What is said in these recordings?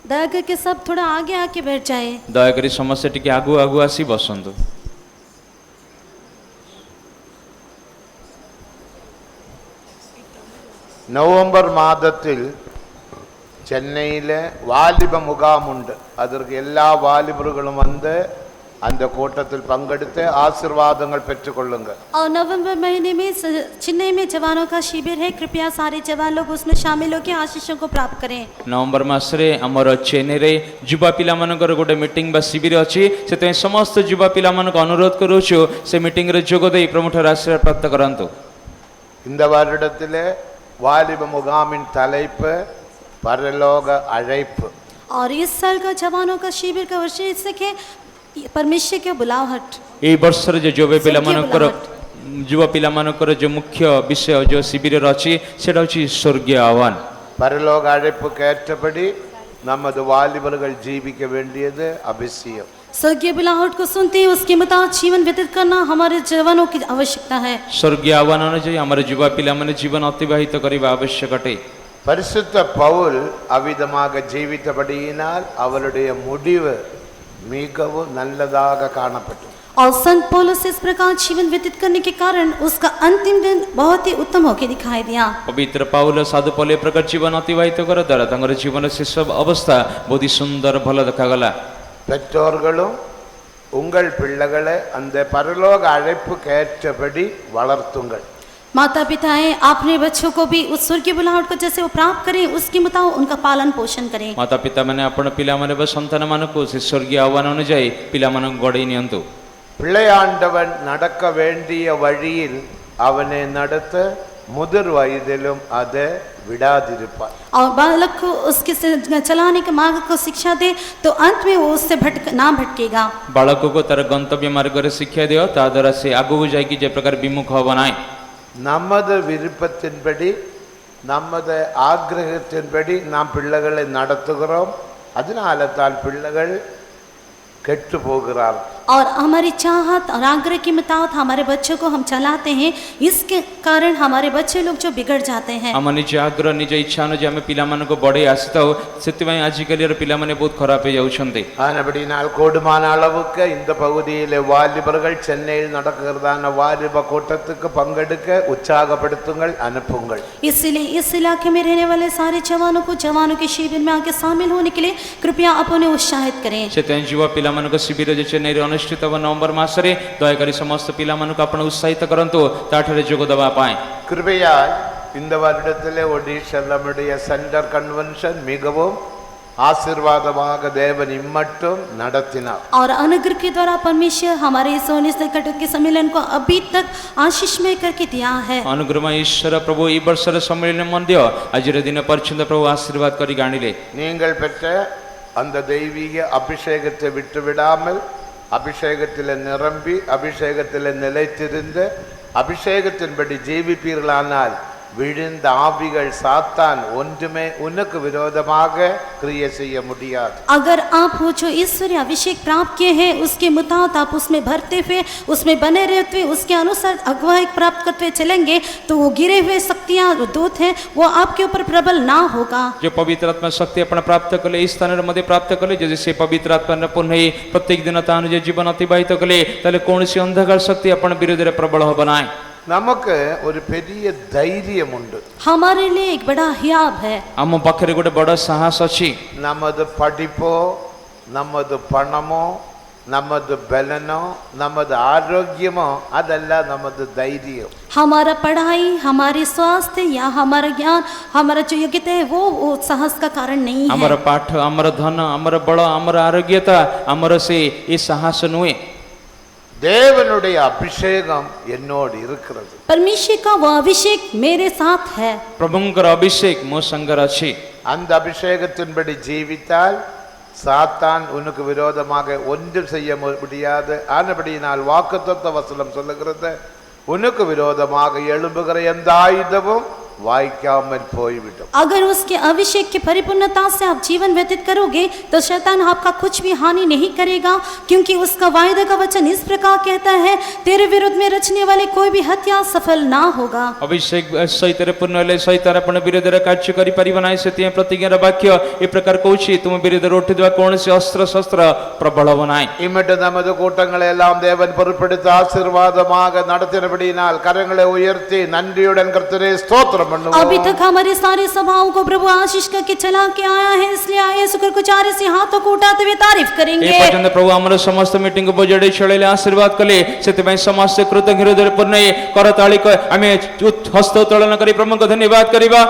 दया करके सब थोड़ा आगे आके बैठ जाए। ଦୟାକରି ସମସ୍ତେ ଟିକେ ଆଗୁ ଆଗୁ ଆସି ବସନ୍ତୁ। നവംബർ മാസത്തിൽ ചെന്നൈയിലെ വാലിബ മുകാമുണ്ട്. அதற்கு எல்லா வாலிபர்களும் வந்து அந்த கூட்டத்தில் பங்கெடுத்து ஆசீர்வாதங்கள் பெற்றுக்கொள்ளுங்கள். और नवंबर महीने में चेन्नई में जवानों का शिविर है, कृपया सारे जवान लोग उसमें शामिल होकर आशीषों को प्राप्त करें। नवंबर मासरे हमर चेन्नई रे युवा पिला मानकर गोटे मीटिंग बा शिविर अछि, सेते समस्त युवा पिला मानक अनुरोध करूछु से मीटिंग रे जोग देई प्रमुखर आशीर्वाद प्राप्त करंतु। இந்த வருடத்திலே வாலிப முகாமின் தலைப்பு பரலோக அழைப்பு। और इस साल का जवानों का शिविर का शीर्षक है परमेश्वर के बुलाहट। ए वर्ष रे जो युवा पिला मानकर जो मुख्य विषय जो शिविर अछि सेटा अछि स्वर्गीय आह्वान। பரலோக அழைப்பு கேட்டபடி நமது வாலிபர்கள் ஜீவிக்க வேண்டியது அவசியம்। स्वर्गीय बुलाहट को सुनते ही उसके मुताबिक जीवन व्यतीत करना हमारे जवानों की आवश्यकता है। स्वर्गीय आह्वान अनुसार हमारे युवा पिला माने जीवन अतिबाहित करिबा आवश्यक अटे। பரிசுத்த பவுல் அவிதமாக ஜீவித்தபடியினால் அவருடைய முடிவு மிகவும் நல்லதாக காணப்பட்டது। और संत पौलुस इस प्रकार जीवन व्यतीत करने के कारण उसका अंतिम दिन बहुत ही उत्तम होकर दिखाई दिया। पवित्र पौल साधु पौल प्रकार जीवन अतिबाहित कर द्वारा तंगर जीवन शेष अवस्था बहुत ही सुंदर भल देखा गला। பெற்றோர்களும் உங்கள் பிள்ளைகளை அந்த பரலோக அழைப்புக்கு ஏற்றபடி வளர்த்துங்கள்। माता पिताएं अपने बच्चों को भी उस स्वर्गीय बुलाहट को जैसे वो प्राप्त करें उसके मुताबिक उनका पालन पोषण करें। माता पिता माने अपन पिला माने बस संतान मानको से स्वर्गीय आह्वान अनुसार पिला मानक गड़ई नियंतु। பிள்ளையாண்டவன் நடக்க வேண்டிய வழியில் அவனை நடத்த मुदिर वयदिलुम अदे विडादिरुपार। और बालक को उसके चलाने के मार्ग को शिक्षा दे तो अंत में वो उससे ना भटकेगा। बालक को तर गंतव्य मार्ग रे शिक्षा दियो ता द्वारा से आगु जायकी जे प्रकार विमुख बनाए। நமது விருப்பத்தின்படி நமது ஆக்கிரகத்தின்படி நாம் பிள்ளைகளை நடத்துகிறோம், அதனால தான் பிள்ளைகள் கெட்டு போகிறார்கள்। और हमारी चाहत और आग्रह के मुताबिक हमारे बच्चों को हम चलाते हैं, इसके कारण हमारे बच्चे लोग जो बिगड़ जाते हैं। हम निज आग्रह निज इच्छा अनुसार हम पिला मन को बड़े आसता हो सेतिवाई आजिकलियर पिला माने बहुत खराब हो जाउछन्ते। ஆனபடினால் கூடுமான அளவுக்கு இந்த பகுதியிலே வாலிபர்கள் சென்னையில் நடக்கிறதான வாலிப கூட்டத்துக்கு பங்கெடுக்க உற்சாகப்படுத்துங்கள், அனுப்புங்கள்। इसलिए इस इलाके में रहने वाले सारे जवानों को जवानों के शिविर में आके शामिल होने के लिए कृपया आप उन्हें उत्साहित करें। सेते युवा पिला मन को शिविर जे चेन्नई रे अनुष्ठित हो नवंबर मासरे दयाकरी समस्त पिला मन को आपण उत्साहित करंतु ताठरे जोग दबा पाए। कृपया இந்த வருடத்திலே ஒடிஷாவில் நம்முடைய சென்டர் கன்வென்ஷன் மிகவும் आशीर्वादமாக தேவன் இம்மட்டும் நடத்தினார்। और अनुग्रह के द्वारा परमेश्वर हमारे इस निकट के सम्मेलन को अभी तक आशीषमय करके दिया है। अनुग्रह ईश्वर प्रभु ई वर्षर सम्मेलन मध्य आजिर दिन पर्यंत प्रभु आशीर्वाद करी गाणिले। நீங்கள் பெற்ற அந்த தெய்வீக அபிஷேகத்தை விட்டு விடாமல் அபிஷேகத்திலே நிரம்பி அபிஷேகத்திலே நிலைத்திருந்து அபிஷேகத்தின்படி ஜீவிப்பீர்களானால் விழுந்த ஆவிகள் சாத்தான் ஒன்றுமே உனக்கு விரோதமாக क्रिया செய்ய முடியாது। अगर आप वो जो ईश्वरीय अभिषेक प्राप्त किए हैं उसके मुताबिक आप उसमें भरते हुए उसमें बने रहते हुए उसके अनुसार अगुवाई प्राप्त करते चलेंगे तो वो गिरे हुए शक्तियां जो दूत हैं वो आपके ऊपर प्रबल ना होगा। जो पवित्र आत्मा शक्ति अपन प्राप्त कले इस स्थान मध्ये प्राप्त कले जैसे पवित्र आत्मा पुनः प्रत्येक दिन तान जीवन अतिबाहित कले ताले कोनसी अंधकार शक्ति अपन विरोध रे प्रबल हो बनाए। நமக்கு ஒரு பெரிய தைரியம் உண்டு। हमारे लिए एक बड़ा हियाब है। हम पाखरे गोटे बड़ा साहस अछि। நமது படிப்போ நமது பணமோ நமது பலனோ நமது ஆரோக்கியமோ அதெல்லாம் நமது தைரியம்। हमारा पढ़ाई हमारी स्वास्थ्य या हमारा ज्ञान हमारा जो योग्यता है वो साहस का कारण नहीं है। हमारा पाठ हमारा धन हमारा बल हमारा आरोग्यता हमारा से ये साहस नुए। தேவனுடைய அபிஷேகம் என்னோடு இருக்கிறது। परमेश्वर का वो अभिषेक मेरे साथ है। प्रभुंकर अभिषेक मो संगर अछि। அந்த அபிஷேகத்தின்படி ஜீவித்தால் சாத்தான் உனக்கு விரோதமாக ஒன்றும் செய்ய முடியாது। ஆனபடியினால் வாக்குத்தத்த வசனம் சொல்லுகிறது உனக்கு விரோதமாக எழும்புகிற எந்த ஆயுதமும் வாய்க்காமல் போய்விடும். अगर उसके अभिषेक की परिपूर्णता से आप जीवन व्यतीत करोगे तो शैतान आपका कुछ भी हानि नहीं करेगा, क्योंकि उसका वायदा का वचन इस प्रकार कहता है, तेरे विरुद्ध में रचने वाले कोई भी हत्या सफल ना होगा। अभिषेक सहित पूर्ण हेले शैतान अपन विरोध कार्य करि परिबा नाही, सेति प्रतिज्ञार वाक्य ए प्रकार कहूछि, तुम विरोध उठिदवा कौनसी अस्त्र शस्त्र प्रबल हो नाही। இம்மட்டு நமது கூட்டங்களை எல்லாம் தேவன் பொறுப்பெடுத்து ஆசீர்வாதமாக நடத்தினபடியினால் கரங்களை உயர்த்தி நன்றியுடன் கர்த்தரே ஸ்தோத்திரம் பண்ணுவோம். अभी तक हमारी सारी सभाओं को प्रभु आशीष करके चला के आया है, इसलिए आए शुक्रगुजारी से हाथों को उठाते हुए तारीफ करेंगे। ए पर्यंत प्रभु हमर समस्त मीटिंग बजड़े छळेले आशीर्वाद कले, सेति पई समस्त कृतज्ञ हृदय पूर्ण करताली को आमे हस्त उत्तोलन करी प्रभु को धन्यवाद करिबा।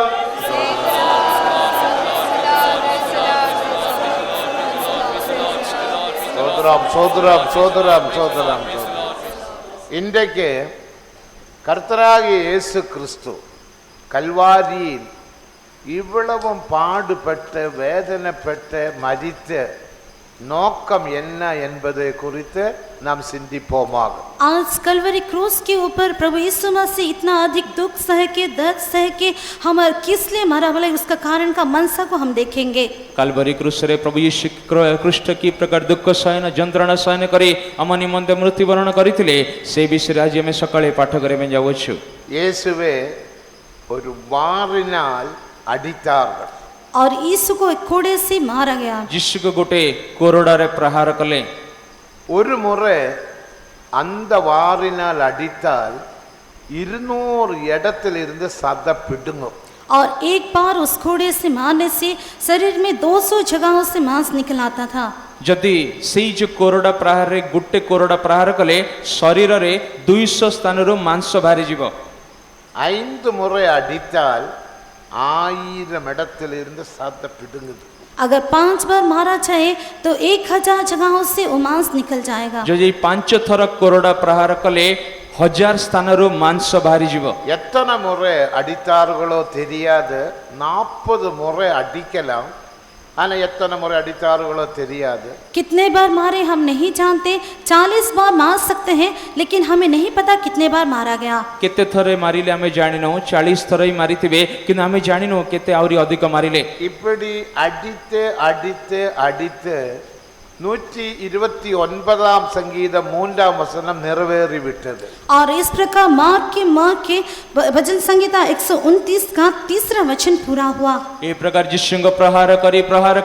சோதரம் சோதரம் சோதரம் சோதரம். இன்றைக்கு கர்த்தராகிய இயேசு கிறிஸ்து கல்வாரியில் இவ்வளவும் பாடுபட்ட வேதனைப்பட்ட மரித்த நோக்கம் என்ன என்பதை குறித்து நாம் சிந்திப்போமாக. आज कलवरी क्रूस के ऊपर प्रभु यीशु मसीह इतना अधिक दुख सह के दर्द सह के हम किस लिए मरा, बोले उसका कारण का मनसा को हम देखेंगे। कलवरी क्रूस रे प्रभु यीशु कृष्ण की प्रकार दुख सहन जंत्रणा सहन करी हम निमंते मृत्युवरण करथिले, से विषय आज हम सकाळे पाठ करबे जावछु। இயேசுவே ஒரு வாரினால் அடித்தார்கள், और यीशु को एक कोड़े से मारा गया। यीशु को गोटे कोरोडा रे प्रहार कले। ஒரு முறை அந்த வாரினால் அடித்தால் 200 இடத்திலிருந்து சத பிடுங்கும். और एक बार उस घोड़े से मारने से शरीर में 200 जगहों से मांस निकल आता था। जदि सेई जो कोरोडा प्रहार रे गुट्टे कोरोडा प्रहार कले शरीर रे 200 स्थान रो मांस बाहरी जीव। 5 முறை அடித்தால் 1000 இடத்திலிருந்து சத பிடுங்குது. अगर 5 बार मारा जाए तो 1000 जगहों से वो मांस निकल जाएगा। जो ये 5 थर कोरोडा प्रहार कले 1000 स्थान रो मांस बाहरी जीव। எத்தனை முறை அடித்தார்களோ தெரியாது, 40 முறை அடிக்கலாம், ஆனா எத்தனை முறை அடித்தார்களோ தெரியாது। कितने बार मारे हम नहीं जानते, 40 बार मार सकते हैं, लेकिन हमें नहीं पता कितने बार मारा गया। केते थरे मारिले हमें जानिनो, 40 थरे ही मारिथिबे, किंतु हमें जानिनो केते आउरी अधिक मारिले। இப்படி அடித்து அடித்து அடித்து 129 சங்கீதம் 3ஆம் வசனம் நிறைவேறி விட்டது। और इस प्रकार मार के भजन संहिता 129 का 3रा वचन पूरा हुआ। ए प्रकार जिसु को प्रहार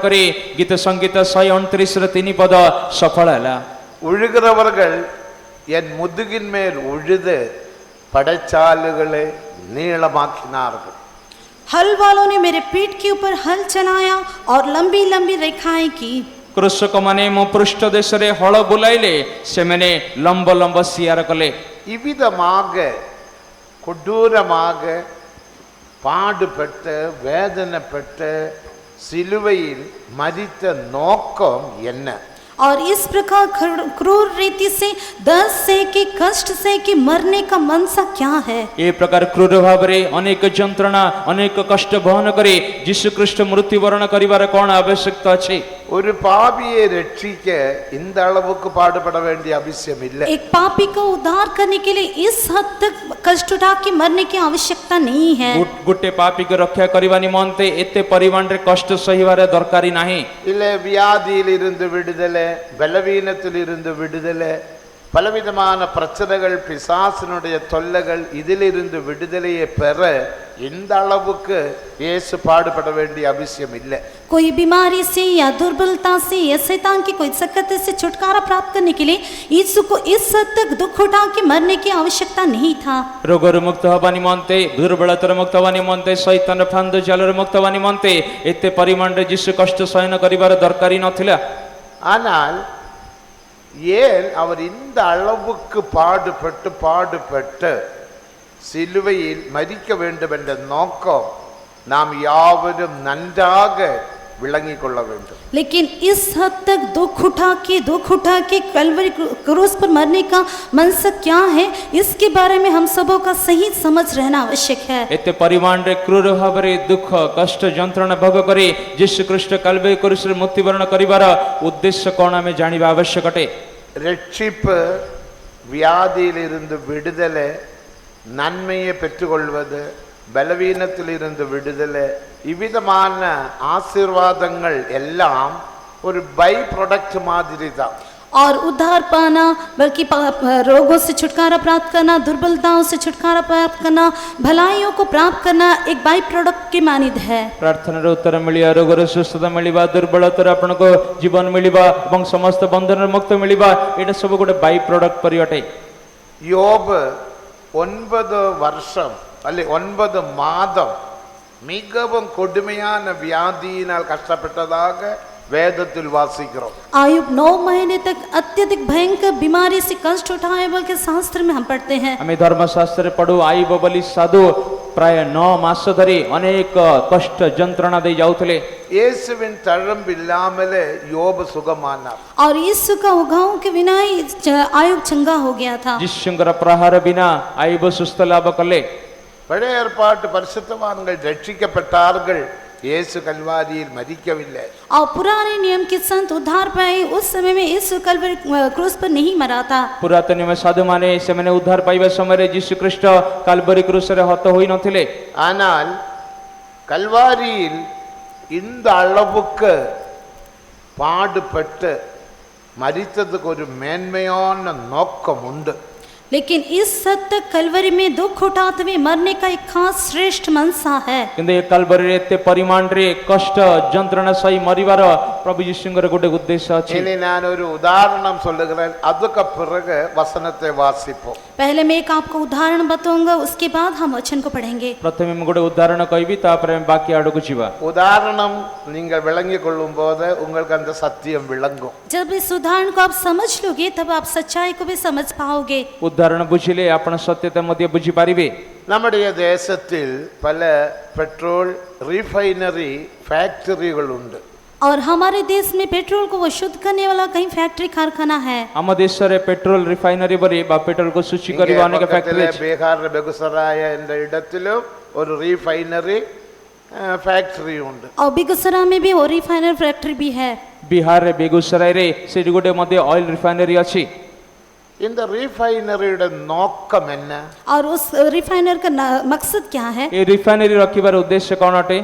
करी गीत संगीता 129 ರ 3 ಪದ ಸಫಲ ಅಲ್ಲ। உழுகிறவர்கள் என் முதுகின் மேல் உழுது படைச்சாலுகளை நீளமாக்கினார்கள்। हल वालों ने मेरे पीठ के ऊपर हल चलाया और लंबी लंबी रेखाएं की। कृषक माने मो पृष्ठ देश रे हल बुलाइले, से मैंने लंब लंब सियार कले। இவ்விதமாக கொடூரமாக பாடுபட்டு வேதனைப்பட்டு சிலுவையில் மரித்த நோக்கம் என்ன? और इस प्रकार क्रूर रीति से दर्द से कि कष्ट से कि मरने का मनसा क्या है? ए प्रकार क्रूर भाव रे अनेक जंत्रणा अनेक कष्ट वहन करे यीशु ख्रीष्ट मृत्युवरण करिवार कोन आवश्यकता अछि? ஒரு பாவியை ரட்சிக்க இந்த அளவுக்கு பாடுபட வேண்டிய அவசியம் இல்லை। एक पापी को उद्धार करने के लिए इस हद तक कष्ट उठा के मरने की आवश्यकता नहीं है। गुट्टे पापी को रक्षा करिवा निमंते एते परिमाण रे कष्ट सहिवार दरकारी नाही। இல்ல வியாதியில் இருந்து விடுதலை, பலவீனத்தில் இருந்து விடுதலை, பலவிதமான பிரச்சனைகள் பிசாசினுடைய தொல்லைகள் இதிலிருந்து விடுதலையை பெற இந்த அளவுக்கு இயேசு பாடுபட வேண்டிய அவசியம் இல்லை। कोई बीमारी से या दुर्बलता से या शैतान की कोई सकत से छुटकारा प्राप्त करने के लिए यीशु को इस हद तक दुख उठा के मरने की आवश्यकता नहीं था। रोगରୁ मुक्त हवा निमंते, दुर्बलताରୁ मुक्त हवा निमंते, शैतान फांद जालରୁ मुक्त हवा निमंते एते परिमाण रे यीशु कष्ट सहन करिवार दरकारी नथिला। ஆனால் ஏன் அவர் இந்த அளவுக்கு பாடுபட்டு சிலுவையில் மரிக்க வேண்டும் என்ற நோக்கம் நாம் யாவரும் நன்றாக விளங்கிக் கொள்ள வேண்டும்। लेकिन इस हद तक दुख उठा के कलवरी क्रूस पर मरने का मनसा क्या है, इसके बारे में हम सबों का सही समझ रहना आवश्यक है। एते परिमाण रे क्रूर भाव रे दुख कष्ट जंत्रणा भोग करे यीशु ख्रीष्ट कल्वरी क्रूस रे मृत्युवरण करिवार उद्देश्य कोन हमें जानिबा आवश्यक अटे। ரட்சிப்பு, வியாதியிலிருந்து விடுதலை, நன்மையை பெற்றுக்கொள்வது, ബലവീനത്തിലിരുന്ന് വിടുതൽ, ഇവിധமான ആശീർവാദങ്ങൾ എല്ലാം ഒരു ബൈ പ്രൊഡക്റ്റ് മാതിരി தான். और उद्धार पाना, बल्कि रोगों से छुटकारा प्राप्त करना, दुर्बलताओं से छुटकारा प्राप्त करना, भलाइयों को प्राप्त करना एक बाई प्रोडक्ट की मानिद है। प्रार्थना उत्तर मिलिया, रोगर सुस्थता मिलिबा, दुर्बलता आपनको जीवन मिलिबा ଏବଂ ସମସ୍ତ ବନ୍ଧନରୁ ମୁକ୍ତ ମିଳିବା, ଏଟା ସବୁ ଗୋଟେ ବାଇ ପ୍ରଡକ୍ଟ ପରି ଅଟେ। யோபு 9 வருஷம் அல்ல 9 மாதம் மிகவும் கொடுமையான வியாதியினால் கஷ்டப்பட்டதாக வேதத்தில் வாசிக்கிறோம்। आयुब 9 महीने तक अत्यधिक भयंकर बीमारी से कष्ट उठाए बल्कि शास्त्र में हम पढ़ते हैं। ଆମେ ଧର୍ମଶାସ୍ତ୍ରରେ ପଢୁ ଆୟୁବ ବୋଲି ସାଧୁ ପ୍ରାୟ 9 ମାସ ଧରି ଅନେକ କଷ୍ଟ ଯନ୍ତ୍ରଣା ଦେଇ ଯାଉଥିଲେ। இயேசுவின் தழும்பு இல்லாமலே யோபு சுகமானார்। और यीशु का उघाव के बिना ही आयुब चंगा हो गया था। ଯୀଶୁଙ୍କର ପ୍ରହାର ବିନା ଆୟୁବ ସୁସ୍ଥ ଲାଭ କଲେ। பழைய ஏற்பாட்டு பரிசுத்தவான்கள் ரட்சிக்கப்பட்டார்கள், இயேசு கல்வாரியில் மரிக்கவில்லை। और पुराने नियम के संत उद्धार पाए, उस समय में यीशु कल्वरी क्रूस पर नहीं मरा था। ପୁରାତନ ନିୟମ ସାଧୁମାନେ ସେମାନେ ଉଦ୍ଧାର ପାଇବା ସମୟରେ ଯୀଶୁ ଖ୍ରୀଷ୍ଟ କାଲବରୀ କ୍ରୁସରେ ହତ ହୋଇ ନଥିଲେ। ஆனால் கல்வாரியில் இந்த அளவுக்கு பாடுபட்டு மரித்ததுக்கு ஒரு மேன்மையான நோக்கம் உண்டு। लेकिन इस सत्य कलवरी में दुख उठाते हुए मरने का एक खास श्रेष्ठ मनसा है। କିନ୍ତୁ ଏ କାଲବରୀରେ ଏତେ ପରିମାଣରେ କଷ୍ଟ ଯନ୍ତ୍ରଣା ସହି ମରିବାର ପ୍ରଭୁ ଯୀଶୁଙ୍କର ଗୋଟେ ଉଦ୍ଦେଶ୍ୟ ଅଛି। இனி நான் ஒரு உதாரணம் சொல்லுகிறேன், அதுக்கு பிறகு வசனத்தை வாசிப்போம்। पहले मैं एक आपको उदाहरण बताऊंगा, उसके बाद हम वचन को पढ़ेंगे। ପ୍ରଥମେ ମୁଁ ଗୋଟେ ଉଦାହରଣ କହିବି, ତାପରେ ଆମେ ବାକି ଆଡକୁ ଯିବା। உதாரணம் நீங்கள் விளங்கிக் கொள்ளும் போது உங்களுக்கு அந்த சத்தியம் விளங்கும்। जब इस उदाहरण को आप समझ लोगे तब आप सच्चाई को भी समझ पाओगे। ଉଦାହରଣ ବୁଝିଲେ ଆପଣ ସତ୍ୟତା ମଧ୍ୟ ବୁଝିପାରିବେ। நம்முடைய தேசத்தில் பல பெட்ரோல் ரிஃபைனரி ஃபேக்டரிகள் உண்டு। और हमारे देश में पेट्रोल को वो शुद्ध करने वाला कहीं फैक्ट्री कारखाना है। ଆମ ଦେଶରେ ପେଟ୍ରୋଲ ରିଫାଇନାରୀ ପରି ବା ପେଟ୍ରୋଲକୁ ଶୁଚି କରିବା ଅନେକ ଫ୍ୟାକ୍ଟରି ଅଛି। பீகார் பெகுசராய என்ற இடத்திலும் ஒரு ரிஃபைனரி फैक्ट्री உண்டு। और बेगूसराय में भी वो रिफाइनर फैक्ट्री भी है। ବିହାରରେ ବେଗୁସରାଇରେ ସେଠି ଗୋଟେ ମଧ୍ୟ ଅଏଲ ରିଫାଇନାରୀ ଅଛି। இந்த ரிஃபைனரியோட நோக்கம் என்ன? और उस रिफाइनर का मकसद क्या है? ଏ ରିଫାଇନାରୀ ରଖିବାର ଉଦ୍ଦେଶ୍ୟ କ'ଣ ଅଟେ?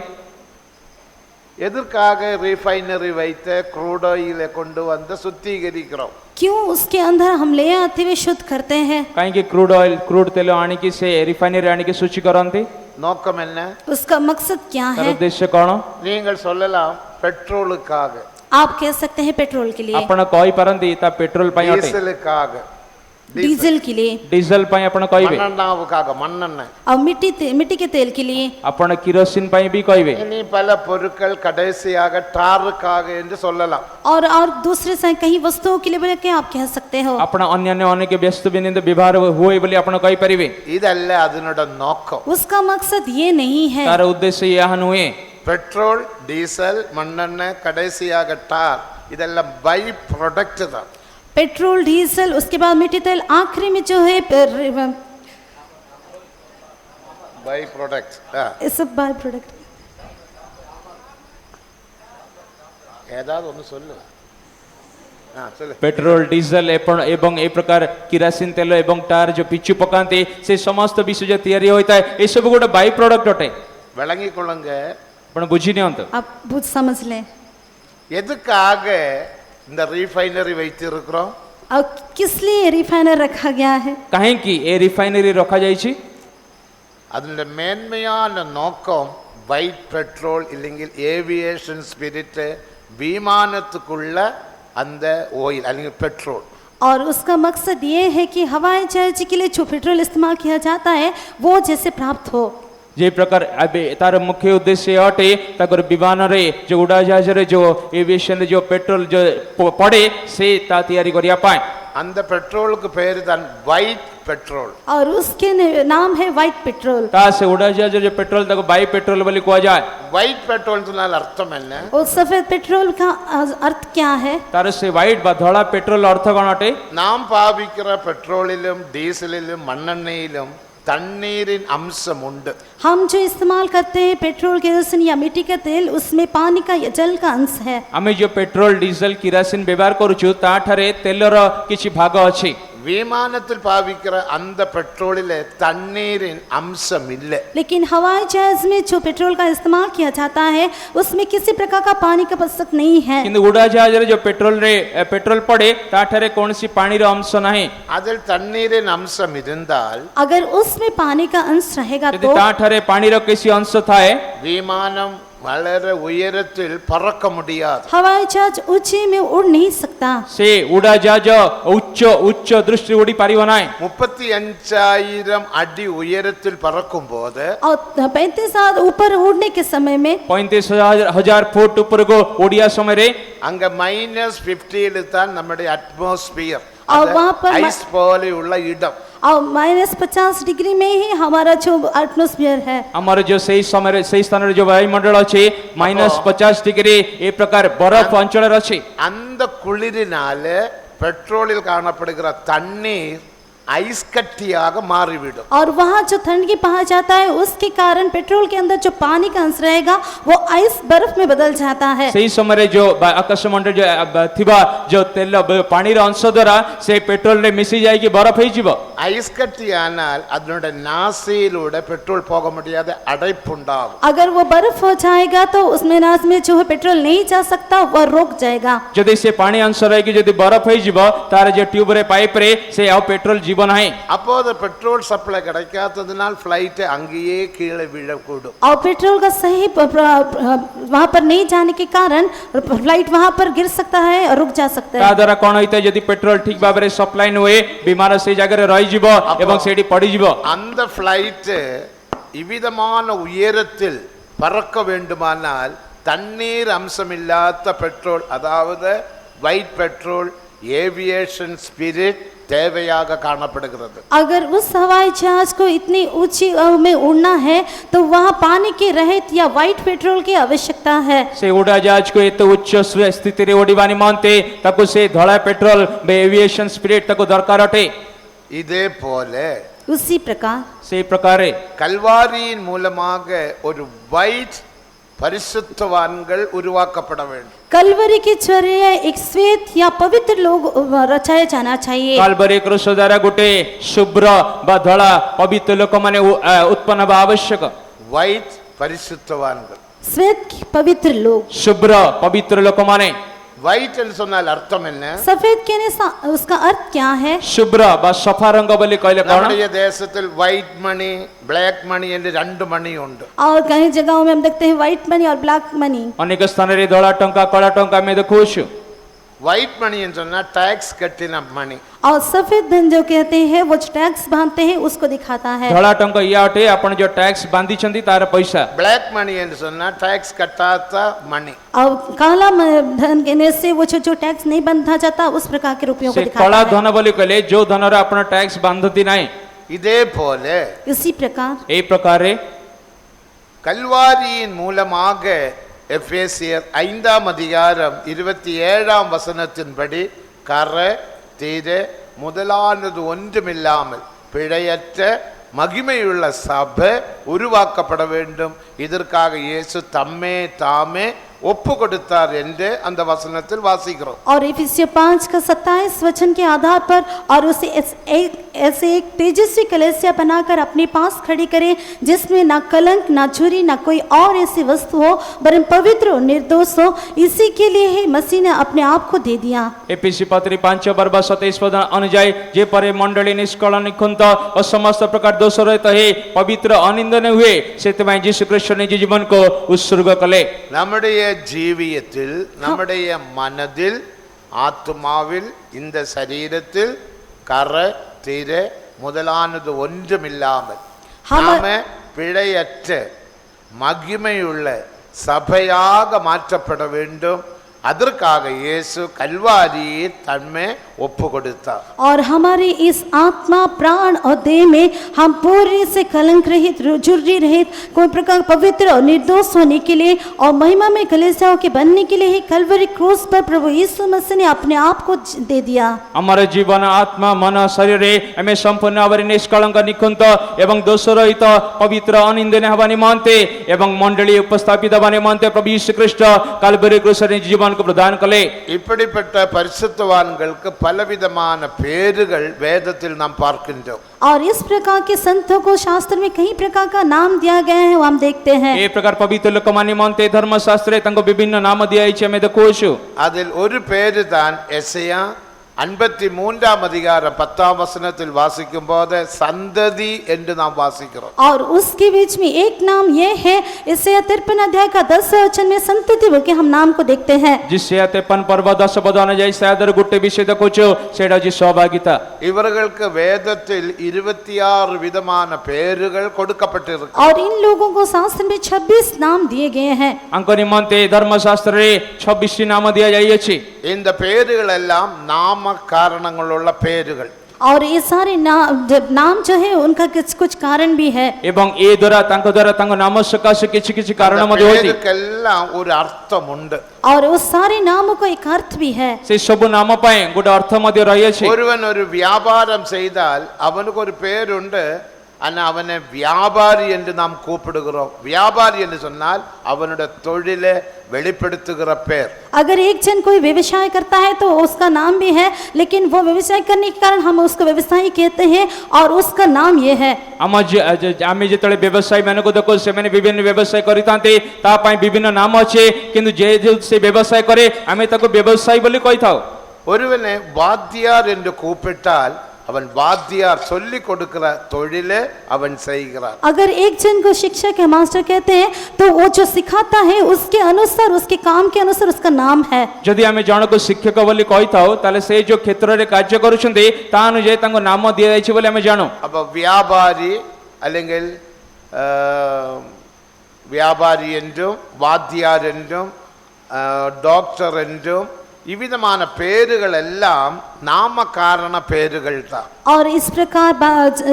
எதற்காக ரிஃபைனரி வைத்த क्रूड ऑयल கொண்டு வந்து சுத்திகரிக்கிறோம்? क्यों उसके अंदर हम ले आते हुए शुद्ध करते हैं? କାହିଁକି କ୍ରୁଡ ତେଲ ଆଣିକି ସେ ରିଫାଇନାରୀ ଆଣିକି ଶୁଚି କରନ୍ତି? நோக்கம் என்ன? उसका मकसद क्या ତାର है? ଉଦ୍ଦେଶ୍ୟ କ'ଣ? நீங்கள் சொல்லலாம் பெட்ரோலுக்காக, आप कह सकते हैं पेट्रोल के लिए, ଆପଣ କହିପାରନ୍ତି ତା ପେଟ୍ରୋଲ ପାଇଁ ଅଟେ, டீசலுக்காக, डीजल के लिए, ଡିଜେଲ ପାଇଁ ଆପଣ କହିବେ, மண்ணெண்ணாவுக்காக, மண்ணெண்ணெய், और मिट्टी के तेल के लिए, ଆପଣ କିରୋସିନ ପାଇଁ ବି କହିବେ। இனி பல பொருட்கள் கடைசியாக டாருக்காக என்று சொல்லலாம்। और दूसरे से कहीं वस्तुओं के लिए बोले के आप कह सकते हो। ଆପଣ ଅନ୍ୟାନ୍ୟ ଅନେକ ବ୍ୟସ୍ତ ବିନିନ୍ଦ ବ୍ୟବହାର ହୁଏ ବୋଲି ଆପଣ କହିପାରିବେ। இதல்ல அதனோட நோக்கம்। उसका मकसद ये नहीं है। ତାର ଉଦ୍ଦେଶ୍ୟ ଏହା ନୁହେଁ। பெட்ரோல், டீசல், மண்ணெண்ணெய், கடைசியாக டார், இதெல்லாம் பை ப்ராடக்ட் தான்। पेट्रोल, डीजल, उसके बाद मिट्टी तेल, आखिरी में जो है பை ப்ராடக்ட்। ये सब बाय प्रोडक्ट। ஏதாவது ஒன்று சொல்லு। சொல்லு। पेट्रोल, डीजल ଏବଂ ଏ ପ୍ରକାର କିରାସିନ ତେଲ ଏବଂ ଟାର ଯୋଉ ପିଚୁ ପକାନ୍ତି ସେ ସମସ୍ତ ବିଷୟ ଯୋଉ ତିଆରି ହୋଇଥାଏ ଏ ସବୁ ଗୋଟେ ବାଇ ପ୍ରଡକ୍ଟ ଅଟେ। விளங்கிக் கொள்ளுங்க। ଆପଣ ବୁଝି ନିଅନ୍ତୁ। आप बुझ समझ लें। எதுக்காக இந்த ரிஃபைனரி வைத்திருக்கிறோம்? और किस लिए रिफाइनर रखा गया है? କାହିଁକି ଏ ରିଫାଇନାରୀ ରଖାଯାଇଛି? அதோட மேன்மையான நோக்கம் வைட் பெட்ரோல் இல்லைங்கில் ஏவியேஷன் ஸ்பிரிட், விமானத்துக்குள்ள அந்த ஆயில் அல்லது பெட்ரோல்। और उसका मकसद ये है कि हवाई जहाज के लिए जो पेट्रोल इस्तेमाल किया जाता है वो जैसे प्राप्त हो। जे प्रकार ଏବେ ତାର ମୁଖ୍ୟ ଉଦ୍ଦେଶ୍ୟ ଅଟେ ତାଙ୍କର ବିମାନରେ ଯୋଉ ଉଡ଼ାଜାହାଜରେ ଯୋଉ ଏଭିଏସନ ଯୋଉ ପେଟ୍ରୋଲ ଯୋଉ ପଡ଼େ ସେ ତା ତିଆରି କରିବା ପାଇଁ அந்த பெட்ரோலுக்கு பேரு தான் வைட் பெட்ரோல்। और उसके नाम है व्हाइट पेट्रोल। ତା ସେ ଉଡ଼ାଜାହାଜରେ ଯୋଉ ପେଟ୍ରୋଲ ତାକୁ ବାଇ ପେଟ୍ରୋଲ ବୋଲି କୁହାଯାଏ। வைட் பெட்ரோல் சொன்னால் அர்த்தம் என்ன? और सफेद पेट्रोल का अर्थ क्या है? ତାର ସେ ହ୍ୱାଇଟ ବା ଧଳା ପେଟ୍ରୋଲ ଅର୍ଥ କ'ଣ ଅଟେ? நாம் பாவிக்கிற பெட்ரோலிலும் டீசலிலும் மண்ணெண்ணெயிலும் தண்ணீரின் அம்சம் உண்டு। हम जो इस्तेमाल करते हैं पेट्रोल, केरोसिन या मिट्टी का तेल, उसमें पानी का या जल का अंश है। ଆମେ ଯୋଉ ପେଟ୍ରୋଲ, ଡିଜେଲ, କିରାସିନ ବ୍ୟବହାର କରୁଛୁ ତା ଠାରେ ତେଲର କିଛି ଭାଗ ଅଛି। விமானத்தில் பாவிக்கிற அந்த பெட்ரோலிலே தண்ணீரின் அம்சம் இல்லை. लेकिन हवाई जहाज में जो पेट्रोल का इस्तेमाल किया जाता है उसमें किसी प्रकार का पानी का आवश्यक नहीं है। କିନ୍ତୁ ଉଡ଼ାଜାହାଜରେ ଯୋଉ ପେଟ୍ରୋଲ ପଡେ ତାଠାରେ କୌଣସି ପାଣିର ଅଂଶ ନାହିଁ। அதில் தண்ணீரின் அம்சம் இருந்தால் अगर उसमें पानी का अंश रहेगा ଯଦି तो ତାଠାରେ ପାଣିର କିଛି ଅଂଶ ଥାଏ விமானம் வளர உயரத்தில் பறக்க முடியாது. हवाई जहाज ऊंचे में उड़ नहीं सकता। ସେ ଉଡ଼ାଜାହାଜ ଉଚ୍ଚ ଦୃଷ୍ଟି ଉଡ଼ି ପାରିବ ନାହିଁ। 35,000 அடி உயரத்தில் பறக்கும் போது और 35,000 ऊपर उड़ने के समय में 35,000 फुट ଉପରକୁ ଉଡ଼ିବା ସମୟରେ அங்க -50 தான் நம்முடைய அட்மாஸ்பியர், और वहाँ पर ஐஸ் போல உள்ள இடம். और -50 डिग्री में ही हमारा जो एटमॉस्फेयर है। ଆମର ଯୋଉ ସେଇ ସ୍ଥାନରେ ଯୋଉ ବାୟୁମଣ୍ଡଳ ଅଛି -50 डिग्री ଏ ପ୍ରକାର ବରଫ ଅଞ୍ଚଳରେ ଅଛି। அந்த குளிரினால பெட்ரோலில் காணப்படுகிற தண்ணீர் ஐஸ் கட்டியாக மாறிவிடும். और वहाँ जो ठंड की पाया जाता है उसके कारण पेट्रोल के अंदर जो पानी का अंश रहेगा वो आइस बर्फ में बदल जाता है। ସେଇ ସମୟରେ ଯୋଉ ଆକାଶମଣ୍ଡଳ ଥିବା ଯୋଉ ତେଲ ପାଣିର ଅଂଶ ଦ୍ୱାରା ସେ ପେଟ୍ରୋଲରେ ମିଶି ଯାଇକି ବରଫ ହେଇଯିବ। ஐஸ் கட்டியானால் அதனுடைய நாசியிலூടെ பெட்ரோல் போக முடியாத அடைப்புண்டாகும். अगर वो बर्फ हो जाएगा तो उसमें नास में जो है पेट्रोल नहीं जा सकता, वह रुक जाएगा। ଯଦି ସେ ପାଣି ଅଂଶ ରହିକି ଯଦି ବରଫ ହେଇଯିବ ତାର ଯେ ଟ୍ୟୁବରେ ପାଇପରେ ସେ ଆଉ ପେଟ୍ରୋଲ ଯିବ ନାହିଁ। அப்போது பெட்ரோல் சப்ளை கிடைக்காததினால் ஃப்ளைட் அங்கேயே கீழே விழக்கூடும். और पेट्रोल का सही वहाँ पर नहीं जाने के कारण फ्लाइट वहाँ पर गिर सकता है और रुक जा सकता ତା है। ଦ୍ୱାରା କ'ଣ ହୋଇଥାଏ ଯଦି ପେଟ୍ରୋଲ ଠିକ ଭାବରେ ସପ୍ଲାଇ ନ ହୁଏ ବିମାନ ସେଇ ଜାଗାରେ ରହିଯିବ ଏବଂ ସେଇଠି ପଡ଼ିଯିବ। அந்த ஃப்ளைட் இவ்விதமான உயரத்தில் பறக்க வேண்டுமானால் தண்ணீர் அம்சமில்லாத பெட்ரோல், அதாவது ஒயிட் பெட்ரோல், ஏவியேஷன் ஸ்பிரிட் தேவையாக காணப்படுகிறது. अगर उस हवाई जहाज को इतनी ऊंची में उड़ना है तो वहाँ पानी की रहित या व्हाइट पेट्रोल की आवश्यकता है। ସେ ଉଡ଼ାଜାହାଜକୁ ଏତେ ଉଚ୍ଚ ସ୍ଥିତିରେ ଉଡ଼ିବା ନିମନ୍ତେ ତାକୁ ସେ ଧଳା ପେଟ୍ରୋଲ ବା ଏଭିଏସନ ସ୍ପିରିଟ୍ ତାକୁ ଦରକାର ଅଟେ। இதே போல उसी प्रकार ସେଇ ପ୍ରକାରେ கல்வாரியின் மூலமாக ஒரு ஒயிட் பரிசுத்தவான்கள் உருவாக்கப்பட வேண்டும். कलवरी के जरिए एक श्वेत या पवित्र लोग रचाया जाना चाहिए। କାଲବାରୀ କ୍ରୁଶ ଦ୍ୱାରା ଗୋଟେ ଶୁଭ୍ର ବା ଧଳା ପବିତ୍ର ଲୋକମାନେ ଉତ୍ପନ୍ନ ହେବା ଆବଶ୍ୟକ। ஒயிட் பரிசுத்தவான்கள், श्वेत पवित्र लोग। ଶୁଭ୍ର ପବିତ୍ର ଲୋକମାନେ। ஒயிட் என்று சொன்னால் அர்த்தம் என்ன? सफेद कहने से उसका अर्थ क्या है? ଶୁଭ୍ର ବା ସଫା ରଙ୍ଗ ବୋଲି କହିଲେ କ'ଣ? நம்முடைய தேசத்தில் ஒயிட் மணி, பிளாக் மணி என்று ரெண்டு மணி உண்டு. और कई जगहों में हम देखते हैं व्हाइट मनी और ब्लैक मनी। ଅନେକ ସ୍ଥାନରେ ଧଳା ଟଙ୍କା କଳା ଟଙ୍କା ଆମେ ଦେଖୁଛୁ। ஒயிட் மணி என்று சொன்னா டாக்ஸ் கட்டின மணி. और सफेद धन जो कहते हैं वो टैक्स बांधते हैं उसको दिखाता है। ଧଳା ଟଙ୍କା ଇଆ ଅଟେ ଆପଣ ଯୋଉ ଟ୍ୟାକ୍ସ ବାନ୍ଧିଛନ୍ତି ତାର ପଇସା। பிளாக் மணி என்று சொன்னா டாக்ஸ் கட்டாத மணி. और काला धन कहने से वो जो टैक्स नहीं बंधा जाता उस प्रकार के रुपयों को ସେ दिखाता କଳା है। ଧନ ବୋଲି କହିଲେ ଯୋଉ ଧନର ଆପଣ ଟ୍ୟାକ୍ସ ବାନ୍ଧନ୍ତି ନାହିଁ। இதே போல इसी प्रकार এই ପ୍ରକାରରେ கல்வாரியின் மூலமாக எபேசியர் 5ஆம் அதிகாரம் 27ஆம் வசனத்தின்படி கர தீர முதலானது ஒன்றுமில்லாமல் பிழையற்ற மகிமையுள்ள சபை உருவாக்கப்பட வேண்டும். இதற்காக இயேசு தம்மே தாமே ஒப்பு கொடுத்தார் என்று அந்த வசனத்தில் வாசிக்கிறோம். और इफिसियों 5 का 27 वचन के आधार पर और उसे ऐसे एक तेजस्वी कलीसिया बनाकर अपने पास खड़ी करे जिसमें ना कलंक ना झुरी ना कोई और ऐसी वस्तु हो वरन पवित्र और निर्दोष हो। इसी के लिए ही मसीह ने अपने आप को दे दिया। एफिसी पत्री 5:27 पद अनुଯାୟୀ ଯେପରି ମଣ୍ଡଳୀ ନିଷ୍କଳ ନିଖୁନ୍ତ ଓ ସମସ୍ତ ପ୍ରକାର ଦୋଷ ରହିତ ହେ ପବିତ୍ର ଅନିନ୍ଦନ ହୁଏ ସେଥିପାଇଁ ଯୀଶୁ ଖ୍ରୀଷ୍ଟ ନିଜ ଜୀବନକୁ ଉତ୍ସର୍ଗ କଲେ। நம்முடைய ஜீவியத்தில், நம்முடைய மனதில், ஆத்மாவில், இந்த சரீரத்தில் கர தீர முதலானது ஒன்றுமில்லாமல் நாம பிழையற்ற மகிமையுள்ள சபையாக மாற்றப்பட வேண்டும். அதற்காக இயேசு கல்வாரியை தன்மை ஒப்பு கொடுத்தார். और हमारी इस आत्मा प्राण और देह में हम पूरी से कलंक रहित झुर्री रहित कोई प्रकार पवित्र और निर्दोष होने के लिए और महिमा में कलीसियाओं के बनने के लिए ही कलवरी क्रूस पर प्रभु यीशु मसीह ने अपने आप को दे दिया। ଆମର ଜୀବନ ଆତ୍ମା ମନ ଶରୀରରେ ଆମେ ସମ୍ପୂର୍ଣ୍ଣ ଭାବରେ ନିଷ୍କଳଙ୍କ ନିଖୁନ୍ତ ଏବଂ ଦୋଷ ରହିତ ପବିତ୍ର ଅନିନ୍ଦନ ହେବା ନିମନ୍ତେ ଏବଂ ମଣ୍ଡଳୀ ଉପସ୍ଥାପିତ ହେବା ନିମନ୍ତେ ପ୍ରଭୁ ଯୀଶୁ ଖ୍ରୀଷ୍ଟ କାଲବାରୀ କ୍ରୁସରେ ଜୀବନ ସେମାନଙ୍କୁ ପ୍ରଦାନ କଲେ। இப்படிப்பட்ட பரிசுத்தவான்களுக்கு பலவிதமான பேர்கள் வேதத்தில் நாம் பார்க்கின்றோம். और इस प्रकार के संतों को शास्त्र में कई प्रकार का नाम दिया गया है, वो हम देखते हैं। ଏ ପ୍ରକାର ପବିତ୍ର ଲୋକମାନେ ନିମନ୍ତେ ଧର୍ମଶାସ୍ତ୍ରରେ ତାଙ୍କୁ ବିଭିନ୍ନ ନାମ ଦିଆଯାଇଛି ଆମେ ଦେଖୁଅଛୁ। அதில் ஒரு பேரு தான் எசையா 53ஆம் அதிகாரம் 10ஆம் வசனத்தில் வாசிக்கும் போது சந்ததி என்று நாம் வாசிக்கிறோம். और उसके बीच में एक नाम ये है, इससे 53 अध्याय का 10 वचन में संतति बोल के हम नाम को देखते हैं। जिससे 53 पर्व 10 पद अनुଯାୟୀ ସାୟାଦର ଗୋଟେ ବିଷୟ ଦେଖୁଛୁ, ସେଇଟା ହେଉଛି ସହଭାଗିତା। இவர்களுக்கு வேதத்தில் 26 விதமான பெயர்கள் கொடுக்கப்பட்டிருக்கு. और इन लोगों को शास्त्र में 26 नाम दिए गए हैं। ଆଙ୍କ ନିମନ୍ତେ ଧର୍ମଶାସ୍ତ୍ରରେ 26ଟି ନାମ ଦିଆଯାଇଅଛି। இந்த பெயர்கள் எல்லாம் நாம காரணங்களுள்ள பெயர்கள். और ये सारे नाम जो है उनका कुछ कारण भी है। ଏବଂ ଏ ଦ୍ୱାରା ତାଙ୍କ ଦ୍ୱାରା ତାଙ୍କ ନାମ ସକାଶେ କିଛି କିଛି କାରଣ ମଧ୍ୟ ଅଛି। பெயருக்கெல்லாம் ஒரு அர்த்தம் உண்டு. और उस सारे नामों को एक अर्थ भी है। ସେ ସବୁ ନାମ ପାଇଁ ଗୋଟେ ଅର୍ଥ ମଧ୍ୟ ରହିଅଛି। ஒருவன் ஒரு வியாபாரம் செய்தால் அவனுக்கு ஒரு பெயர் உண்டு. ஆனா அவனை வியாபாரி என்று நாம் கூப்பிடுகிறோம். வியாபாரி என்று சொன்னால் அவனுடைய தொழிலை வெளிப்படுத்துகிற பெயர். अगर एक जन कोई व्यवसाय करता है तो उसका नाम भी है, लेकिन वो व्यवसाय करने के कारण हम उसको व्यवसायी कहते हैं और उसका नाम ये है। ଆମେ ଯେତେବେଳେ ବ୍ୟବସାୟୀ ମାନଙ୍କୁ ଦେଖୁ ସେମାନେ ବିଭିନ୍ନ ବ୍ୟବସାୟ କରିଥାନ୍ତି, ତା ପାଇଁ ବିଭିନ୍ନ ନାମ ଅଛି, କିନ୍ତୁ ଯେ ସେ ବ୍ୟବସାୟ କରେ ଆମେ ତାକୁ ବ୍ୟବସାୟୀ ବୋଲି କହିଥାଉ। ஒருவனை வாத்தியார் என்று கூப்பிட்டால் அவன் வாத்தியார் சொல்லி கொடுக்கிற தொழிலை அவன் செய்கிறான். अगर एक जन को शिक्षक है, मास्टर कहते हैं, तो वो जो सिखाता है उसके अनुसार, उसके काम के अनुसार उसका नाम है। ଯଦି ଆମେ ଜଣକୁ ଶିକ୍ଷକ ବୋଲି କହିଥାଉ ତାହେଲେ ସେ ଯୋଉ କ୍ଷେତ୍ରରେ କାର୍ଯ୍ୟ କରୁଛନ୍ତି ତା ଅନୁଯାୟୀ ତାଙ୍କ ନାମ ଦିଆଯାଇଛି ବୋଲି ଆମେ ଜାଣୁ। அப்ப வியாபாரி அல்லங்கள் வியாபாரி என்றும் வாத்தியார் என்றும் டாக்டர் என்றும் இவ்விதமான பெயர்கள் எல்லாம் நாம காரண பெயர்கள் தான்। और इस प्रकार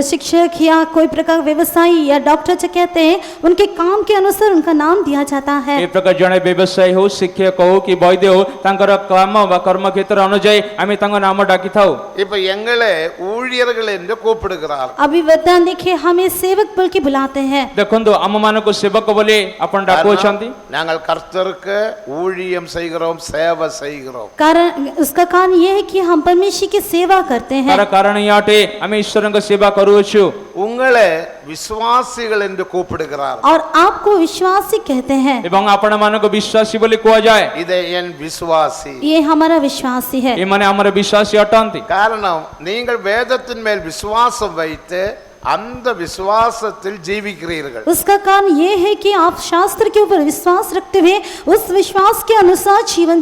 शिक्षक या कोई प्रकार व्यवसायी या डॉक्टर जो कहते हैं उनके काम के अनुसार उनका नाम दिया जाता है। ଏ ପ୍ରକାର ଜଣେ ବ୍ୟବସାୟୀ ହଉ, ଶିକ୍ଷକ ହଉ କି ବୈଦ୍ୟ ହଉ, ତାଙ୍କର କାମ ବା କର୍ମ କ୍ଷେତ୍ର ଅନୁଯାୟୀ ଆମେ ତାଙ୍କ ନାମ ଡାକିଥାଉ। இப்ப எங்களை ஊழியர்கள் என்று கூப்பிடுகிறார். अभी वरदान देखिए, हमें सेवक बोल के बुलाते हैं। ଦେଖନ୍ତୁ ଆମମାନଙ୍କୁ ସେବକ ବୋଲି ଆପଣ ଡାକୁଅଛନ୍ତି। நாங்கள் கர்த்தருக்கு ஊழியம் செய்கிறோம், சேவை செய்கிறோம். कारण उसका कारण यह है कि हम परमेश्वर की सेवा करते हैं। ତାର କାରଣ ଏହା ଅଟେ ଆମେ ଈଶ୍ୱରଙ୍କ ସେବା କରୁଅଛୁ। உங்களை விசுவாசிகள் என்று கூப்பிடுகிறார். और आपको विश्वासी कहते हैं। ଏବଂ ଆପଣମାନଙ୍କୁ ବିଶ୍ୱାସୀ ବୋଲି କୁହାଯାଏ। இதை என் விசுவாசி. ये हमारा विश्वासी है। ଏମାନେ ଆମର ବିଶ୍ୱାସୀ ଅଟନ୍ତି। காரணம் நீங்கள் வேதத்தின் மேல் விசுவாசம் வைத்து அந்த விசுவாசத்தில் ஜீவிக்கிறீர்கள். उसका कारण ये है कि आप शास्त्र के ऊपर विश्वास रखते हुए उस विश्वास के अनुसार जीवन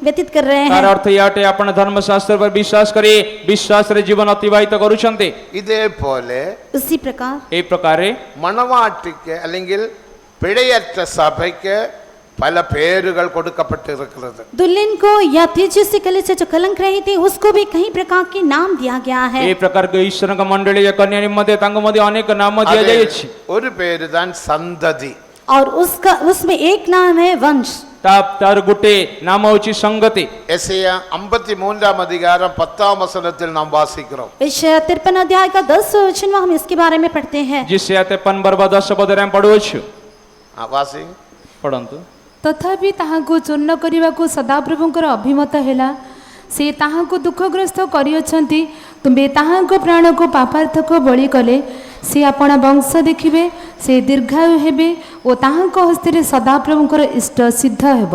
व्यतीत कर रहे ତାର हैं। ଅର୍ଥ ଏହା ଅଟେ ଆପଣ ଧର୍ମଶାସ୍ତ୍ର ଉପରେ ବିଶ୍ୱାସ କରି ବିଶ୍ୱାସରେ ଜୀବନ ଅତିବାହିତ କରୁଛନ୍ତି। இதே போல उसी प्रकार এই ପ୍ରକାରେ மணவாட்டிக்கு அல்லங்கில் பிழையற்ற சபைக்கு பல பெயர்கள் கொடுக்கப்பட்டிருக்கிறது. दुल्हन को या तेजस्वी कलीसिया से जो कलंक रही थी उसको भी कई प्रकार के नाम दिया गया है। এই ପ୍ରକାରको ଈଶ୍ୱରଙ୍କ ମଣ୍ଡଳୀ କନ୍ୟା ନିମନ୍ତେ ତାଙ୍କୁ ମଧ୍ୟ ଅନେକ ନାମ ଦିଆଯାଇଛି। ஒரு பேரு தான் சந்ததி. और उसमें एक नाम है वंश। ତାର ଗୋଟେ ନାମ ହେଉଛି ସଂଗତି। எசையா 53ஆம் அதிகாரம் 10ஆம் வசனத்தில் நாம் வாசிக்கிறோம். यशायाह 53 अध्याय का 10 वचन में हम इसके बारे में पढ़ते हैं। जिससे 53 पर्व 10 पदରେ ଆମେ ପଢୁଅଛୁ। வாசி ପଢନ୍ତୁ। तथापि ताहाको चूर्ण करने सदाप्रभुंकर अभिमत है, से ताहाको दुखग्रस्त करियछंती। तुमे ताहाको प्राण को पापार्थक बलि कले, से आपणा वंश देखिबे, से दीर्घायु हेबे और ताहाको हस्ते सदाप्रभुंकर इष्ट सिद्ध हेब।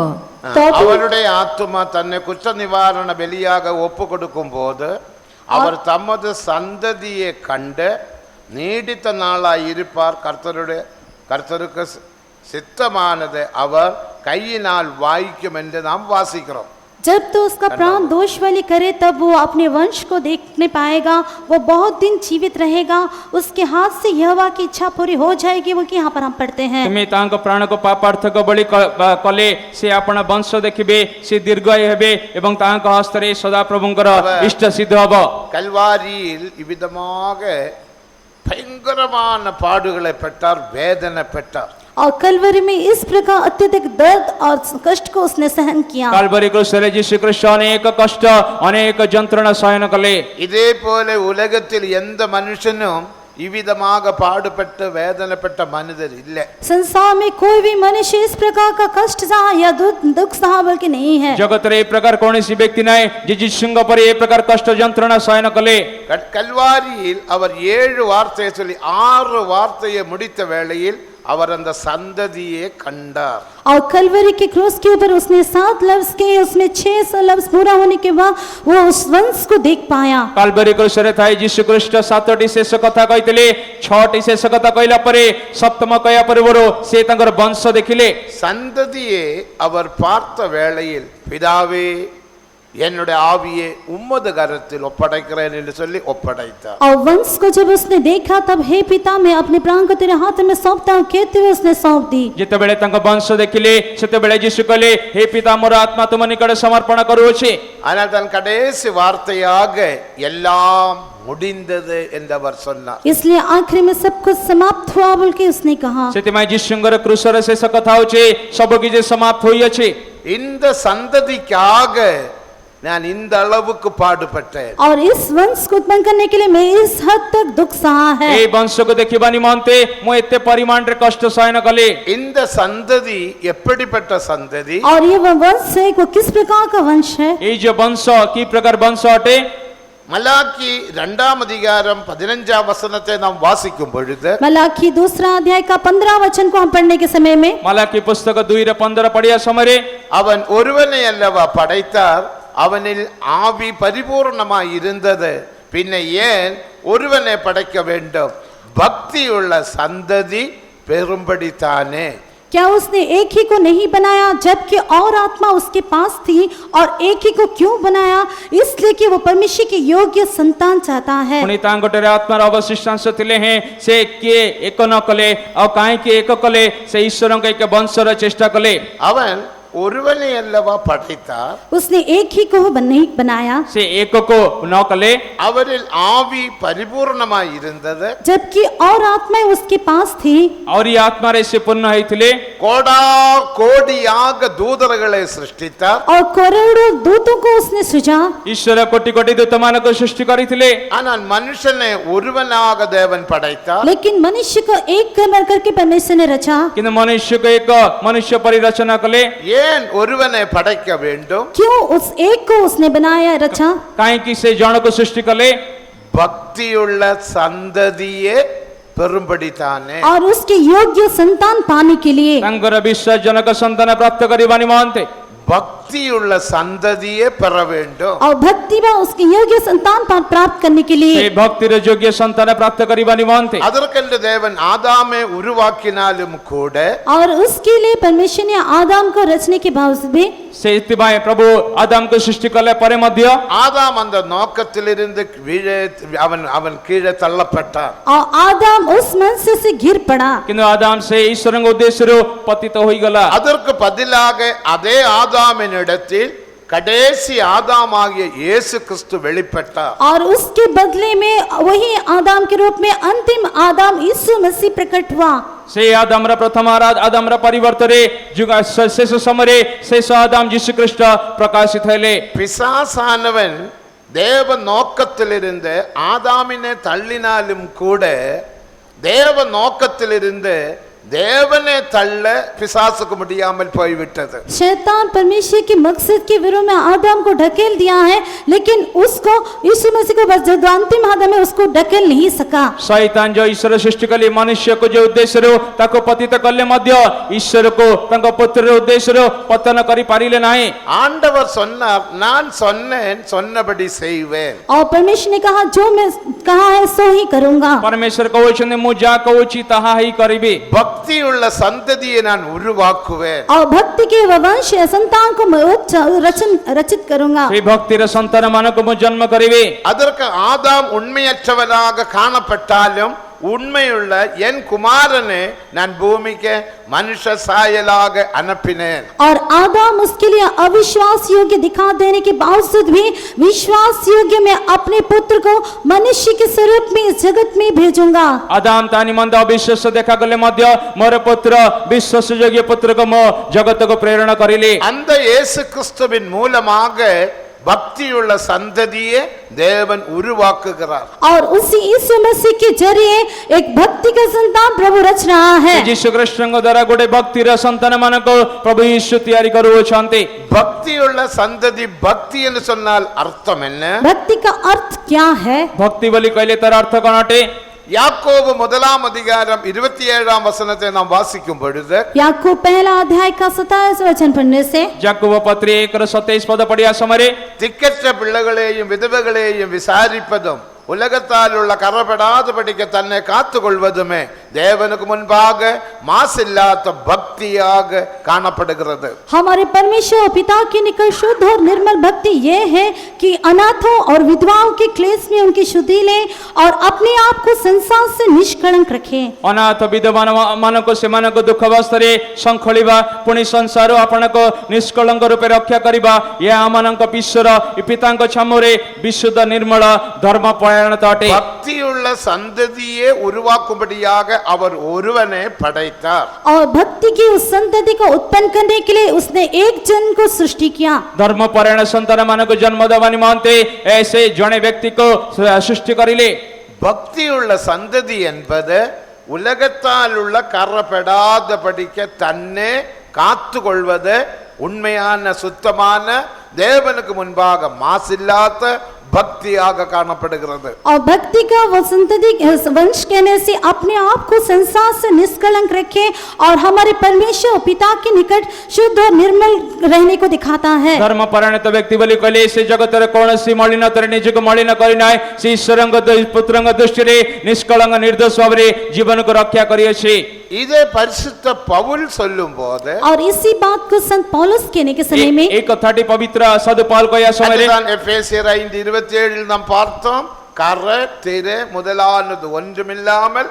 அவருடைய ஆத்துமா தன்னை குற்ற நிவாரண பலியாக ஒப்பு கொடுக்கும் போது அவர் தமது சந்ததியை கண்டு நீடித்த நாளாய் இருப்பார். கர்த்தருக்கு சித்தமானது அவர் கையினால் வாய்க்கும் என்று நாம் வாசிக்கிறோம். जब तो उसका प्राण दोष वाली करे तब वो अपने वंश को देखने पाएगा, वो बहुत दिन जीवित रहेगा, उसके हाथ से यहोवा की इच्छा पूरी हो जाएगी। वो कि यहाँ पर हम पढ़ते हैं, तुमे तांको प्राण को पापार्थक बलि कले, से आपन वंश देखिबे, से दीर्घायु हेबे एवं तांको हस्तरे सदा प्रभुंकर इष्ट सिद्ध हब। கல்வாரியில் இவ்விதமாக பயங்கரமான பாடுகளை பெற்றார், வேதனை பெற்றார். और कलवरी में इस प्रकार अत्यधिक दर्द और कष्ट को उसने सहन किया। काल्वरी क्रूसरे यीशु ख्रीष्ट अनेक कष्ट अनेक यंत्रणा सहन कले। இதே போல உலகத்தில் எந்த மனுஷனும் இவ்விதமாக பாடுபட்டு வேதனைப்பட்ட மனிதர் இல்லை. संसार में कोई भी मनुष्य इस प्रकार का कष्ट सहा या दुख सहा बल्कि नहीं है. जगतरे ए प्रकार कौनसी व्यक्ति नाही जे जिसुंग पर ए प्रकार कष्ट यंत्रणा सहन कले. கல்வாரியில் அவர் 7 வார்த்தையை சொல்லி 6 வார்த்தையை முடித்த வேளையில் அவர் அந்த சந்ததியை கண்டார். और कलवरी के क्रूस के ऊपर उसने 7 लफ्ज के, उसमें 6 लफ्ज पूरा होने के बाद वो उस वंश को देख पाया. काल्वरी क्रूसरे थाई यीशु ख्रीष्ट 7टी शेष कथा कहितले, 6टी शेष कथा कहिला परे सप्तम कया परिवरो से तंगर वंश देखिले. சந்ததியை அவர் பார்த்த வேளையில் பிதாவே என்னுடைய ஆவியை உம்மது கரத்தில் ஒப்படைக்கிறேன் என்று சொல்லி ஒப்படைத்தார். और वंश को जब उसने देखा तब हे पिता मैं अपने प्राण को तेरे हाथ में सौंपता हूं कहते हुए उसने सौंप दी. जेतेबेले तंग वंश देखिले सेतेबेले यीशु कहले हे पिता मोर आत्मा तुम निकट समर्पण करूछि. ஆனால் தன் கடைசி வார்த்தையாக எல்லாம் முடிந்தது என்று அவர் சொன்னார். इसलिए आखिरी में सब कुछ समाप्त हुआ बोल के उसने कहा. सेतिमाय यीशुंगर क्रूसरे शेष कथा होछि सब किछ समाप्त होई अछि. இந்த சந்ததிக்காக நான் இந்த அளவுக்கு பாடுபட்டேன். और इस वंश को उत्पन्न करने के लिए मैं इस हद तक दुख सहा है. ए वंश को देखिबा निमंते मो एते परिमाण रे कष्ट सहन कले. இந்த சந்ததி எப்படிப்பட்ட சந்ததி? और ये वो वंश है वो किस प्रकार का वंश है? ए जो वंश की प्रकार वंश अटे. மலாக்கி 2ஆம் அதிகாரம் 15ஆம் வசனத்தை நாம் வாசிக்கும் பொழுது मलाकी 2 अध्याय का 15 वचन को हम पढ़ने के समय में मलाकी पुस्तक 2:15 पढ़िया समय அவன் ஒருவனை அல்லவா படைத்தார், அவனில் ஆவி பரிபூர்ணமாய் இருந்தது, பின்ன ஏன் ஒருவனை படைக்க வேண்டும்? பக்தியுள்ள சந்ததி பெரும்படித்தானே. क्या उसने एक ही को नहीं बनाया जबकि और आत्मा उसके पास थी, और एक ही को क्यों बनाया? इसलिए कि वो परमेश्वर के योग्य संतान चाहता है. पुनी तांगोटरे आत्मार अवशिष्टांश थिले हैं से के एक न कले और काहे के एक कले से ईश्वरन के वंशर चेष्टा कले. அவன் ஒருவனை அல்லவா படைத்தார், उसने एक ही को नहीं बनाया से एक को न कले, அவரில் ஆவி பரிபூர்ணமாய் இருந்தது, जबकि और आत्माएं उसके पास थी, और ये आत्मा रे से पूर्ण हईथिले. கோடா கோடியாக தூதர்களை சிருஷ்டித்தார். और करोड़ों दूतों को उसने सृजा. ईश्वर कोटि कोटि दूतमान को सृष्टि करिथिले. ஆனால் மனுஷனை ஒருவனாக தேவன் படைத்தார். लेकिन मनुष्य को एक करके परमेश्वर ने रचा. किंतु मनुष्य को एक मनुष्य परिरचना कले. ஏன் ஒருவனை படைக்க வேண்டும்? क्यों उस एक को उसने बनाया रचा? काहे की से जन को सृष्टि कले. பக்தியுள்ள சந்ததியே பெரும்படித்தானே. और उसके योग्य संतान पाने के लिए. तंगर विश्वास जनक संतान प्राप्त करिबा निमंते பக்தியுள்ள சந்ததியே பெற வேண்டும். और भक्ति व उसके योग्य संतान प्राप्त करने के लिए. से भक्ति रे योग्य संतान प्राप्त करिबा निमंते அதற்கென்று தேவன் ஆதாமை உருவாக்கினாலும் கூட और उसके लिए परमेश्वर ने आदम को रचने के बावजूद भी से इतिबाय प्रभु आदम को सृष्टि कले परे मध्य ஆதாம் அந்த நோக்கத்திலிருந்து அவன் அவன் கீழே தள்ளப்பட்டான். और आदम उस मंच से गिर पड़ा. किंतु आदम से ईश्वर उद्देश्य रो पतित होई गला. அதற்கு பதிலாக அதே ஆதாமின் இடத்தில் கடைசி ஆதாமாகிய இயேசு கிறிஸ்து வெளிப்பட்டார். और उसके बदले में वही आदम के रूप में अंतिम आदम यीशु मसीह प्रकट हुआ. से आदम रा प्रथम आदम रा परिवर्तरे जुग शेष समरे शेष आदम यीशु ख्रीष्ट प्रकाशित हैले. பிசாசானவன் தேவ நோக்கத்திலிருந்து ஆதாமினை தள்ளினாலும் கூட தேவ நோக்கத்திலிருந்து தேவனை தள்ள பிசாசுக்கு முடியாமல் போய்விட்டது. शैतान परमेश्वर के मकसद के विरोध में आदम को ढकेल दिया है, लेकिन उसको यीशु मसीह को बस जो अंतिम आदम है उसको ढकेल नहीं सका. शैतान जो ईश्वर सृष्टि कले मनुष्य को जो उद्देश्य रो ताको पतित कले मध्य ईश्वर को तंग पुत्र रो उद्देश्य रो पतन करी पारिले नाही. ஆண்டவர் சொன்னார், நான் சொன்னேன் சொன்னபடி செய்வேன். और परमेश्वर ने कहा जो मैं कहा है सो ही करूंगा. परमेश्वर कहउछने मु जा कहउछि ताहा ही करिबी. பக்தியுள்ள சந்ததியை நான் உருவாக்குவேன். और भक्ति के वंश संतान को मैं रचित करूंगा. श्री भक्ति रे संतान मानव को मु जन्म करिबी. அதற்கு ஆதாம் உண்மையற்றவனாக காணப்பட்டாலும் உண்மையுள்ள என் குமாரனை நான் பூமிக்கு மனுஷ சாயலாக அனுப்பினேன். और आदम उसके लिए अविश्वास योग्य दिखा देने के बावजूद भी विश्वास योग्य मैं अपने पुत्र को मनुष्य के स्वरूप में इस जगत में भेजूंगा. आदम तानी मंद अविश्वास देखा गले मध्य मोर पुत्र विश्वास योग्य पुत्र को मो जगत को प्रेरणा करिले. அந்த இயேசு கிறிஸ்துவின் மூலமாக பக்தியுள்ள சந்ததியை தேவன் உருவாக்குகிறார். और उसी यीशु मसीह के जरिए एक भक्ति का संतान प्रभु रच रहा है. ଯୀଶୁ ଖ୍ରୀଷ୍ଟଙ୍କ ଦ୍ୱାରା ଗୋଟେ ଭକ୍ତିର ସନ୍ତାନ ମାନଙ୍କୁ ପ୍ରଭୁ ଯୀଶୁ ତିଆରି କରୁଅଛନ୍ତି. பக்தியுள்ள சந்ததி, பக்தி என்று சொன்னால் அர்த்தம் என்ன? भक्ति का अर्थ क्या है? ଭକ୍ତି ବୋଲି କହିଲେ ତାର ଅର୍ଥ କ'ଣ ଅଟେ? யாக்கோபு 1 அதிகாரம் 27 வசனத்தை நாம் வாசிக்கும் பொழுது याकूब पहला अध्याय का 27 वचन पढ़ने से ଯାକୋବ ପତ୍ରୀ 1:27 ପଦ ପଢିବା ସମୟରେ திக்கற்ற பிள்ளைகளையும் விதவைகளையும் விசாரிப்பதும் உலகத்தால் உள்ள கரப்படாதபடிக்கு தன்னை காத்துக் கொள்வதுமே தேவனுக்கு முன்பாக மாசில்லாத பக்தியாக காணப்படுகிறது. हमारे परमेश्वर पिता के निकट शुद्ध और निर्मल भक्ति ये है कि अनाथों और विधवाओं के क्लेश में उनकी शुद्धि लें और अपने आप को संसार से निष्कलंक रखें. ଅନାଥ ବିଧବା ମାନଙ୍କୁ ସେମାନଙ୍କ ଦୁଃଖ ଅବସ୍ଥାରେ ସଂଖଳିବା, ପୁଣି ସଂସାର ଆପଣଙ୍କୁ ନିଷ୍କଳଙ୍କ ରୂପେ ରକ୍ଷା କରିବା, ଏହା ଆମମାନଙ୍କ ଈଶ୍ୱର ପିତାଙ୍କ ଛାମୁରେ ବିଶୁଦ୍ଧ ନିର୍ମଳ ଧର୍ମ பக்தியுள்ள சந்ததியை உருவாக்கும்படியாக அவர் ஒருவனை படைத்தார். और भक्ति की उस संतति को उत्पन्न करने के लिए उसने एक जन को सृष्टि किया. धर्मपरायण संतान मानको जन्म देवा निमन्ते ऐसे जणे व्यक्ति को सृष्टि करिले. பக்தியுள்ள சந்ததி என்பது உலகத்தால் உள்ள கரப்படாதபடிக்க தன்னை காத்து கொள்வது, உண்மையான சுத்தமான தேவனுக்கு முன்பாக மாசில்லாத भक्तियाग காணப்படுகிறது. और भक्ति का वो संतति वंश कहने से अपने आप को संसार से निष्कलंक रखे और हमारे परमेश्वर पिता के निकट शुद्ध और निर्मल रहने को दिखाता है. धर्म परिणत व्यक्ति बोली कहले से जगतर कोनसी मलिनतर निजको मलिन करिनाय से ईश्वरଙ୍କ पुत्रଙ୍କ दृष्टिरे निष्कलंक निर्दोष भाବରେ जीवनको रक्षा गरिएछि. இதே பரிசுத்த பவுல் சொல்லும்போது और इसी बात को संत पौलुस कहने के समय में एक कथाटी पवित्र साधु पौल कहया समୟରେ एफेसियर 5:27 நாம் பார்த்தோம். கர திரை முதலானது ஒன்றுமில்லாமல்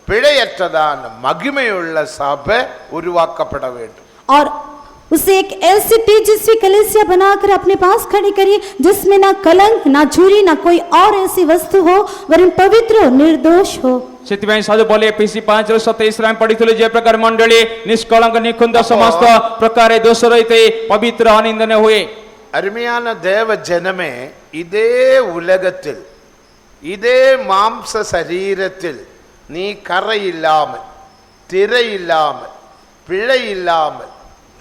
பிழையற்றதான மகிமையுள்ள சபை உருவாக்கப்பட வேண்டும். और उसे एक ऐसी तेजस्वी कलीसिया बनाकर अपने पास खड़ी करिए जिसमें ना कलंक, ना झुरी, ना कोई और ऐसी वस्तु हो, वरन पवित्र और निर्दोष हो. ସେଥିପାଇଁ ସାଧୁ ପୌଲ ଏଫେସୀ 5:27 ରେ ପଢିଥିଲେ ଯେ ପ୍ରକାର ମଣ୍ଡଳୀ ନିଷ୍କଳଙ୍କ ନିଖୁନ୍ଦ ସମସ୍ତ ପ୍ରକାର ଦୋଷ ରହିତେ ପବିତ୍ର ଅନିନ୍ଦନୀୟ ହୁଏ. அருமையான தேவ ஜனமே, இதே உலகத்தில் இதே மாம்ச சரீரத்தில் நீ கரை இல்லாமல், திரை இல்லாமல், பிழை இல்லாமல்,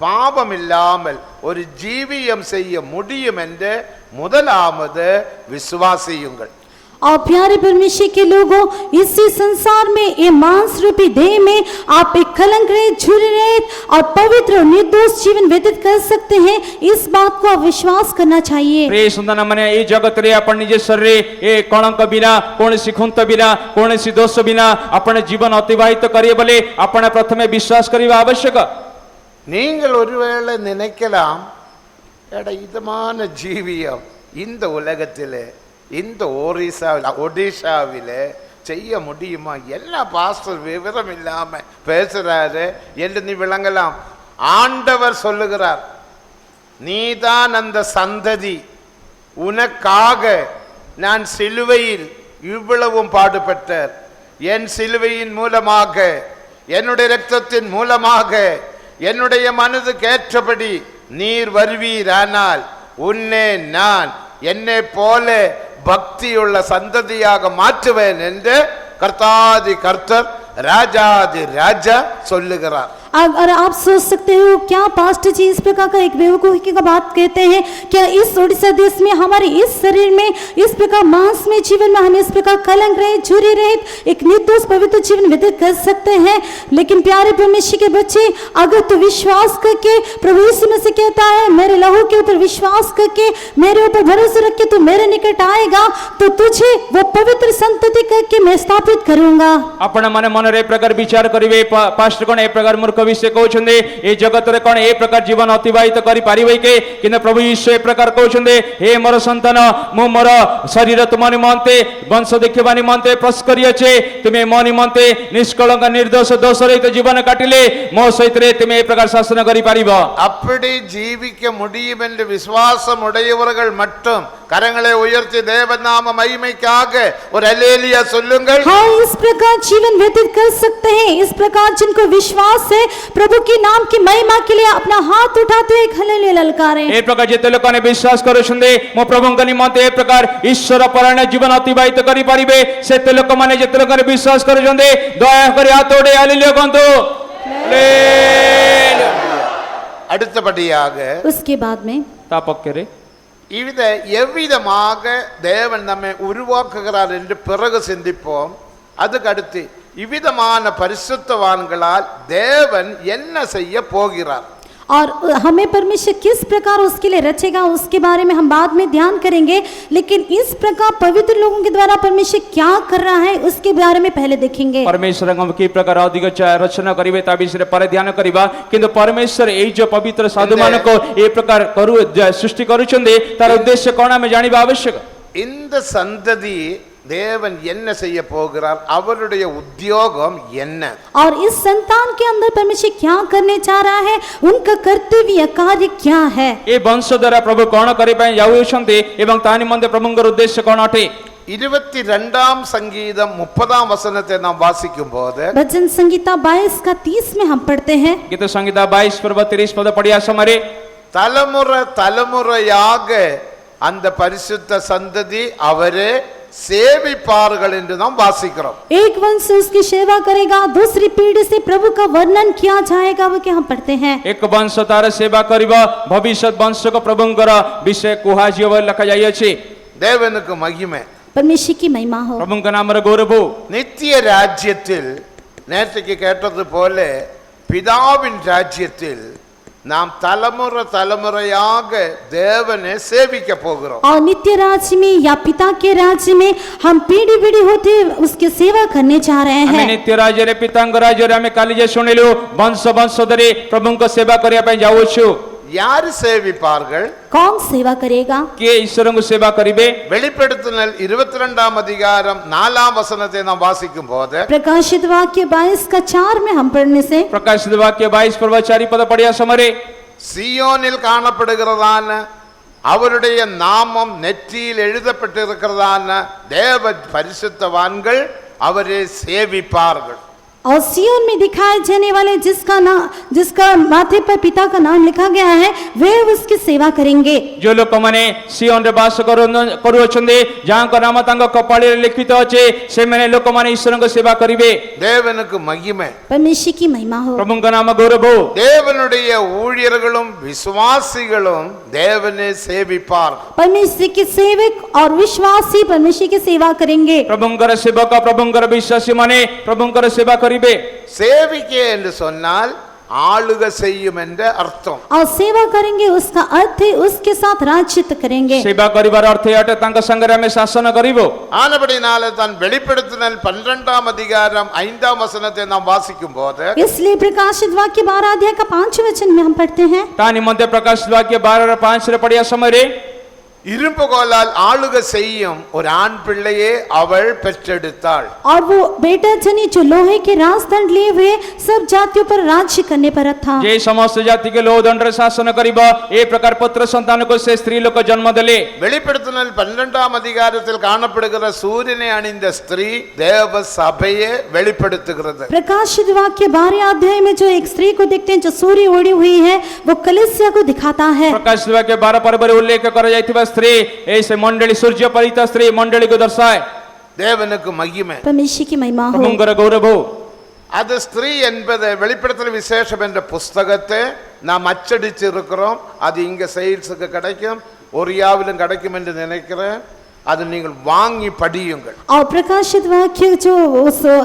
பாவம் இல்லாமல் ஒரு ஜீவியம் செய்ய முடியும் என்று முதலாவது விசுவாசியுங்கள். और प्यारे परमेश्वर के लोगों, इसी संसार में ये मांस रूपी देह में आप एक कलंक रहित, झुरी रहित और पवित्र और निर्दोष जीवन व्यतीत कर सकते हैं. इस बात को आप विश्वास करना चाहिए. प्रिय संतान माने ए जगत रे अपन निज शरीर ए कलंक बिना, कोनसी खुंत बिना, कोनसी दोष बिना अपन जीवन अतिबाहित करिए बोले अपन प्रथमे विश्वास करिवा आवश्यक. நீங்கள் ஒருவேளை நினைக்கலாம், எடா இதமான ஜீவியம் இந்த உலகத்திலே, இந்த ஒடிஷாவிலே செய்ய முடியுமா? எல்லா பாஸ்டர் விவரம் இல்லாம பேசுறாரு என்று நீ விளங்கலாம். ஆண்டவர் சொல்லுகிறார், நீதான் அந்த சந்ததி, உனக்காக நான் சிலுவையில் இவ்வளவும் பாடுபட்டார். என் சிலுவையின் மூலமாக, என்னுடைய இரத்தத்தின் மூலமாக என்னுடைய மனதுக்கு ஏற்றபடி நீர் வருவீரானால் உன்னை நான் என்னை போல பக்தியுள்ள சந்ததியாக மாற்றுவேன் என்று கர்த்தாதி கர்த்தர், ராஜாதி ராஜா சொல்லுகிறார். अगर आप सोच सकते हो क्या पास्टर जी इस प्रकार का एक बेवकूफी का बात कहते हैं, क्या इस उड़ीसा देश में हमारे इस शरीर में इस प्रकार मांस में जीवन में हम इस प्रकार कलंक रहित, झुरी रहित एक निर्दोष पवित्र जीवन व्यतीत कर सकते हैं? लेकिन प्यारे परमेश्वर के बच्चे, अगर तू विश्वास करके, प्रभु यीशु मसीह कहता है मेरे लहू के ऊपर विश्वास करके, मेरे ऊपर भरोसा रख के तू मेरे निकट आएगा तो तुझे वो पवित्र संतति करके मैं स्थापित करूंगा. आपण माने मन रे प्रकार विचार करिवे पास्टर कोन ए प्रकार मूर्ख विषय कहउछन्ते ए जगत रे कोन ए प्रकार जीवन अतिबाहित करि पारिबे के? किने प्रभु यीशु ए प्रकार कहउछन्ते, हे मोर संतान, मु मोर शरीर तुम निमंते वंश देखिबा निमंते प्रस करियछे. तुमे मो निमंते निष्कलंक निर्दोष दोष रहित जीवन काटिले मो सहित रे तुमे ए प्रकार शासन करि पारिबो. அப்படி ஜீவிக்க முடியும் என்று விசுவாசம் உடையவர்கள் மட்டும் கரங்களை உயர்த்தி தேவநாம மகிமைக்காக ஒரு அல்லேலூயா சொல்லுங்கள். हाँ, इस प्रकार जीवन व्यतीत कर सकते हैं. इस प्रकार जिनको विश्वास है प्रभु के नाम की महिमा के लिए अपना हाथ उठाते हुए हालेलुया ललकारें। ए प्रकार जेते लोकने विश्वास करूछन्ते मो प्रभुଙ୍କ निमंते ए प्रकार ईश्वर परायण जीवन अतिबाहित करि परिबे सेते लोक माने जेते लोकने विश्वास करूछन्ते दया करी हाथ जोड़े हालेलुया कहंतु हालेलुया। அடுத்தபடியாக उसके बाद में तापक्करे இவித எவ்விதமாக தேவன் நம்மை உருவாக்குகிறார் என்று பிறகு சிந்திப்போம். அதுக்கு அடுத்து இவ்விதமான பரிசுத்தவான்களால் தேவன் என்ன செய்ய போகிறார், और हमें परमेश्वर किस प्रकार उसके लिए रचेगा उसके बारे में हम बाद में ध्यान करेंगे, लेकिन इस प्रकार पवित्र लोगों के द्वारा परमेश्वर क्या कर रहा है उसके बारे में पहले देखेंगे। परमेश्वर हम की प्रकार अधिक रचना करिवे ता विषय पर ध्यान करिबा, किंतु परमेश्वर ए जो पवित्र साधु मान को ए प्रकार करू सृष्टि करूछन्ते तार उद्देश्य कोन हमें जानिबा आवश्यक। இந்த சந்ததி தேவன் என்ன செய்ய போகிறார், அவருடைய உத்தியோகம் என்ன, और इस संतान के अंदर परमेश्वर क्या करने चाह रहा है, उनका कर्तव्य कार्य क्या है। ए वंश द्वारा प्रभु कोन करि पय जाउछन्ते एवं ता निमंते प्रभुଙ୍କର उद्देश्य कोन अटे। 22ஆம் சங்கீதம் 30ஆம் வசனத்தை நாம் வாசிக்கும் போது भजन संगीता 22 का 30 में हम पढ़ते हैं, गीत संगीता 22 पर्व 30 पद पढ़िया समय தலைமுறை தலைமுறையாக அந்த பரிசுத்த சந்ததி அவரே சேவிப்பார்கள் என்று நாம் வாசிக்கிறோம். एक वंश उसकी सेवा करेगा, दूसरी पीढ़ी से प्रभु का वर्णन किया जाएगा, वो क्या हम पढ़ते हैं। एक वंश तार सेवा करिबा भविष्य वंश को प्रभुଙ୍କର विषय कुहाजियो लिखा जाय अछि। தேவனுக்கு மகிமை, परमेश्वर की महिमा हो। प्रभुଙ୍କ नामर गौरव। நித்திய ராஜ்யத்தில் நேற்றுக்கு கேட்டது போல பிதாவின் ராஜ்யத்தில் நாம் தலைமுறை தலைமுறையாக தேவனை சேவிக்க போகிறோம். और नित्य राज्य में या पिता के राज्य में हम पीढ़ी पीढ़ी होते उसकी सेवा करने जा रहे हमें हैं। नित्य राज्य रे पिताଙ୍କ राज्य रे हमें काली जे सुनिलु वंश वंश धरि प्रभुଙ୍କ सेवा करिया पय जाउछु। யார் சேவிப்பார்கள், कौन सेवा करेगा, के ईश्वरଙ୍କୁ सेवा करिवे। வெளிப்படுத்துதல் 22ஆம் அதிகாரம் 4ஆம் வசனத்தை நாம் வாசிக்கும் போது प्रकाशित वाक्य 22 का 4 में हम पढ़ने से प्रकाशित वाक्य 22 पर्व 4 पद पढ़िया समय சியோனில் காணப்படுகிறதான அவருடைய நாமம் நெற்றியில் எழுதப்பட்டிருக்கிறதான தேவ பரிசுத்தவான்கள் அவரை சேவிப்பார்கள். और सियोन में दिखाए जाने वाले जिसका माथे पर पिता का नाम लिखा गया है वे उसकी सेवा करेंगे। जो लोक माने सियोन रे वास करूछन्ते जांको नाम तांको कपाळे लिखित अछि से माने लोक माने ईश्वरଙ୍କ सेवा करिवे। தேவனுக்கு மகிமை, परमेश्वर की महिमा हो। प्रभुଙ୍କ नाम गौरव। தேவனுடைய ஊழியர்களும் விசுவாசிகளும் தேவனை சேவிப்பார்கள். परमेश्वर के सेवक और विश्वासी परमेश्वर की सेवा करेंगे। प्रभुଙ୍କର सेवक प्रभुଙ୍କର विश्वासी माने प्रभुଙ୍କର सेवा करिवे। சேவிக்க என்று சொன்னால் ஆளுக செய்யும் என்ற அர்த்தம். और सेवा करेंगे उसका अर्थ है उसके साथ राज्यत करेंगे। सेवा करिवार अर्थ अटे तांका संगे हमें शासन करिवो। ஆனபடினால தான் வெளிப்படுத்துதல் 12ஆம் அதிகாரம் 5ஆம் வசனத்தை நாம் வாசிக்கும் போது इसलिए प्रकाशित वाक्य 12 अध्याय का 5 वचन में हम पढ़ते हैं, तानि मध्य प्रकाशित वाक्य 12:5 रे पढ़िया समय रे இரும்பு கோலால் ஆளுக செய்யும் ஒரு ஆண் பிள்ளையே அவள் பெற்றெடுத்தாள். और वो बेटा जनी जो लोहे के राजदंड लिए हुए सब जातियों पर राज्य करने पर था। जे समस्त जाति के लोह दंड रे शासन करिबा ए प्रकार पुत्र संतान को से स्त्री लोक जन्म देले। வெளிப்படுத்துதல் 12ஆம் அதிகாரத்தில் காணப்படுகிற சூரியனை அணிந்த ஸ்திரீ தேவ சபையை வெளிப்படுத்துகிறது. प्रकाशित वाक्य 12 अध्याय में जो एक स्त्री को देखते हैं जो सूर्य ओढ़ी हुई है वो कलीसिया को दिखाता है। प्रकाशित वाक्य 12 पर्व रे उल्लेख करा जायतिबा स्त्री ऐसे मंडली सूर्य परिता स्त्री मंडली को दर्शाए। தேவனுக்கு மகிமை, परमेश्वर की महिमा हो। प्रभुଙ୍କର गौरव। அது ஸ்திரீ என்பது வெளிப்படுத்தல் விசேஷம் என்ற புஸ்தகத்தை நாம் அச்சடிச்சு இருக்கிறோம். அது இங்க சேல்ஸுக்கு கிடைக்கும், ஒரியாவிலும் கிடைக்கும் என்று நினைக்கிறேன். அது நீங்கள் வாங்கி படியுங்கள். और प्रकाशित वाक्य जो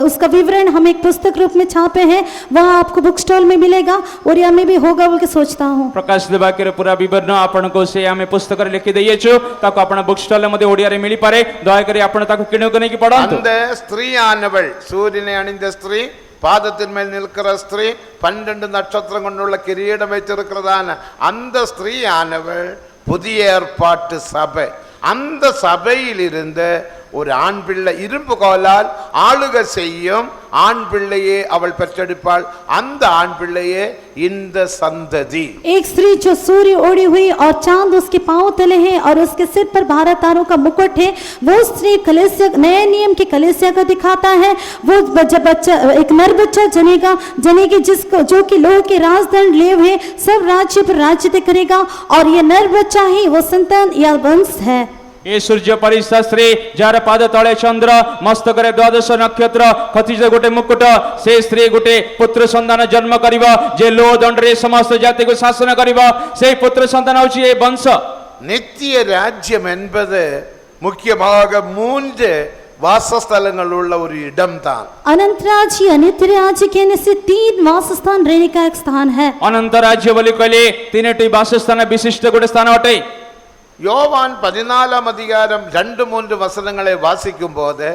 उसका विवरण हम एक पुस्तक रूप में छापे हैं वह आपको बुक स्टॉल में मिलेगा और या में भी होगा बोल के सोचता हूँ। प्रकाशित वाक्य रे पूरा विवरण आपण को से हमें पुस्तक रे लिखि देयेछु ताको आपण बुक स्टॉल मध्ये ओडिया रे मिली पारे। दया करी आपण ताको किणो कने की पढांतु। அந்த ஸ்திரீயானவள் சூரியனை அணிந்த ஸ்திரீ, பாதத்தின் மேல் நிற்கிற ஸ்திரீ, 12 நட்சத்திரம் கொண்டுள்ள கிரீடம் வைத்திருக்கிறதான அந்த ஸ்திரீயானவள் புதிய ஏற்பாட்டு சபை. அந்த சபையில் இருந்த ஒரு ஆண் பிள்ளை இரும்பு கோலால் ஆளுக செய்யும் ஆண் பிள்ளையே அவள் பெற்றெடுப்பாள், அந்த ஆண் பிள்ளையே இந்த சந்ததி. एक स्त्री जो सूर्य ओढ़ी हुई और चांद उसके पांव तले है और उसके सिर पर 12 तारों का मुकुट है, वो स्त्री कलीसिया, नए नियम की कलीसिया को दिखाता है। वो जब बच्चा, एक नर बच्चा जनेगी जिसको, जो कि लोह के राजदंड लिए हुए सब राज्य पर राज्य करेगा, और ये नर बच्चा ही वो संतान या वंश है। ए सूर्य परिस्था स्त्री जार पाद तले चंद्र मस्तकरे 12 नक्षत्र खचिज गोटे मुकुट, से स्त्री गोटे पुत्र संतान जन्म करिबा, जे लो दंडरे समस्त जाति को शासन करिबा, से पुत्र संतान होछि ए वंश। நித்திய ராஜ்யம் என்பது முக்கியமாக 3 வாசஸ்தலங்கள் உள்ள ஒரு இடம்தான். अनंत राज्य, अनित्य राज्य कहने से 3 वासस्थान रहने का एक स्थान है। अनंत राज्य बोली कहले 3टी वासस्थान विशिष्ट गोटे स्थान अटे। யோவான் 14ஆம் அதிகாரம் 2-3 வசனங்களை வாசிக்கும் போது,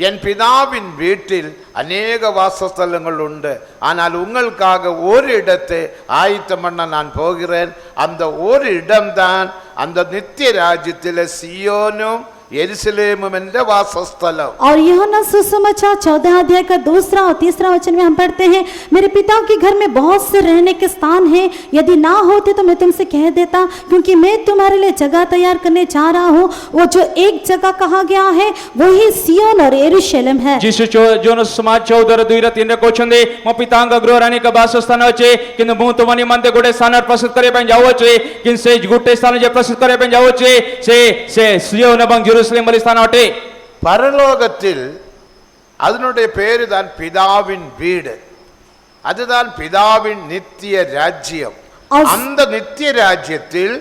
என் பிதாவின் வீட்டில் அநேக வாசஸ்தலங்கள் உண்டு, ஆனால் உங்களுக்காக ஒரு இடத்தை ஆயத்தம் பண்ண நான் போகிறேன். அந்த ஒரு இடம்தான் அந்த நித்திய ராஜ்யத்திலே சியோனும் यरूशलेम वासस्थल। और यूहन्ना सुसमाचार 14 अध्याय का 2 और 3 वचन में हम पढ़ते हैं, मेरे पिता के घर में बहुत से रहने के स्थान हैं, यदि ना होते तो मैं तुमसे कह देता, क्योंकि मैं तुम्हारे लिए जगह तैयार करने जा रहा हूँ। वो जो एक जगह कहा गया है वही सियोन और यरूशलेम है। जिस जो समाज 14:2-3 कहते मो पिता गृह रानी का वासस्थान अच्छे कि तुम निमंते गोटे स्थान प्रस्तुत करने जाऊे कि से गोटे स्थान जो प्रस्तुत करने जाऊे से सियोन एवं जेरूशलेम स्थान अटे। பரலோகத்தில் அதனுடைய பேரு தான் பிதாவின் வீடு, அதுதான் பிதாவின் நித்திய ராஜ்யம்। அந்த நித்திய ராஜ்யத்தில்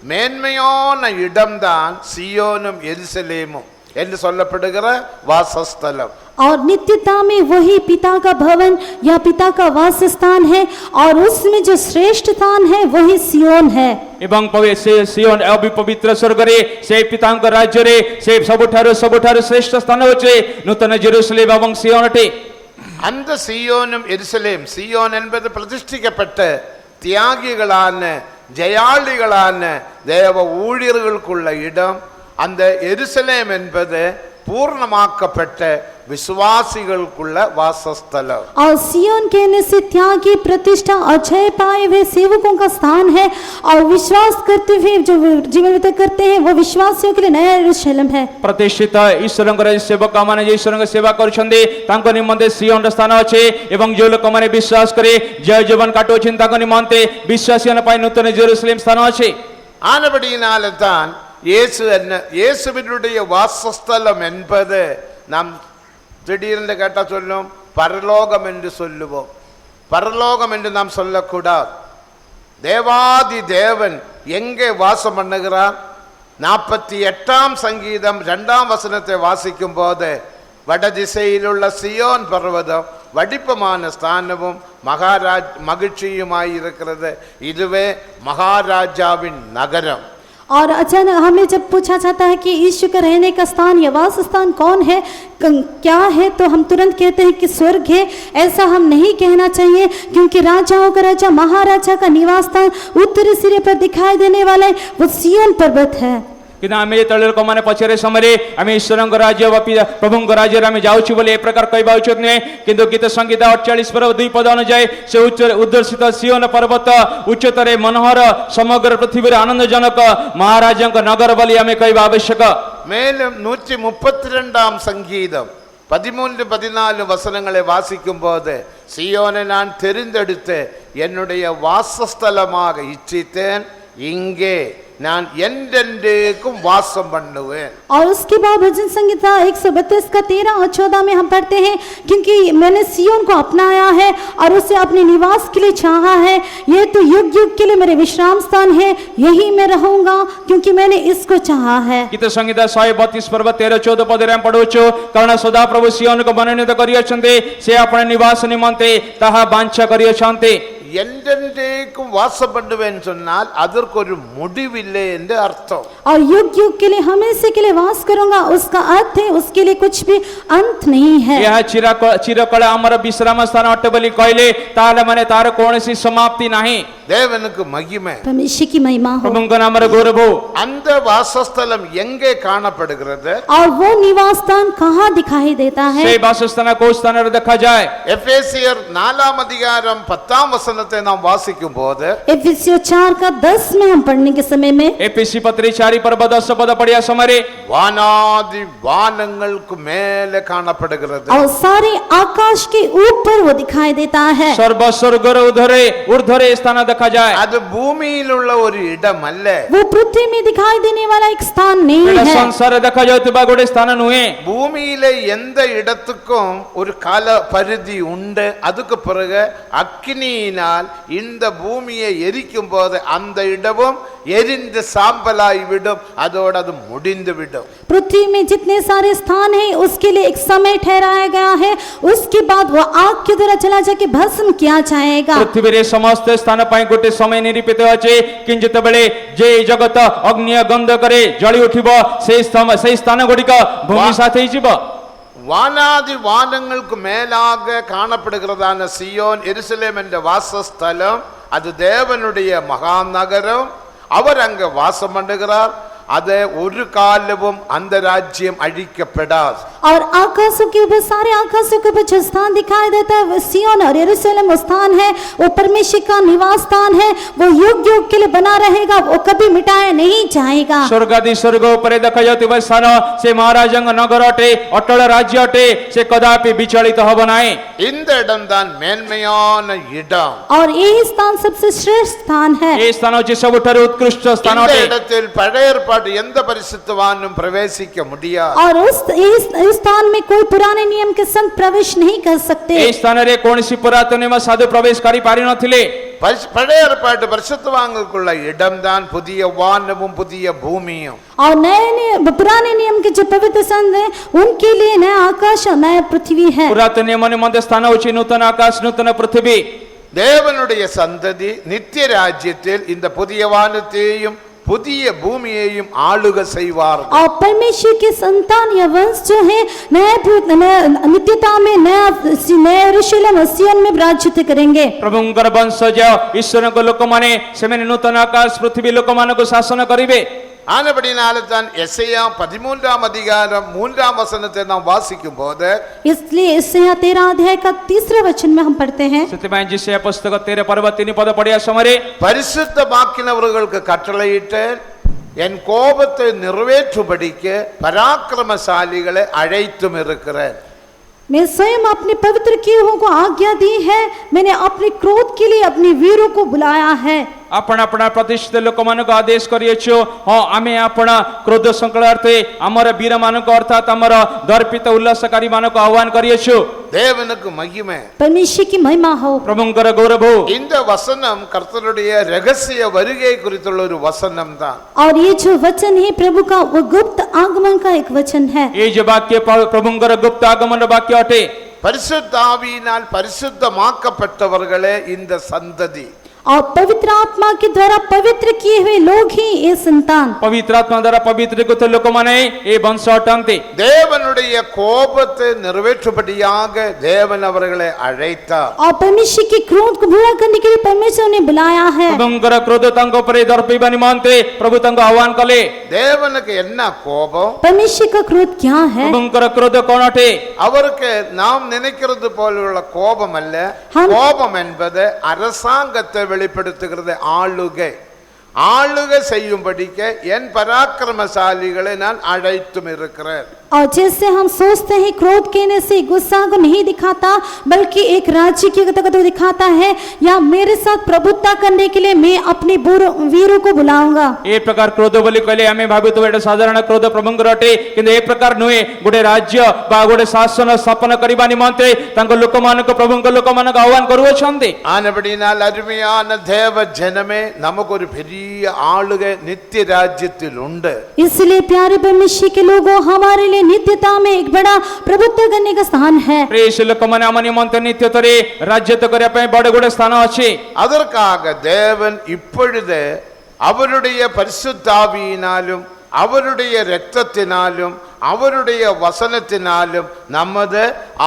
மேன்மையான இடம்தான் சியோனும் எருசலேமும் என்று சொல்லப்படுகிற வாசஸ்தலம்। और नित्यता में वही पिता का भवन या पिता का वास स्थान है, और उसमें जो श्रेष्ठ स्थान है वही सियोन है। एवं सियोन अभी पवित्र स्वर्ग रे से पितांक राज्य रे से सबुठारु श्रेष्ठ स्थान होचे नूतन जेरूशलेम एवं सियोन अटे। அந்த சியோனும் எருசலேம், சியோன் என்பது பிரதிஷ்டிக்கப்பட்ட தியாகிகளான ஜெயாளிகளான தேவ ஊழியர்களுக்குள்ள இடம், அந்த எருசலேம் என்பது பூர்ணமாக்கப்பட்ட विश्वासिகளுக்குள்ள वासस्थल। और सियोन कहने से त्यागी, प्रतिष्ठा और जय पाए हुए सेवकों का स्थान है, और विश्वास करते हुए जो जीवन व्यतीत करते हैं वो विश्वासियों के लिए नया यरूशलेम है। प्रतिष्ठित ईश्वरଙ୍କର सेवक माने जे ईश्वरଙ୍କ सेवा କରୁଛନ୍ତି ତାଙ୍କ ନିମନ୍ତେ ସିଓନର ସ୍ଥାନ ଅଛି, ଏବଂ ଯେଉଁ ଲୋକମାନେ ବିଶ୍ୱାସ କରି ଜୟ ଜୀବନ କାଟୁଛନ୍ତି ତାଙ୍କ ନିମନ୍ତେ ବିଶ୍ୱାସୀଙ୍କ ପାଇଁ ନୂତନ ଜେରୁସଲେମ ସ୍ଥାନ ଅଛି। ஆனபடியினால தான் இயேசுவினுடைய வாசஸ்தலம் என்பது நாம் திடீர்னு கேட்டா சொல்லும் பரலோகம் என்று சொல்லுவோம், பரலோகம் என்று நாம் சொல்லக்கூடாது। தேவாதி தேவன் எங்கே வாசம் பண்ணுகிறார்? 48ஆம் சங்கீதம் 2ஆம் வசனத்தை வாசிக்கும் போது, வடதிசையிலுள்ள சியோன் பர்வதம் வடிப்பமான ஸ்தானமும் மகிழ்ச்சியுமாய் இருக்கிறது, இதுவே மகாராஜாவின் நகரம்। और अचानक हमें जब पूछा जाता है कि ईश्वर का रहने का स्थान या वास स्थान कौन है, क्या है, तो हम तुरंत कहते हैं कि स्वर्ग है। ऐसा हम नहीं कहना चाहिए, क्योंकि राजाओं का राजा, महाराजा का निवास स्थान उत्तरी सिरे पर दिखाई देने वाला वो सियोन पर्वत है। कि आमे तळे लोक माने पछरे समय आमे ईश्वरଙ୍କ राज्य प्रभुଙ୍କ राज्य आमे जाउछु बोले ए प्रकार कहबा उचित नै, किंतु गीत संगीत 48 पर 2 पद अनुसार से उद्दर्शित सियोन पर्वत उच्चतरे मनोहर समग्र पृथ्वी रे आनंदजनक महाराजଙ୍କ नगर बोली आमे कहबा आवश्यक। மேலும் 132ஆம் சங்கீதம் 13-14 வசனங்களை வாசிக்கும் போது, சியோனை நான் தெரிந்தெடுத்து என்னுடைய வாசஸ்தலமாக இச்சித்தேன், இங்கே நான் என்றென்றைக்கும் வாசம் பண்ணுவேன்। और उसके बाद भजन संहिता 132 का 13 और 14 में हम पढ़ते हैं, क्योंकि मैंने सियोन को अपनाया है और उसे अपने निवास के लिए चाहा है, ये तो युग युग के लिए मेरे विश्राम स्थान है, यही मैं रहूंगा क्योंकि मैंने इसको चाहा है। गीत संहिता 132 पर्व 13-14 पद रे हम पढुछु, कारण सदा प्रभु सियोन को मनोनीत करियछन्ते, से अपने निवास निमंते ताहा वांछा करियछन्ते। என்றென்றைக்கும் வாசம் பண்ணுவேன்னு சொன்னால் அதற்கு ஒரு முடிவில்லை என்று அர்த்தம். और युग युग के लिए हमेशा के लिए वास करूंगा, उसका अर्थ है उसके लिए कुछ भी अंत नहीं है। ଏହା ଚିରକଳ ଆମର ବିଶ୍ରାମ ସ୍ଥାନ ଅଟେ ବୋଲି କହିଲେ ତାହେଲେ ମାନେ ତାର କୌଣସି ସମାପ୍ତି ନାହିଁ। தேவனுக்கு மகிமை. परमेश्वर की महिमा हो। ପ୍ରଭୁଙ୍କ ନାମରେ ଗୌରବ हो। அந்த வாசஸ்தலம் எங்கே காணப்படுகிறது? और वो निवास स्थान कहाँ दिखाई देता है? সেই ବାସସ୍ଥାନ କୋଉ ସ୍ଥାନରେ ଦେଖାଯାଏ? எபேசியர் 4 அதிகாரம் 10 வசனத்தை நாம் வாசிக்கும் போது एफिसियों 4 का 10 में हम पढ़ने के समय में एपीसी पत्री 4 पर्व 10 पद पढ़िया समୟରେ வானாதி வானங்களுக்கு மேலே காணப்படுகிறது. और सारे आकाश के ऊपर वो दिखाई देता है। सर्व स्वर्गर ऊर्ध्वरे स्थान देखा जाए। அது பூமியில் உள்ள ஒரு இடம் அல்ல. वो पृथ्वी में दिखाई देने वाला एक स्थान नहीं है। संसार देखा जाउतबा गोटे स्थान नुहे। பூமியிலே எந்த இடத்துக்கும் ஒரு கால பரிதி உண்டு. அதுக்கு பிறகு அக்கினியினால் இந்த பூமியை எரிக்கும் போது அந்த இடமும் எரிந்து சாம்பலாய் விடும். அதோட அது முடிந்து விடும். पृथ्वी में जितने सारे स्थान हैं उसके लिए एक समय ठहराया गया है, उसके बाद वो आग के द्वारा जला जाके भस्म किया जाएगा। पृथ्वी रे समस्त स्थान पाई गोटे समय निरूपित अछि, किंतु जेतेबेले जे जगत अग्नि गंध करे जळी उठिबो सेही स्थान गुडिक भूमि साथे हिजिबो। வானாதி வானங்களுக்கு மேலாக காணப்படுகிறதான சியோன் எருசலேம் என்ற வாசஸ்தலம் அது தேவனுடைய மகா நகரம். அவர் அங்க வாசம் பண்ணுகிறார். அது ஒரு காலமும் அந்த ராஜ்யம் அழிக்கப்படாது. और आकाशों के ऊपर सारे आकाशों के ऊपर जो स्थान दिखाई देता है वो सिय्योन और यरूशलेम वो स्थान है, वो परमेश्वर का निवास स्थान है, वो युग युग के लिए बना रहेगा, वो कभी मिटाया नहीं जाएगा। स्वर्ग आदि स्वर्ग ऊपर देखा जाउतबा स्थान से महाराजंग नगर अटे, अटल राज्य अटे, से कदापि विचलित हब नाही। இந்த இடம்தான் மேன்மையான இடம். और यही स्थान सबसे श्रेष्ठ स्थान है। ये स्थान होछि सबुठारु उत्कृष्ट स्थान இந்த अटे। இடத்தில் பழைய ஏற்பாடு எந்த பரிசுத்தவானும் பிரவேசிக்க முடியாது. और उस स्थान में कोई पुराने नियम के संग प्रवेश नहीं कर सकते। ए स्थान रे कोनसी पुरातन नियम साधु प्रवेश करि पारि नथिले। பழைய ஏற்பாட்டு பரிசுத்தவான்களுக்குள்ள இடம்தான் புதிய வானமும் புதிய பூமியும். और पुराने नियम के जो पवित्र संघ है उनके लिए नया आकाश और नया पृथ्वी है। पुरातन नियम मध्य स्थान होछि नूतन आकाश नूतन पृथ्वी। தேவனுடைய சந்ததி நித்திய ராஜ்யத்தில் இந்த புதிய வானத்தையும் புதிய பூமியையும் ஆளுக செய்வார்கள். और परमेश्वर के संतान या वंश जो है नित्यता में नया यरूशलेम और सिय्योन में राज्य करेंगे। प्रभुंकर वंशज ईश्वर को लोक माने सेमेन नूतन आकाश पृथ्वी लोक मान को शासन करिवे। ஆனபடினால தான் எசேயா 13 அதிகாரம் 3 வசனத்தை நாம் வாசிக்கும் போது इसलिए यशायाह 13 अध्याय का 3 वचन में हम पढ़ते हैं। ସେଥିପାଇଁ जिसे पुस्तक 13 पर्व 3 पद पढ़िया समୟରେ பரிசுத்தமாக்கினவர்களுக்கு கட்டளையிட்டு என் கோபத்தை நிறைவேற்றும்படிக்கு பராக்கிரமசாலிகளை அழைத்தும் இருக்கிறேன். मैं स्वयं अपने पवित्र किए हुओं को आज्ञा दी है, मैंने अपने क्रोध के लिए अपने वीरों को बुलाया है। आपण आपण प्रतिष्ठित लोक मान को आदेश करियछो। हां आमे आपण क्रोध संकलार्थे हमर वीर मान को अर्थात हमर दर्पित उल्लासकारी मान को आह्वान करियछो। தேவனுக்கு மகிமை. परमेश्वर की महिमा हो। प्रभुंकर गौरव हो। இந்த வசனம் கர்த்தருடைய ரகசிய வருகை குறித்துள்ள ஒரு வசனம் தான். और ये जो वचन है प्रभु का वो गुप्त आगमन का एक वचन है। ये जो वाक्य प्रभुंकर गुप्त आगमन वाक्य अटे। பரிசுத்த ஆவியினால் பரிசுத்தமாக்கப்பட்டவர்களே இந்த சந்ததி. और पवित्र आत्मा के द्वारा पवित्र किए हुए लोग ही ये संतान। पवित्र आत्मा द्वारा पवित्र को लोक माने ये वंश अटंते। தேவனுடைய கோபத்தை நிறைவேற்றும்படியாக தேவன் அவர்களை அழைத்தார். और परमेश्वर के क्रोध को पूरा करने के लिए परमेश्वर ने बुलाया है। प्रभुंकर क्रोध तंको परे दर्पिबा निमंते प्रभु तंको आह्वान कले। தேவனுக்கு என்ன கோபம்? परमेश्वर का क्रोध क्या है? प्रभुंकर क्रोध कौन अटे? அவருக்கு நாம் நினைக்கிறது போல கோபம் அல்ல. கோபம் என்பது அரசாங்கத்தை வெளிப்படுத்துகிறது. ஆளுகை செய்யும்படிக்கு என் பராக்கிரமசாலிகளை நான் அழைத்தும் இருக்கிறேன். और जैसे हम सोचते हैं क्रोध कहने से गुस्सा को नहीं दिखाता बल्कि एक राज्य की को दिखाता है, या मेरे साथ प्रभुत्व करने के लिए मैं अपने वीरों को बुलाऊंगा। ए प्रकार क्रोध बोली कहले आमे भाबी तो एटा साधारण क्रोध प्रभुंकर अटे, किंतु ए प्रकार नुहे गोटे राज्य बा गोटे शासन स्थापन करबा निमंते तांको लोक मान को प्रभुंकर लोक मान को आह्वान करूछन्ते। ஆனபடியால் அருமையான தேவ ஜனமே நமக்கு ஒரு பெரிய ஆளுகை நித்திய ராஜ்யத்தில் உண்டு. इसलिए प्यारे परमेश्वर के लोगों हमारे लिए लिए नित्यता में एक बड़ा प्रभुत्व करने का स्थान है। ପ୍ରିୟ ଲୋକମାନେ ଆମ ନିମନ୍ତେ ନିତ୍ୟତରେ ରାଜ୍ୟତ୍ୱ କରିବା ପାଇଁ ବଡ଼ ଗୋଟେ ସ୍ଥାନ ଅଛି। அதற்காக தேவன் இப்பொழுது அவருடைய பரிசுத்தாவியினாலும் அவருடைய இரத்தத்தினாலும் அவருடைய வசனத்தினாலும் நமது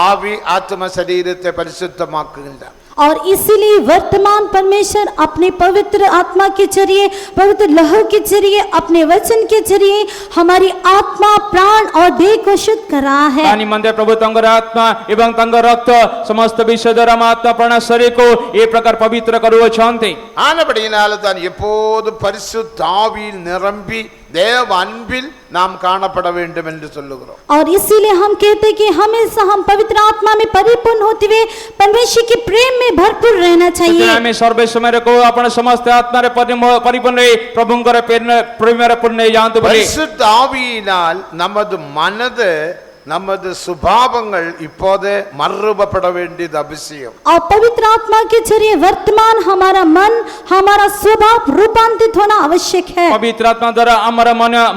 ஆவி ஆத்ம சரீரத்தை பரிசுத்தமாக்குகின்றார்। और इसीलिए वर्तमान परमेश्वर अपने पवित्र आत्मा के जरिए, पवित्र लहू के जरिए, अपने वचन के जरिए हमारी आत्मा, प्राण और देह को शुद्ध कर रहा है। ତା ନିମନ୍ତେ ପ୍ରଭୁ ତାଙ୍କର ଆତ୍ମା ଏବଂ ତାଙ୍କ ରକ୍ତ ସମସ୍ତ ବିଷୟ ଦ୍ୱାରା ଆମ ଆତ୍ମା ପ୍ରାଣ ଶରୀରକୁ ଏ ପ୍ରକାର ପବିତ୍ର କରୁଅଛନ୍ତି। ஆனபடியினால தான் எப்போது பரிசுத்தாவியில் நிரம்பி தேவ அன்பில் நாம் காணப்பட வேண்டும் என்று சொல்லுகிறோம்। और इसीलिए हम कहते हैं कि हमेशा हम पवित्र आत्मा में परिपूर्ण होते हुए परमेश्वर के प्रेम में भरपूर रहना चाहिए। ସେଥିପାଇଁ ଆମେ ସର୍ବେ ସମୟରେ କହୁ ଆପଣ ସମସ୍ତେ ଆତ୍ମାରେ ପରିପୂର୍ଣ୍ଣ ହୋଇ ପ୍ରଭୁଙ୍କର ପ୍ରେମରେ ପୂର୍ଣ୍ଣ ହେଇଯାଆନ୍ତୁ ବୋଲି। பரிசுத்த ஆவியினால் நமது மனது நமது சுபாவங்கள் இப்போதே மறுரூபப்பட வேண்டியது அவசியம்। और पवित्र आत्मा के जरिए वर्तमान हमारा मन, हमारा स्वभाव रूपांतरित होना आवश्यक है। ପବିତ୍ର ଆତ୍ମା ଦ୍ୱାରା ଆମର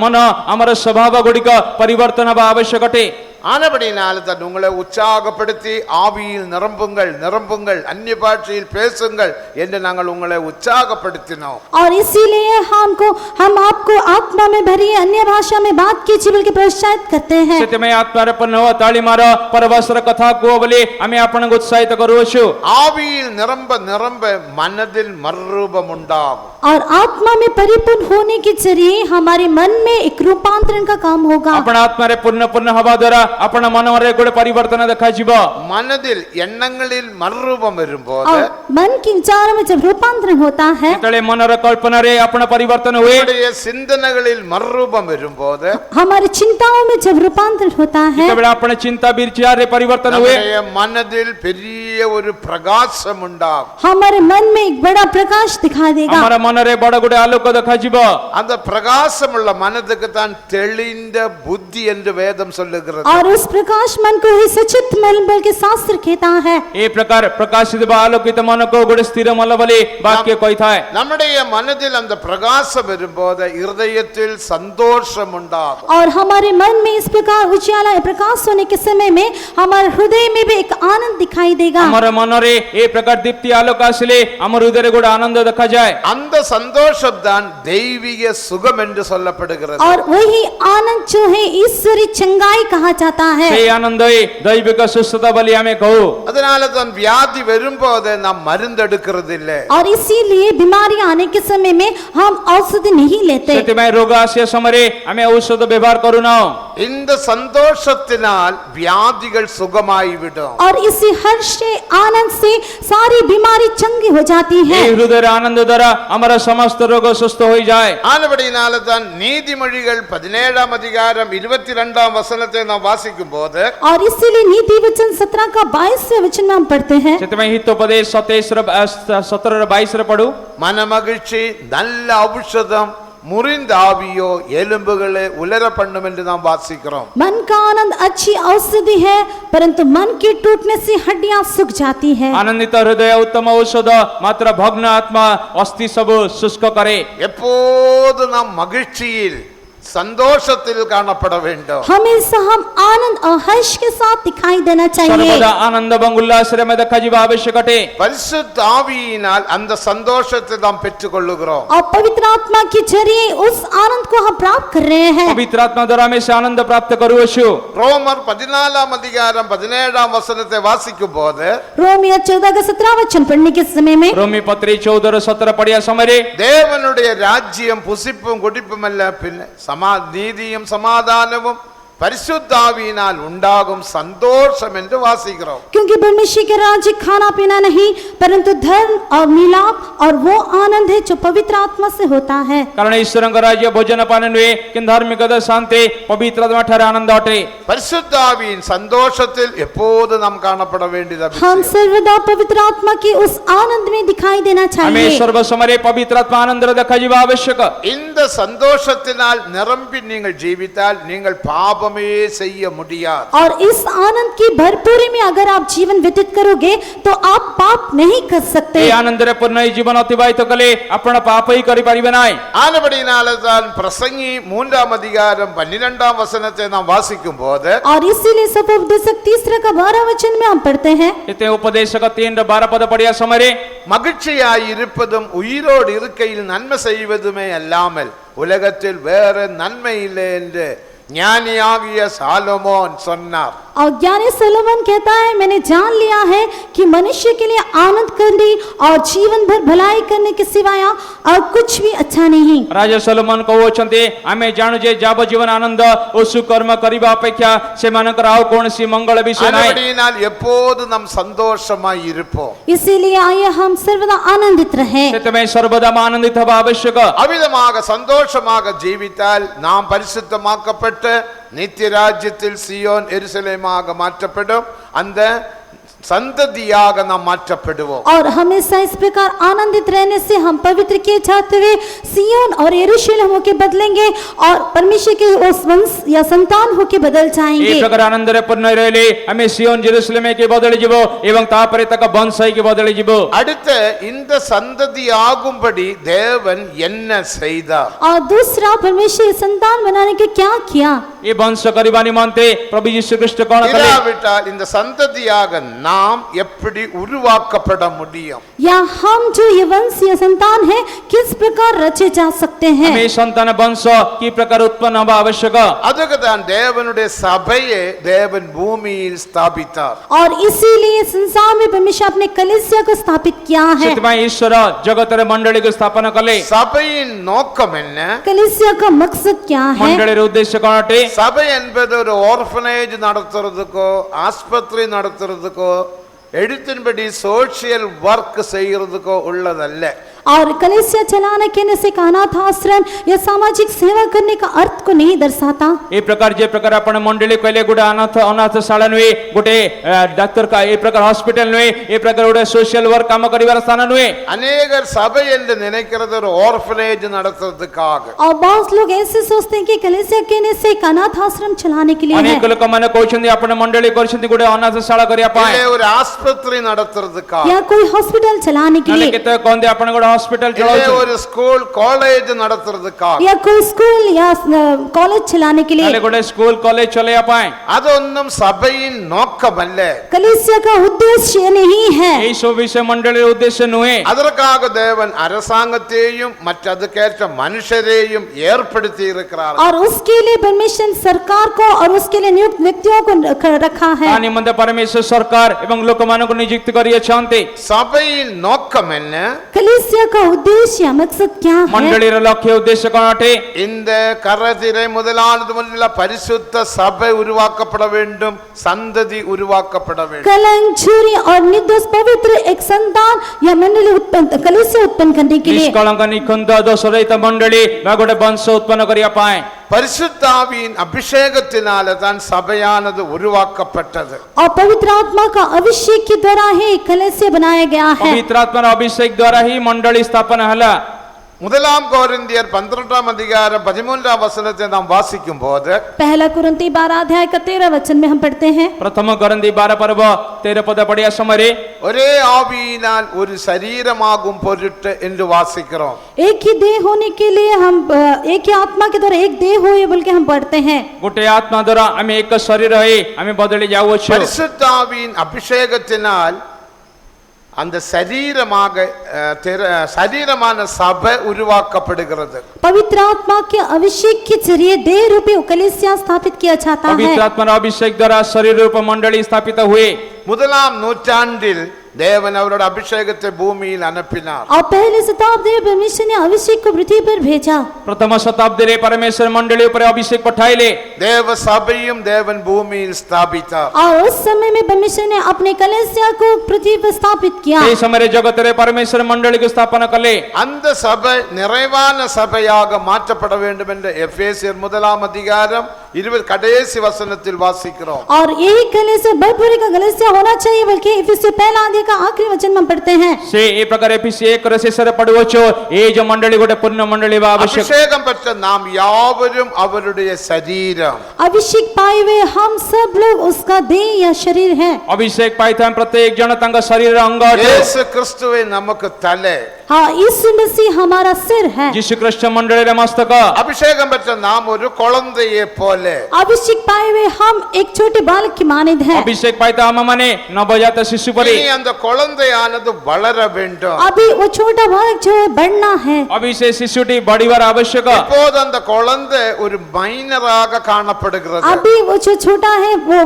ମନ ଆମର ସ୍ୱଭାବ ଗୁଡ଼ିକ ପରିବର୍ତ୍ତନ ହେବା ଆବଶ୍ୟକ ଅଟେ। ஆனபடியினால தான் உங்களை உற்சாகப்படுத்தி ஆவியில் நிரம்புங்கள் நிரம்புங்கள் அந்நிய பாஷையில் பேசுங்கள் என்று நாங்கள் உங்களை உற்சாகப்படுத்தினோம்। और इसीलिए हम आपको आत्मा में भरिए, अन्य भाषा में बात कीजिए बल्कि प्रोत्साहित करते हैं। ସେଥିପାଇଁ ଆତ୍ମାରେ ପୂର୍ଣ୍ଣ ହୁଅ, ତାଳି ମାର, ପରଭାଷାର କଥା କୁହ ବୋଲି ଆମେ ଆପଣଙ୍କୁ ଉତ୍ସାହିତ କରୁଅଛୁ। ஆவியில் நிரம்ப நிரம்ப மனதில் மறுரூபம் உண்டாகும்। और आत्मा में परिपूर्ण होने के जरिए हमारे मन में एक रूपांतरण का काम होगा। ଆପଣ ଆତ୍ମାରେ ପୂର୍ଣ୍ଣ ହେବା ଦ୍ୱାରା ଆପଣ ମନରେ ଗୋଟେ ପରିବର୍ତ୍ତନ ଦେଖାଯିବ। மனதில் எண்ணங்களில் மறுரூபம் வரும்போது, और मन के विचारों में जब रूपांतरण होता है, ଯେତେବେଳେ ମନର କଳ୍ପନାରେ ଆପଣ ପରିବର୍ତ୍ତନ ହୁଏ, நம்முடைய சிந்தனைகளில் மறுரூபம் வரும்போது, हमारी चिंताओं में जब रूपांतरण होता है, ଯେତେବେଳେ ଆପଣ ଚିନ୍ତା ବିଚାରରେ ପରିବର୍ତ୍ତନ ହୁଏ, நம்முடைய மனதில் பெரிய ஒரு பிரகாசம் உண்டாகும்। हमारे मन में एक बड़ा प्रकाश दिखाई देगा। ଆମର ମନରେ ବଡ଼ ଗୋଟେ ଆଲୋକ ଦେଖାଯିବ। அந்த பிரகாசம் உள்ள மனதுக்கு தான் தெளிந்த புத்தி என்று வேதம் சொல்லுகிறது। और उस प्रकाश मन को ही सचित मन बल्कि शास्त्र कहता है। ଏ ପ୍ରକାର ପ୍ରକାଶିତ ବା ଆଲୋକିତ ମନକୁ ଗୋଟେ ସ୍ଥିର ମନ ବୋଲି ବାକ୍ୟ କହିଥାଏ। நம்முடைய மனதில் அந்த பிரகாசம் வரும்போது இருதயத்தில் சந்தோஷம் உண்டாகும்। और हमारे मन में इस प्रकार उजाला प्रकाश होने के समय में हमारे हृदय में भी एक आनंद दिखाई देगा। ଆମର ମନରେ ଏ ପ୍ରକାର ଦୀପ୍ତି ଆଲୋକ ଆସିଲେ ଆମ ହୃଦୟରେ ଗୋଟେ ଆନନ୍ଦ ଦେଖାଯାଏ। அந்த சந்தோஷம் தான் தெய்வீக சுகம் என்று சொல்லப்படுகிறது। और वही आनंद जो है ईश्वरी चंगाई कहा जाता है। ସେଇ ଆନନ୍ଦ ହିଁ ଦୈବିକ ସୁସ୍ଥତା ବୋଲି ଆମେ କହୁ। அதனால தான் வியாதி வரும்போது நாம் மருந்து எடுக்கிறது இல்லை। और इसीलिए बीमारी आने के समय में हम औषधि नहीं लेते। ସେଥିପାଇଁ ରୋଗ ଆସିବା ସମୟରେ ଆମେ ଔଷଧ ବ୍ୟବହାର କରୁନାହୁଁ। இந்த சந்தோஷத்தினால் வியாதிகள் சுகமாகிவிடும்। और इसी हर्ष से, आनंद से सारी बीमारी चंगी हो जाती है। এই ହୃଦୟର ଆନନ୍ଦ ଦ୍ୱାରା ଆମର ସମସ୍ତ ରୋଗ ସୁସ୍ଥ ହୋଇଯାଏ। ஆனபடியினால தான் நீதிமொழிகள் 17ஆம் அதிகாரம் 22ஆம் வசனத்தை நாம் வாசிக்கும் போது, और इसीलिए नीति वचन 17 का 22वें वचन में हम पढ़ते हैं। ସେଥିପାଇଁ ହିତୋପଦେଶ 17:22 ପଢୁ। மனமகிழ்ச்சி நல்ல ஔஷதம், முறிந்த ஆவியோ எலும்புகளை உலர பண்ணும் என்று நாம் வாசிக்கிறோம்। मन का आनंद अच्छी औषधि है, परंतु मन के टूटने से हड्डियां सूख जाती है। ଆନନ୍ଦିତ ହୃଦୟ ଉତ୍ତମ ଔଷଧ, ମାତ୍ର ଭଗ୍ନ ଆତ୍ମା ଅସ୍ଥି ସବୁ ଶୁଷ୍କ କରେ। எப்போது நாம் மகிழ்ச்சியில் சந்தோஷத்தில் காணப்பட வேண்டும்। हमेशा हम आनंद और हर्ष के साथ दिखाई देना चाहिए। ସର୍ବଦା ଆନନ୍ଦ ଏବଂ ଉଲ୍ଲାସରେ ଆମେ ଦେଖାଯିବା ଆବଶ୍ୟକ ଅଟେ। பரிசுத்த ஆவியினால் அந்த சந்தோஷத்தை நாம் பெற்றுக்கொள்ளுகிறோம்। और पवित्र आत्मा के जरिए उस आनंद को हम प्राप्त कर रहे हैं। ପବିତ୍ର ଆତ୍ମା ଦ୍ୱାରା ଆମେ ସେ ଆନନ୍ଦ ପ୍ରାପ୍ତ କରୁଅଛୁ। ரோமர் 14ஆம் அதிகாரம் 17ஆம் வசனத்தை வாசிக்கும் போது, रोमियो 14 का 17 वचन पढ़ने के समय में ରୋମୀ ପତ୍ରୀ 14:17 ପଢିବା ସମୟରେ தேவனுடைய ராஜ்யம் புசிப்பும் குடிப்பும் அல்ல, பின்ன நீதியும் சமாதானமும் பரிசுத்தாவியினால் உண்டாகும் சந்தோஷம் என்று வாசிக்கிறோம்। क्योंकि परमेश्वर के राज्य खाना पीना नहीं, परंतु धर्म और मिलाप और वो आनंद है जो पवित्र आत्मा से होता है। କାରଣ ଈଶ୍ୱରଙ୍କ ରାଜ୍ୟ ଭୋଜନ ପାନ ନୁହେଁ, କିନ୍ତୁ ଧାର୍ମିକତା, ଶାନ୍ତି, ପବିତ୍ର ଆତ୍ମା ଠାରେ ଆନନ୍ଦ ଅଟେ। பரிசுத்தாவியின் சந்தோஷத்தில் எப்போது நாம் காணப்பட வேண்டியது हम सर्वदा पवित्र आत्मा के उस आनंद में दिखाई देना ଆମେ चाहिए। ସର୍ବ ସମୟରେ ପବିତ୍ର ଆତ୍ମା ଆନନ୍ଦରେ ଦେଖାଯିବା ଆବଶ୍ୟକ। இந்த சந்தோஷத்தினால் நிரம்பி நீங்கள் ஜீவித்தால் நீங்கள் பாவம் பாவமே செய்ய முடியாது. और इस आनंद की भरपूरी में अगर आप जीवन व्यतीत करोगे तो आप पाप नहीं कर सकते. ए आनंदरे पूर्ण जीवन अतिबाहित कले आपण पाप ही करि परिबे नाही. ஆனபடினால்தான் பிரசங்கி 3ஆம் அதிகாரம் 12ஆம் வசனத்தை நாம் வாசிக்கும் போது और इसीलिए सपोपदेशक 3 का 12 वचन में हम पढ़ते हैं. इते उपदेशक 3:12 पद पढ़िया समय रे மகிழ்ச்சியாய் இருப்பதும் உயிரோடு இருக்கையில் நன்மை செய்வதுமே அல்லாமல் உலகத்தில் வேற நன்மை இல்லை என்று ஞானியாகிய சாலமோன் சொன்னார். और ज्ञानी सोलोमन कहता है, मैंने जान लिया है कि मनुष्य के लिए आनंद करने और जीवन भर भलाई करने के सिवाय और कुछ भी अच्छा नहीं. राजा सोलोमन कहउछन्ते आमे जानु जे जाब जीवन आनंद ओ सुकर्म करिबा अपेक्षा से मानकर आउ कोनसी मंगल विषय नाही. ஆனபடியினால் எப்போது நாம் சந்தோஷமாய் இருப்போம். इसीलिए आइए हम सर्वदा आनंदित रहें. सेतमे सर्वदा आनंदित हवा आवश्यक. அவிதமாக சந்தோஷமாக ஜீவித்தால் நாம் பரிசுத்தமாக்கப்பட்ட நித்திய ராஜ்யத்தில் சியோன் எருசலேமாக மாற்றப்படும். அந்த संततियाग नाम माற்றப்படுவோம். और हमेशा इस प्रकार आनंदित रहने से हम पवित्र किए जाते हुए सिय्योन और यरूशलेम होके बदलेंगे और परमेश्वर के उस वंश या संतान होके बदल जाएंगे. ಈ ಪ್ರಕಾರ ಆನಂದರೆ ಪೂರ್ಣ ಇರಲಿ ಆಮೆ ಸಿಯೋನ್ ಜೆರುಸಲೇಮಕ್ಕೆ ಬದಲಿ ಜಿವೋ एवं ತಾಪರೆ ತಕ ಬನ್ಸೈಗೆ ಬದಲಿ ಜಿವೋ. அடுத்து இந்த சந்ததி ஆகும்படி தேவன் என்ன செய்தார்? और दूसरा परमेश्वर संतान बनाने के क्या किया? ಈ वंश करिबा निमंते प्रभु यीशु ख्रिस्ट कोन कले இல்லாவிட்டால் இந்த சந்ததியாக நாம் எப்படி உருவாக்கப்பட முடியும்? या हम जो ये वंश या संतान है किस प्रकार रचे जा सकते हैं? हमें संतान वंश की प्रकार उत्पन्न होना आवश्यक. அதுக்கு தான் தேவனுடைய சபையை தேவன் பூமியில் ஸ்தாபித்தார். और इसीलिए संसार में परमेश्वर अपने कलीसिया को स्थापित किया है. ସେଥିପାଇଁ ଈଶ୍ୱର ଜଗତରେ ମଣ୍ଡଳୀକୁ ସ୍ଥାପନ କଲେ. சபையின் நோக்கம் என்ன? कलीसिया का मकसद क्या है? ମଣ୍ଡଳୀର ଉଦ୍ଦେଶ୍ୟ କ'ଣ ଅଟେ? சபை என்பது ஒரு ஆர்ஃபனேஜ் நடத்துறதுக்கோ ஆஸ்பத்திரி நடத்துறதுக்கோ எழுத்தின்படி சோஷியல் ஒர்க் செய்யறதுக்கோ உள்ளதல்ல. और कलीसिया चलाने के से अनाथ आश्रम या सामाजिक सेवा करने का अर्थ को नहीं दर्शाता. ए प्रकार जे प्रकार आपण मंडली कहले गोटे अनाथ शाला नुहे, गोटे डाक्टर का ए प्रकार हॉस्पिटल नुहे, ए प्रकार गोटे सोशल वर्क काम करिवार स्थान नुहे. अनेकर सभை என்று நினைக்கிறது ஒரு ஆர்ஃபனேஜ் நடத்துறதுக்காக. और बहुत लोग ऐसे सोचते हैं कि कलीसिया के से एक अनाथ आश्रम चलाने के लिए है. अनेक लोक माने कहउछन्ती आपण मंडली करछन्ती गोटे अनाथ शाला करिया पाए, இல்லை ஒரு ஆஸ்பத்திரி நடத்துறதுக்காக, या कोई हॉस्पिटल चलाने के लिए, केते कोंदे आपण गोटे हॉस्पिटल இல்லை ஒரு ஸ்கூல் காலேஜ் நடத்துறதுக்காக, या कोई स्कूल या कॉलेज चलाने के लिए. ताले गोटे स्कूल कॉलेज चले पाए. அதொன்னும் சபையின் நோக்கம் அல்ல. कलीसिया का उद्देश्य नहीं है. ए सब विषय मंडलीर उद्देश्य नुहे. அதற்காக தேவன் அரசாங்கத்தையும் மற்ற அதுக்கேற்ற மனுஷரையும் ஏற்படுத்தி இருக்கிறார். और उसके लिए परमेश्वर सरकार को और उसके लिए नियुक्त व्यक्तियों को रखा है. आ निमंते परमेश्वर सरकार एवं लोक मानक नियुक्त करियछन्ते. சபையின் நோக்கம் என்ன? कलीसिया का उद्देश्य मकसद क्या है? मंडलीर लक्ष्य उद्देश्य कोन अटे? இந்த கரதிரை முதலானது முதல்ல பரிசுத்த சபை உருவாக்கப்பட வேண்டும், சந்ததி உருவாக்கப்பட வேண்டும். कलंक झूरी और निर्दोष पवित्र एक संतान या मंडली उत्पन्न कलीसिया उत्पन्न करने के लिए. निष्कलंक निकुंज दोषरहित मंडली वा गोटे वंश उत्पन्न करिया पाए. பரிசுத்தாவியின் அபிஷேகத்தினால தான் சபையானது உருவாக்கப்பட்டது. और पवित्र आत्मा का अभिषेक के द्वारा ही कलीसिया बनाया गया है. पवित्र आत्मा अभिषेक द्वारा ही मंडली स्थापना हला. முதலாம் கொரிந்தியர் 12ஆம் அதிகாரம் 13ஆம் வசனத்தை நாம் வாசிக்கும் போது पहला कुरिन्ती 12 अध्याय का 13 वचन में हम पढ़ते हैं. प्रथम कोरिन्थी 12 पर्व 13 पद पढ़िया समय ஒரே ஆவியினால் ஒரு சரீரமாகும் பொருட்டு என்று வாசிக்கிறோம். एक ही देह होने के लिए हम एक ही आत्मा के द्वारा एक देह होए बोल के हम पढ़ते हैं. गोटे आत्मा द्वारा हमें एक शरीर है, हमें बदली जाउछु. பரிசுத்தாவியின் அபிஷேகத்தினால் அந்த சரீரமான சபை உருவாக்கப்படுகிறது. पवित्र आत्मा के अभिषेक के जरिए देह रूपी कलीसिया स्थापित किया जाता है. पवित्र आत्मा अभिषेक द्वारा शरीर रूप मंडली स्थापित हुए. முதலாம் நூற்றாண்டில் தேவன் அவரோட அபிஷேகத்தை பூமியில் அனுப்பினார். और पहले शताब्दी में परमेश्वर ने अभिषेक को पृथ्वी पर भेजा. प्रथम शताब्दी रे परमेश्वर मंडली ऊपर अभिषेक पठाइले. தேவ சபையும் தேவன் பூமியில் ஸ்தாபித்தார். और उस समय में परमेश्वर ने अपने कलीसिया को पृथ्वी पर स्थापित किया. ए समय जगत रे परमेश्वर मंडली की स्थापना कले. அந்த சபை நிறைவான சபையாக மாற்றப்பட வேண்டும் என்று எபேசியர் 1ஆம் அதிகாரம் 20 கடைசி வசனத்தில் வாசிக்கிறோம். और यही कलीसिया भरपूरी का कलीसिया होना चाहिए बल्कि इफिसियों पहला अध्याय अध्याय का आखिरी वचन में पढ़ते हैं, से ए प्रकार एफिसी 1 शेषरे पढ़ुवचो ए जो मंडली गोटे पूर्ण मंडली बा आवश्यक അഭിഷേകം പെറ്റ നാം യാവരും അവരുടെ ശരീരം. अभिषेक पाए हुए हम सब लोग उसका देह या शरीर हैं। अभिषेक पाइता प्रत्येक जन तंग शरीर अंग अटे യേശു ക്രിസ്തുവേ നമുക്ക് തല. हाँ, यीशु मसीह हमारा सिर है। जीशु ख्रिस्ट मंडली रे मस्तक അഭിഷേകം പെറ്റ നാം ഒരു കുളന്തയെ പോലെ. अभिषेक पाए हुए हम एक छोटे बालक की मानद हैं। अभिषेक पाइता हम माने नवजात शिशु परी ഇനി அந்த കുളന്തയാனது വളര வேண்டும். अभी वो छोटा बालक जो है बढ़ना है। अभी से शिशुटी बड़ीवार आवश्यक இப்போது அந்த குழந்தை ஒரு மைனராக காணப்படுகிறது. अभी वो जो छोटा है वो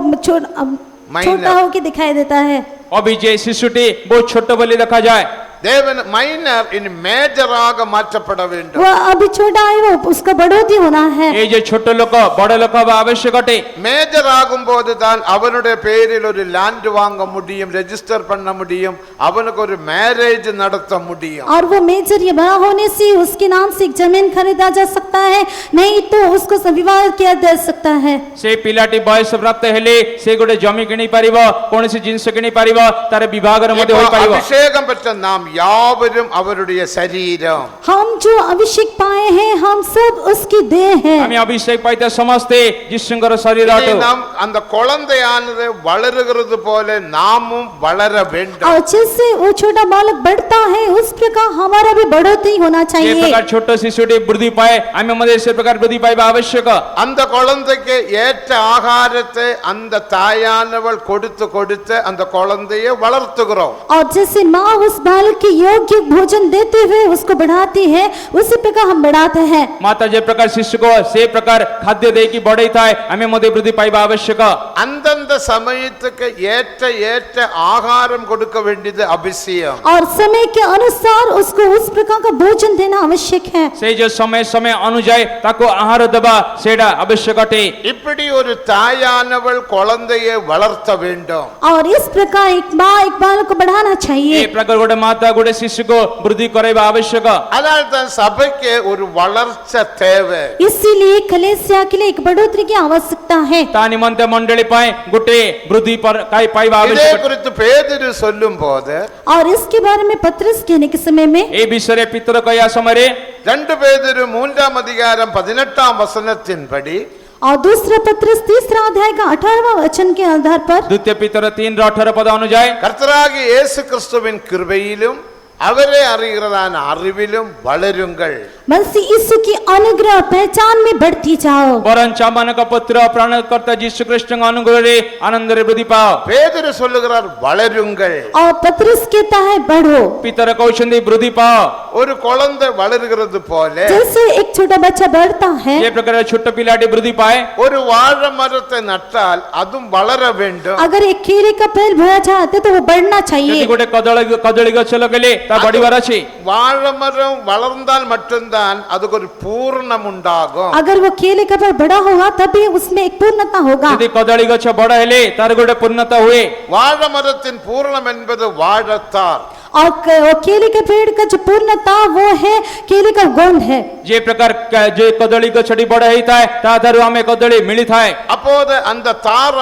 Minor. छोटा होके दिखाई देता है। अभी जे शिशुटी बहुत छोट बोली देखा जाए தேவன் மைனர் இனி மேஜராக மாற்றப்பட வேண்டும். वो अभी छोटा है, वो उसका बढ़ोतरी होना है। ये जो छोट लोग बड़ लोग आवश्यक अटे மேஜர் ஆகும்போது தான் அவனுடைய பேரில் ஒரு லேண்ட் வாங்க முடியும், ரெஜிஸ்டர் பண்ண முடியும், அவனுக்கு ஒரு மேரேஜ் நடத்த முடியும். और वो मेजर ये बड़ा होने से उसके नाम से एक जमीन खरीदा जा सकता है, नहीं तो उसको विवाह किया जा सकता है। से पिलाटी बयस प्राप्त हेले से गोटे जमी किनी पारिबो कोनसी जिंस किनी पारिबो तार विभागर मध्ये होई पारिबो. அபிஷேகம் பெற்ற நாம் யாவரும் அவருடைய சரீரம். हम जो अभिषेक पाए हैं हम सब उसकी देह हैं। हामी अभिषेक पाइता समस्ते जिसुंगर शरीर இனி अटे நாம் அந்த குழந்தையானது வளருகிறது போல நாமும் வளர வேண்டும். और जैसे वो छोटा बालक बढ़ता है उस प्रकार हमारा भी बढ़ोतरी होना जे चाहिए। प्रकार छोट शिशुटी वृद्धि पाए हामी मध्ये से प्रकार वृद्धि पाइबा आवश्यक. அந்த குழந்தைக்கு ஏற்ற ஆகாரத்தை அந்த தாயானவள் கொடுத்து கொடுத்து அந்த குழந்தையை வளர்த்துகிறோம். और जैसे माँ उस बालक की योग्य भोजन देते हुए उसको बढ़ाती है, उसी प्रकार हम बढ़ाते हैं। माता जे प्रकार शिशु को से प्रकार खाद्य दे की बड़ई थाय हामी मध्ये वृद्धि पाइबा आवश्यक. அந்தந்த சமயத்துக்கு ஏற்ற ஏற்ற ஆகாரம் கொடுக்க வேண்டியது அவசியம். और समय के अनुसार उसको उस प्रकार का भोजन देना आवश्यक है। से जो समय समय अनुଯାयी ताको आहार दबा सेडा आवश्यक अटे. இப்படி ஒரு தாயானவள் குழந்தையை வளர்த்த வேண்டும். और इस प्रकार एक माँ एक बालक को बढ़ाना चाहिए। ये प्रकार गोटे माता गोटे शिशु को वृद्धि कराइबा आवश्यक. அதனால தான் சபைக்கு ஒரு வளர்ச்சி தேவை. इसीलिए कलीसिया के लिए एक बढ़ोतरी की आवश्यकता है। ता निमंते मंडली पाए गोटे वृद्धि पर काई पाइबा இதே आवश्यक. குறித்து பேதுரு சொல்லும் போது और इसके बारे में पत्रस कहने के समय में ए विषय पितर कया समय 2 பேதுரு 3ஆம் அதிகாரம் 18ஆம் வசனத்தின்படி और दूसरा पत्रस 3 अध्याय का 18वां वचन के आधार पर द्वितीय पितर 3:18 पद अनुଯାयी கர்த்தராகிய இயேசு கிறிஸ்துவின் கிருபையிலும் அவரை அறிகிறதான அறிவிலும் வளருங்கள். मसीह यीशु की अनुग्रह पहचान में बढ़ती जाओ। वरन चामन का पुत्र प्राणकर्ता यीशु कृष्ण अनुग्रह रे आनंद रे वृद्धि पाओ. பேதுரு சொல்லுகிறார் வளருங்கள். और पत्रस कहता है बढ़ो। पितर कौशंदी वृद्धि पाओ. ஒரு குழந்தை வளருகிறது போல जैसे एक छोटा बच्चा बढ़ता है, ये प्रकार छोट पिलाटी वृद्धि पाए. ஒரு வாழை மரத்தை நட்டால் அதுவும் வளர வேண்டும். अगर एक केले का पेड़ बोया जाता है तो वो बढ़ना यदि चाहिए। गोटे कदली गछ लगेले ता बढ़िवार अछि. வாழை மரம் வளர்ந்தால் மட்டும்தான் அதுக்கு ஒரு பூரணம் உண்டாகும். अगर वो केले का पेड़ बड़ा होगा तभी उसमें एक पूर्णता होगा। यदि कदली गछ बड़ हेले तार गोटे पूर्णता हुए. வாழை மரத்தின் பூரணம் என்பது வாழத்தார். और केले के पेड़ का जो पूर्णता वो है केले का गोंद है। जे प्रकार जे कदली गछटी बड़ हेता है ता थारु हमें कदली मिली थाए. அப்போது அந்த தார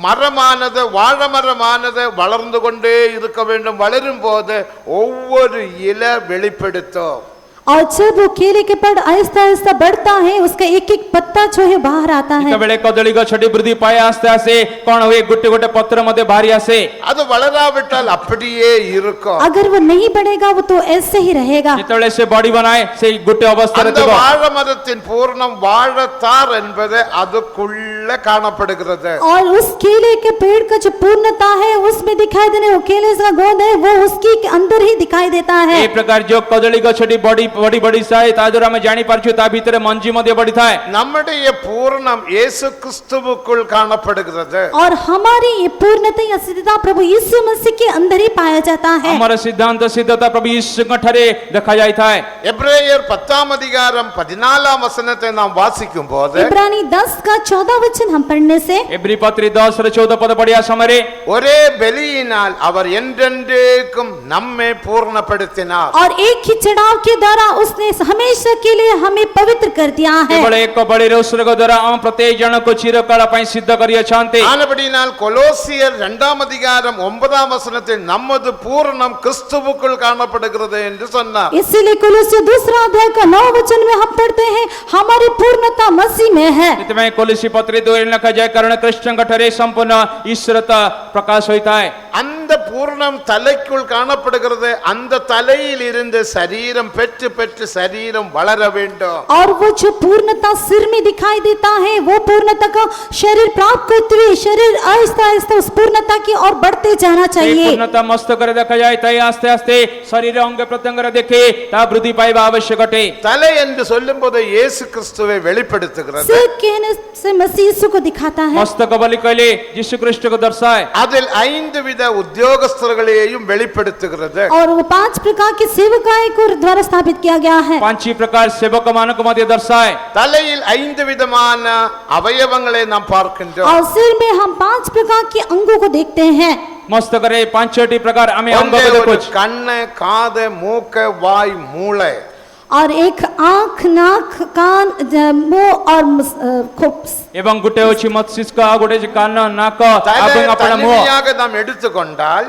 மரமானது வாழை மரமானது வளர்ந்து கொண்டே இருக்க வேண்டும். வளரும் போது ஒவ்வொரு இலை வெளிப்படுத்தும். और जब वो केले के पेड़ आहिस्ता आहिस्ता बढ़ता है उसका एक एक पत्ता जो है बाहर आता है। बेले कदली गछटी वृद्धि पाए आस्ते आस्ते कौन हुए गोटे गोटे पत्र मध्ये भारी आसे. அது வளராவிட்டால் அப்படியே இருக்கும். अगर वो नहीं बढ़ेगा वो तो ऐसे ही रहेगा। जितबेले से बॉडी बनाए से गोटे अवस्था रे அந்த थिबो. வாழை மரத்தின் பூரணம் வாழத்தார் என்பது அதுக்குள்ள காணப்படுகிறது. और उस केले के पेड़ का जो पूर्णता है उसमें दिखाई देने वो केले का गोंद है वो उसके अंदर ही दिखाई देता है। ए प्रकार जो कदली गछटी बॉडी बड़ी बड़ी साए ता द्वारा हमें जानी पारछु ता भीतर मंजी मध्ये बड़ी थाए. நம்முடைய பூரணம் இயேசு கிறிஸ்துவுக்குள் காணப்படுகிறது. और हमारी ये पूर्णता या सिद्धता प्रभु यीशु मसीह के अंदर ही पाया जाता है। हमारा सिद्धांत सिद्धता प्रभु यीशु ठरे देखा जाय थाए. எபிரேயர் 10ஆம் அதிகாரம் 14ஆம் வசனத்தை நாம் வாசிக்கும் போது इब्रानी 10 का 14 वचन हम पढ़ने से एब्री पत्री 10 रे 14 पद पढ़िया समय ஒரே பலியினால் அவர் என்றென்றைக்கும் நம்மை பூர்ணப்படுத்தினார். और एक ही चढ़ाव के द्वारा द्वारा उसने हमेशा के लिए हमें पवित्र कर दिया है। केवल एक बलिर उत्सर्ग द्वारा हम प्रत्येक जन को चिरकाल ପାଇଁ सिद्ध करियछन्ते। ஆனபடியினால் கொலோசியர் 2ஆம் அதிகாரம் 9ஆம் வசனத்தில் நமது பூரணம் கிறிஸ்துவுக்குள் காணப்படுகிறது என்று சொன்னார். इसीलिए कोलोसियों 2 अध्याय का 9 वचन में हम पढ़ते हैं हमारी पूर्णता मसीह में है। ସେଥିପାଇଁ कोलोसी पत्री 2 ଲେଖାଯାଏ କାରଣ ଖ୍ରୀଷ୍ଟଙ୍କ ଠାରେ ସମ୍ପୂର୍ଣ୍ଣ ଈଶ୍ୱରତା ପ୍ରକାଶ ହୋଇଥାଏ। அந்த பூரணம் தலைக்குள் காணப்படுகிறது. அந்த தலையில் இருந்து சரீரம் பெற்று பெற்று சரீரம் வளர வேண்டும். और वो जो पूर्णता सिर में दिखाई देता है वो पूर्णता का शरीर प्राप्त करते हुए शरीर आहिस्ता आहिस्ता उस पूर्णता की ओर बढ़ते जाना এই चाहिए। ପୂର୍ଣ୍ଣତା ମସ୍ତକରେ ଦେଖାଯାଏ ତାই ଆସ୍ତେ ଆସ୍ତେ ଶରୀର ଅଙ୍ଗ ପ୍ରତ୍ୟଙ୍ଗରେ ଦେଖି ତା ବୃଦ୍ଧି ପାଇବା ଆବଶ୍ୟକ ଅଟେ। தலை என்று சொல்லும்போது இயேசு கிறிஸ்துவை வெளிப்படுத்துகிறது. सिर कहने से मसीह यीशु को दिखाता है। ମସ୍ତକ ବୋଲି କହିଲେ ଯୀଶୁ ଖ୍ରୀଷ୍ଟକୁ ଦର୍ଶାଏ। அதில் 5 வித உத்தியோகஸ்தர்களையும் வெளிப்படுத்துகிறது. और वो 5 प्रकार की सेवकाएं को द्वारा स्थापित किया गया है। 5 प्रकार सेवक ମାନଙ୍କୁ ମଧ୍ୟ ଦର୍ଶାଏ। தலையில் 5 விதமான அவயவங்களை நாம் பார்க்கின்றோம். और सिर में हम 5 प्रकार के अंगों को देखते हैं। ମସ୍ତକରେ 5ଟି ପ୍ରକାର ଆମେ ଅଙ୍ଗ ஒன்றே ஒரு ଦେଖୁଛୁ। கண்ணு, காது, மூக்கு, வாய், மூளை. और एक आंख, नाक, कान, मुंह और खोपड़ी। ଏବଂ ଗୋଟେ ଅଛି ମସ୍ତିଷ୍କ ଆଉ ଗୋଟେ ଅଛି କାନ ନାକ தலை ଏବଂ ଆପଣ ମୁହ। தனியாக நாம் எடுத்துக்கொண்டால்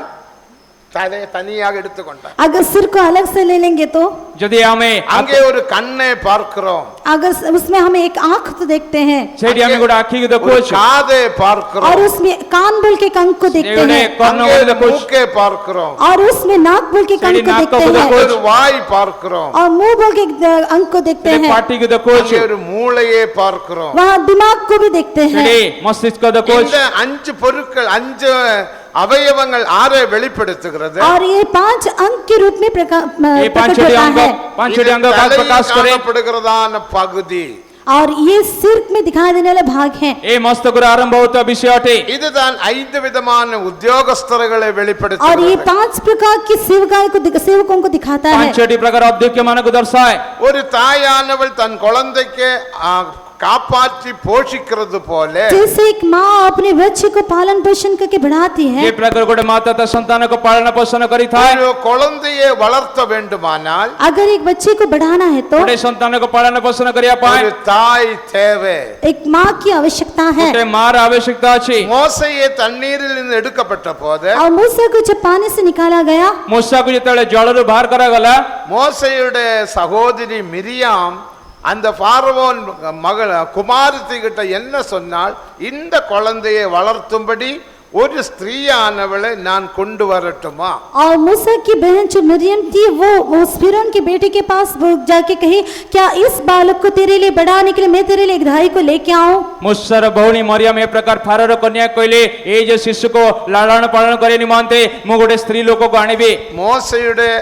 தலையை தனியாக எடுத்துக்கொண்டால் अगर सिर को अलग से ले लेंगे तो ଯଦି ଆମେ அங்கே ஒரு கண்ணை பார்க்கிறோம், अगर उसमें हम एक आंख तो देखते हैं ସେଇଠି ଆମେ ଗୋଟେ ଆଖିକୁ ஒரு ଦେଖୁଛୁ, காதை பார்க்கிறோம், और उसमें कान बोल के एक अंग को देखते ଗୋଟେ हैं କର୍ଣ୍ଣ அங்கே ବୋଲି ஒரு ଦେଖୁଛୁ, மூக்கை பார்க்கிறோம், और उसमें नाक बोल के एक अंग को नाक देखते को हैं देखो। ஒரு வாய் பார்க்கிறோம், और मुंह बोल के एक अंग को देखते ସେଠି हैं। ପାଟିକୁ ଦେଖୁଛୁ, அங்கே ஒரு மூளையை பார்க்கிறோம். वहाँ दिमाग को भी देखते हैं। ସେଠି ମସ୍ତିଷ୍କ ଦେଖୁଛୁ। இந்த 5 பொருட்கள் 5 அவயவங்கள் ஆரை வெளிப்படுத்துகிறது. और ये 5 अंग के रूप में ଏ प्रकट ପାଞ୍ଚଟି होता ଅଙ୍ଗ है। ପାଞ୍ଚଟି இது ଅଙ୍ଗ தலையில் ପ୍ରକାଶ କରେ। காணப்படுகிறதான பகுதி. और ये सिर में दिखाई देने वाले भाग हैं। ଏ ମସ୍ତକର ଆରମ୍ଭ ହେଉଥିବା ବିଷୟ ଅଟେ। இதுதான் 5 விதமான உத்தியோகஸ்தர்களை और ये வெளிப்படுத்துகிறது. 5 प्रकार की सेवकों को दिखाता है। 5ଟି ପ୍ରକାର ଅଧ୍ୟକ୍ଷ ମାନଙ୍କୁ ଦର୍ଶାଏ। ஒரு தாயானவள் தன் குழந்தைக்கு காப்பாற்றி போஷிக்கிறது போல जैसे एक माँ अपने बच्चे को पालन पोषण करके बढ़ाती है, ଏ ପ୍ରକାର ଗୋଟେ ମାତା ତା ସନ୍ତାନକୁ ପାଳନ ପୋଷଣ କରିଥାଏ। ஒரு குழந்தையை வளர்த்த வேண்டுமானால் अगर एक बच्चे को बढ़ाना है तो ଗୋଟେ ସନ୍ତାନକୁ ପାଳନ ପୋଷଣ କରିବା ପାଇଁ ஒரு தாய் தேவை. एक माँ की आवश्यकता है। ଗୋଟେ ମାର ଆବଶ୍ୟକତା ଅଛି। மோசையை தண்ணீரில் இருந்து எடுக்கப்பட்ட போது और मूसा को जब पानी से निकाला गया, ମୂଷାକୁ ଯେତେବେଳେ ଜଳରୁ ବାହାର କରାଗଲା, மோசையுடைய சகோதரி மிரியாம் அந்த பார்வோன் மகள் குமாரத்தி கிட்ட என்ன சொன்னால், இந்த குழந்தையை வளர்த்தும்படி ஒரு ஸ்திரீயானவளை நான் கொண்டு வரட்டுமா? और मूसा की बहन जो मरियम थी वो फिरौन के बेटे के पास वो जाके कही, क्या इस बालक को तेरे लिए बढ़ाने के लिए मैं तेरे लिए एक धाई को लेके आऊं? ମୂଷାର ଭଉଣୀ ମରିୟମ ଏ ପ୍ରକାର ଫାରୋର କନ୍ୟା କହିଲେ, ଏଇ ଯେ ଶିଶୁକୁ ଲାଳନ ପାଳନ କରିବା ନିମନ୍ତେ ମୁଁ ଗୋଟେ ସ୍ତ୍ରୀ ଲୋକକୁ ଆଣିବି। மோசையுடைய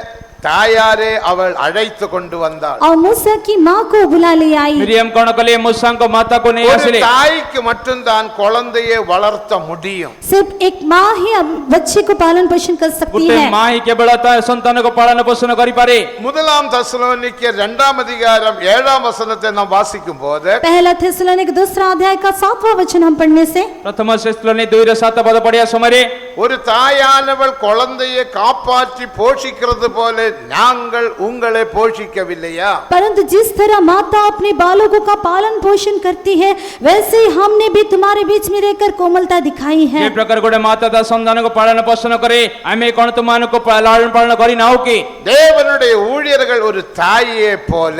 தாயாரே அவள் அழைத்து கொண்டு வந்தாள். और मूसा की माँ को बुला ले आई। ମିରିୟମ କଣ କଲେ, ମୂଷାଙ୍କ ମାତାକୁ ନେଇ ஒரு ଆସିଲେ। தாய்க்கு மட்டும்தான் குழந்தையை வளர்த்த முடியும். सिर्फ एक माँ ही बच्चे को पालन पोषण कर सकती ଗୋଟେ है। ମା ହିଁ କେବଳ ତା ସନ୍ତାନକୁ ପାଳନ ପୋଷଣ କରିପାରେ। முதலாம் தெசலோனிக்கேயர் 2ஆம் அதிகாரம் 7ஆம் வசனத்தை நாம் வாசிக்கும் போது पहला थेसलोनिक 2 अध्याय का 7वां वचन हम पढ़ने से ପ୍ରଥମ ଶେଷଲୋନି 2:7 ପଦ ପଢିବା ସମୟରେ ஒரு தாயானவள் குழந்தையை காப்பாற்றி போஷிக்கிறது போல நாங்கள் உங்களை போஷிக்கவில்லையா? परंतु जिस तरह माता अपने बालकों का पालन पोषण करती है, वैसे ही हमने भी तुम्हारे बीच में रहकर कोमलता दिखाई है। ଏ ପ୍ରକାର ଗୋଟେ ମାତା ତା ସନ୍ତାନକୁ ପାଳନ ପୋଷଣ କରେ, ଆମେ କଣ ତୁମମାନଙ୍କୁ ଲାଳନ ପାଳନ କରିନାହୁଁ କି? தேவனுடைய ஊழியர்கள் ஒரு தாயை போல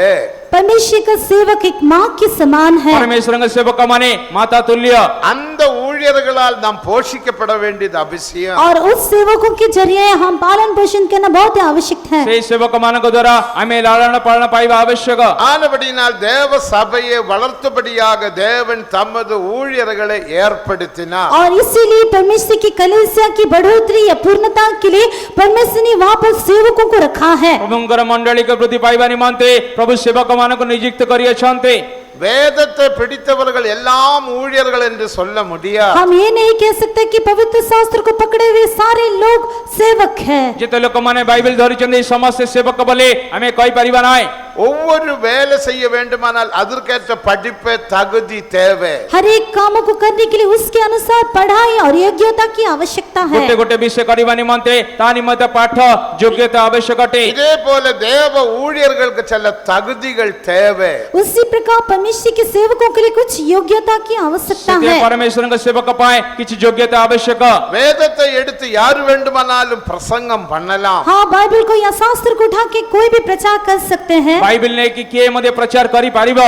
परमेश्वर का सेवक एक माँ के समान है। ପରମେଶ୍ୱରଙ୍କ ସେବକ ମାନେ ମାତା ତୁଲ୍ୟ। அந்த ஊழியர்களால் நாம் போஷிக்கப்பட வேண்டியது அவசியம். और उस सेवकों के जरिए हम पालन पोषण करना बहुत ही आवश्यक है। ସେଇ ସେବକ ମାନଙ୍କ ଦ୍ୱାରା ଆମେ ଲାଳନ ପାଳନ ପାଇବା ଆବଶ୍ୟକ। ஆனபடினால் தேவ சபையை வளர்த்தபடியாக தேவன் தமது ஊழியர்களை ஏற்படுத்தினார். और इसीलिए परमेश्वर की कलीसिया की बढ़ोतरी या पूर्णता के लिए परमेश्वर ने वहाँ पर सेवकों को रखा है। ପ୍ରଭୁଙ୍କର ମଣ୍ଡଳୀକୁ ବୃଦ୍ଧି ପାଇବା ନିମନ୍ତେ ପ୍ରଭୁ ସେବକ ମାନଙ୍କୁ ନିଯୁକ୍ତ କରିଅଛନ୍ତି। வேதத்தை பிடித்தவர்கள் எல்லாம் ஊழியர்கள் என்று சொல்ல முடியாது. हम ये नहीं कह सकते कि पवित्र शास्त्र को पकड़े हुए सारे लोग सेवक हैं। ଯେତେ ଲୋକମାନେ ବାଇବେଲ ଧରିଛନ୍ତି ସମସ୍ତେ ସେବକ ବୋଲି ଆମେ କହିପାରିବା ନାହିଁ। ஒவ்வொரு வேலை செய்ய வேண்டுமானால் அதற்கேற்ற படிப்பு தகுதி தேவை. हर एक कामों को करने के लिए उसके अनुसार पढ़ाई और योग्यता की आवश्यकता है। गोटे गोटे विषय କରିବା ନିମନ୍ତେ ତା ନିମନ୍ତେ ପାଠ ଯୋଗ୍ୟତା ଆବଶ୍ୟକ ଅଟେ। இதே போல தேவ ஊழியர்களுக்கு சில தகுதிகள் தேவை. उसी प्रकार परमेश्वर के सेवकों के लिए कुछ योग्यता की आवश्यकता है। परमेश्वरଙ୍କ सेवक ପାଇଁ କିଛି ଯୋଗ୍ୟତା ଆବଶ୍ୟକ। வேதத்தை எடுத்து யார் வேண்டுமானாலும் பிரசங்கம் பண்ணலாம். हाँ, बाइबल को या शास्त्र को उठा के कोई भी प्रचार कर सकते हैं। ବାଇବେଲ ନେଇକି କିଏ ମଧ୍ୟ ପ୍ରଚାର କରି ପାରିବ।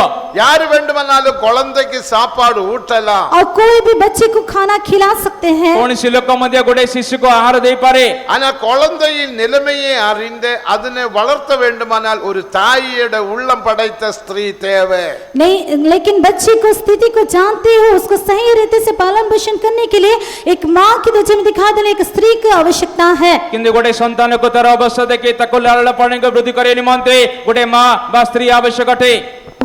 யார் வேண்டுமானாலும் குழந்தைக்கு சாப்பாடு ஊட்டலாம். और कोई भी बच्चे को खाना खिला सकते हैं। କୌଣସି ଲୋକ ମଧ୍ୟ ଗୋଟେ ଶିଶୁକୁ ଆହାର ଦେଇପାରେ। ஆனா குழந்தையின் நிலைமையை அறிந்து அதனை வளர்த்த வேண்டுமானால் ஒரு தாயியோட உள்ளம் படைத்த ஸ்திரீ தேவை. नहीं, लेकिन बच्चे को स्थिति को जानते हो, उसको सही रीति से पालन पोषण करने के लिए एक माँ की दर्जा में दिखा देने एक स्त्री की आवश्यकता है। କିନ୍ତୁ ଗୋଟେ ସନ୍ତାନକୁ ତାର ଅବସ୍ଥା ଦେଖି ତାକୁ ଲାଳନ ପାଳନ ବୃଦ୍ଧି କରିବା ନିମନ୍ତେ ଗୋଟେ ମା ବା ସ୍ତ୍ରୀ ଆବଶ୍ୟକ ଅଟେ।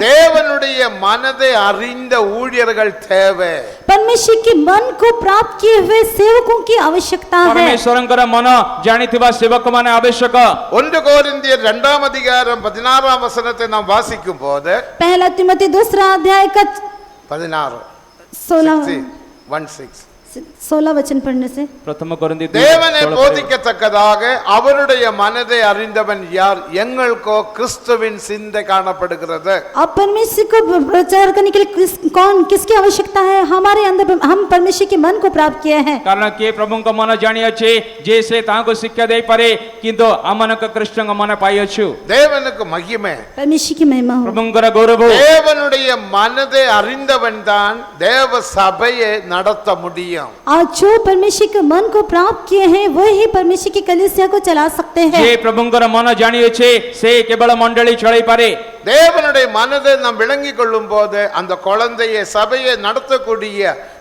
தேவனுடைய மனதை அறிந்த ஊழியர்கள் தேவை. परमेश्वर के मन को प्राप्त किए हुए सेवकों की आवश्यकता है। परमेश्वरଙ୍କର ମନ ଜାଣିଥିବା ସେବକ ମାନେ ଆବଶ୍ୟକ। 1 कोरिन्थियर 2 அதிகாரம் 16 வசனத்தை நாம் வாசிக்கும் போது पहला तिमोथी 2 अध्याय का 16 16 वचन पढ़ने से प्रथम कोरिन्थी தேவனை போதிக்கத்தக்கதாக அவருடைய மனதை அறிந்தவன் யார்? எங்களுக்கோ கிறிஸ்துவின் சிந்தை காணப்படுகிறது. अब परमेश्वर को प्रचार करने के लिए किसकी आवश्यकता है? हमारे अंदर हम परमेश्वर के मन को प्राप्त किए हैं। कारण के प्रभुଙ୍କ मन ଜାଣି ଅଛି ଯେ ସେ ତାଙ୍କୁ ଶିକ୍ଷା ଦେଇ ପାରେ, କିନ୍ତୁ ଆମମାନଙ୍କ କୃଷ୍ଣଙ୍କ मन ପାଇ ଅଛୁ। தேவனுக்கு மகிமை, परमेश्वर की महिमा हो। प्रभुଙ୍କର गौरव। தேவனுடைய மனதை அறிந்தவன் தான் தேவ சபையை நடத்த முடியும். आज जो परमेश्वर के मन को प्राप्त किए हैं वही परमेश्वर की कलीसिया को चला सकते हैं। जे प्रभुଙ୍କର मन ଜାଣି ଅଛି ସେ କେବଳ ମଣ୍ଡଳୀ ଚଳାଇ ପାରେ। தேவனுடைய மனதை நாம் விளங்கிக் கொள்ளும் போது அந்த குழந்தையை சபையை நடத்தக்கூடிய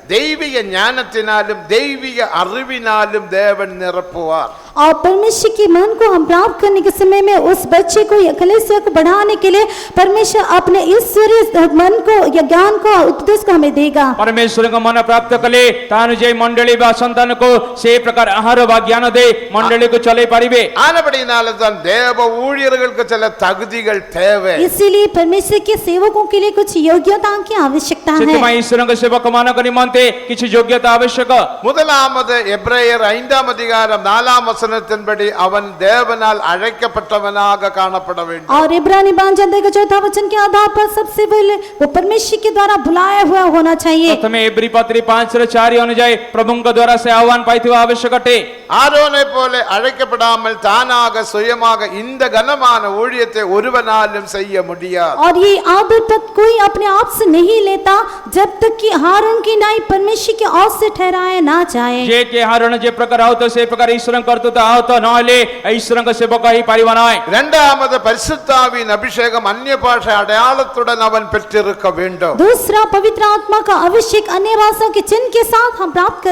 தெய்வீக ஞானத்தினாலும் தெய்வீக அறிவினாலும் தேவன் நிரப்புவார். और परमेश्वर के मन को हम प्राप्त करने के समय में उस बच्चे को या कलीसिया को बढ़ाने के लिए परमेश्वर अपने ईश्वरीय मन को या ज्ञान को उपदेश को हमें देगा। परमेश्वरଙ୍କ मन प्राप्त कले तानुजय मंडली ବା ସନ୍ତାନକୁ ସେ ପ୍ରକାର ଆହାର ବା ଜ୍ଞାନ ଦେଇ ମଣ୍ଡଳୀକୁ ଚଳାଇ ପାରିବେ। ஆனபடினால தான் தேவ ஊழியர்களுக்கு சில தகுதிகள் தேவை. इसीलिए परमेश्वर के सेवकों के लिए कुछ योग्यता की आवश्यकता है। ସେଥିପାଇଁ ଈଶ୍ୱରଙ୍କ ସେବକମାନଙ୍କ ନିମନ୍ତେ କିଛି ଯୋଗ୍ୟତା ଆବଶ୍ୟକ। முதலாவது எபிரேயர் 5 அதிகாரம் 4 வசனத்தின்படி அவன் தேவனால் அழைக்கப்பட்டவனாக காணப்பட வேண்டும். और इब्रानी 5 अध्याय का 4 वचन के आधार पर सबसे पहले वो परमेश्वर के द्वारा बुलाया हुआ होना चाहिए। प्रथमे इब्री पत्री 5:4 अनुଯାୟୀ प्रभुଙ୍କ द्वारा से आह्वान पाइଥିବା आवश्यक अटे। ஆரோனை போல அழைக்கப்படாமல் தானாக சுயமாக இந்த கனமான ஊழியத்தை ஒருவனாலும் செய்ய முடியாது. और ये आदर पद कोई अपने आप से नहीं लेता जब तक कि हारून की नाई परमेश्वर के ओर से ठहराया ना जाए। जे के हारून जे प्रकार आवत से प्रकार ईश्वरଙ୍କ कर्तृत्व आवत नहले ईश्वरଙ୍କ सेवक ही पारिब नाही। இரண்டாவது பரிசுத்தாவின் அபிஷேகம் அந்நிய பாஷை அடையாளத்துடன் அவன் பெற்றிருக்க வேண்டும். दूसरा पवित्र आत्मा का अभिषेक अन्य भाषाओं के चिन्ह के साथ हम प्राप्त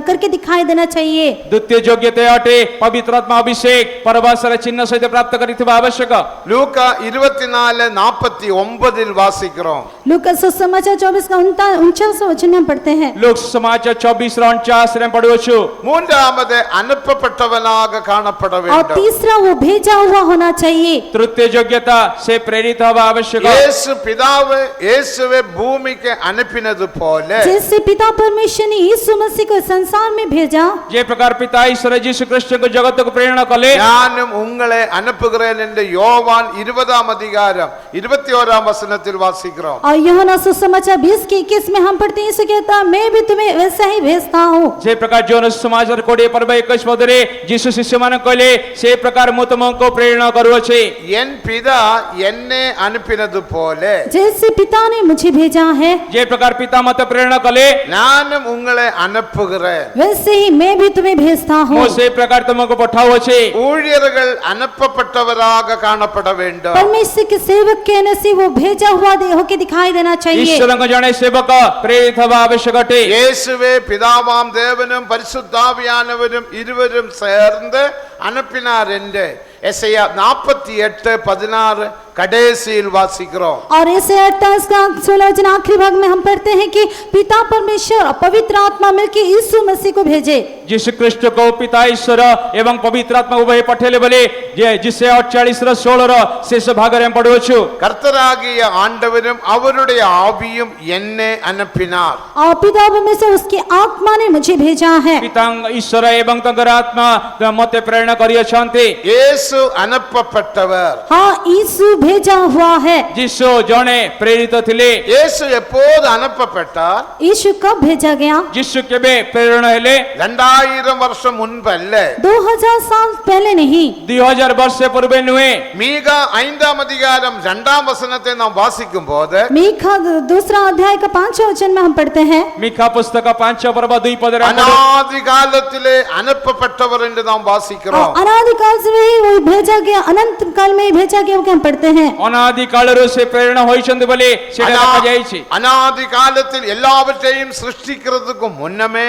करके दिखाई देना चाहिए। द्वितीय योग्यता अटे पवित्र आत्मा अभिषेक परभाषार चिन्ह सहित प्राप्त करिଥିବା आवश्यक। லூக்கா 24:49 வாசிக்கிறோம். लूका सुसमाचार 24 का 49 वचन में पढ़ते हैं। लोक समाचार 24:49 रे पढ़ो छु। மூன்றாவது அனுப்பப்பட்டவனாக காணப்பட और வேண்டும். तीसरा वो भेजा हुआ होना चाहिए। तृतीय योग्यता से प्रेरित हवा आवश्यक। இயேசு பிதாவே இயேசுவை பூமிக்கு அனுப்பினது போல जैसे पिता परमेश्वर ने यीशु मसीह को संसार में भेजा, जे प्रकार पिता ईश्वर यीशु कृष्ण को जगत को प्रेरणा कले நானும் உங்களை அனுப்புகிறேன் என்று யோவான் 20 அதிகாரம் 21 வசனத்தில் வாசிக்கிறோம். और यूहन्ना सुसमाचार 20 के 21 में हम पढ़ते हैं, यीशु कहता मैं भी तुम्हें वैसा ही भेजता हूँ। जे प्रकार जोनस समाचार 20 पर्व 21 पदरे यीशु शिष्य मान कहले से प्रकार मु तुमको प्रेरणा करूछे। என் பிதா என்னை அனுப்பினது போல जैसे पिता ने मुझे भेजा है जे प्रकार पिता मत प्रेरणा कले நானும் உங்களை அனுப்புகிறேன். वैसे ही मैं भी तुम्हें भेजता हूँ। मो से प्रकार तुमको पठाओ छे। ஊழியர்கள் அனுப்பப்பட்டவராக காணப்பட வேண்டும். परमेश्वर के सेवक कहने से वो भेजा हुआ होके दिखाई देना चाहिए। ईश्वरଙ୍କ जणे सेवक प्रेरित हवा आवश्यक अटे। இயேசுவே பிதாவாம் தேவனும் பரிசுத்தாவியானவரும் இருவரும் சேர்ந்து அனுப்பினார் என்று எசையா 48:16 கடைசியில் வாசிக்கிறோம். और इसे 28 का 16 वचन आखिरी भाग में हम पढ़ते हैं कि पिता परमेश्वर और पवित्र आत्मा मिलकर यीशु मसीह को भेजे। यीशु ख्रिस्ट को पिता ईश्वर एवं पवित्र आत्मा उभय पठेले बोले जिसे 48 र 16 र शेष भाग रे पढुछु। கர்த்தராகிய ஆண்டவரும் அவருடைய ஆவியும் என்னை அனுப்பினார். और पिता परमेश्वर उसकी आत्मा ने मुझे भेजा है। पिता ईश्वर एवं तंगर आत्मा मते प्रेरणा करियछन्ते। இயேசு அனுப்பப்பட்டவர். हाँ, यीशु भेजा हुआ है। यीशु जणे प्रेरित थिले। இயேசு எப்போது அனுப்பப்பட்டார்? यीशु कब भेजा गया? यीशु केबे प्रेरणा हेले? 2000 வருஷம் முன்பு அல்ல. 2000 साल पहले नहीं। 2000 वर्ष पूर्वे नुहे। மீகா 5ஆம் அதிகாரம் 2ஆம் வசனத்தை நாம் வாசிக்கும் போது मीखा दूसरा अध्याय का 5वां वचन में हम पढ़ते हैं। मीखा पुस्तक 5 पर्व 2 पद रे அநாதி காலத்திலே அனுப்பப்பட்டவர் என்று நாம் வாசிக்கிறோம். अनादि काल से ही वो भेजा गया, अनंत काल में ही भेजा गया वो हम पढ़ते हैं। अनादि कालरु से प्रेरणा होइछन्ते बोले सेटा लिखा जायछि। அநாதி காலத்தில் எல்லாவற்றையும் சிருஷ்டிக்கிறதுக்கு முன்னமே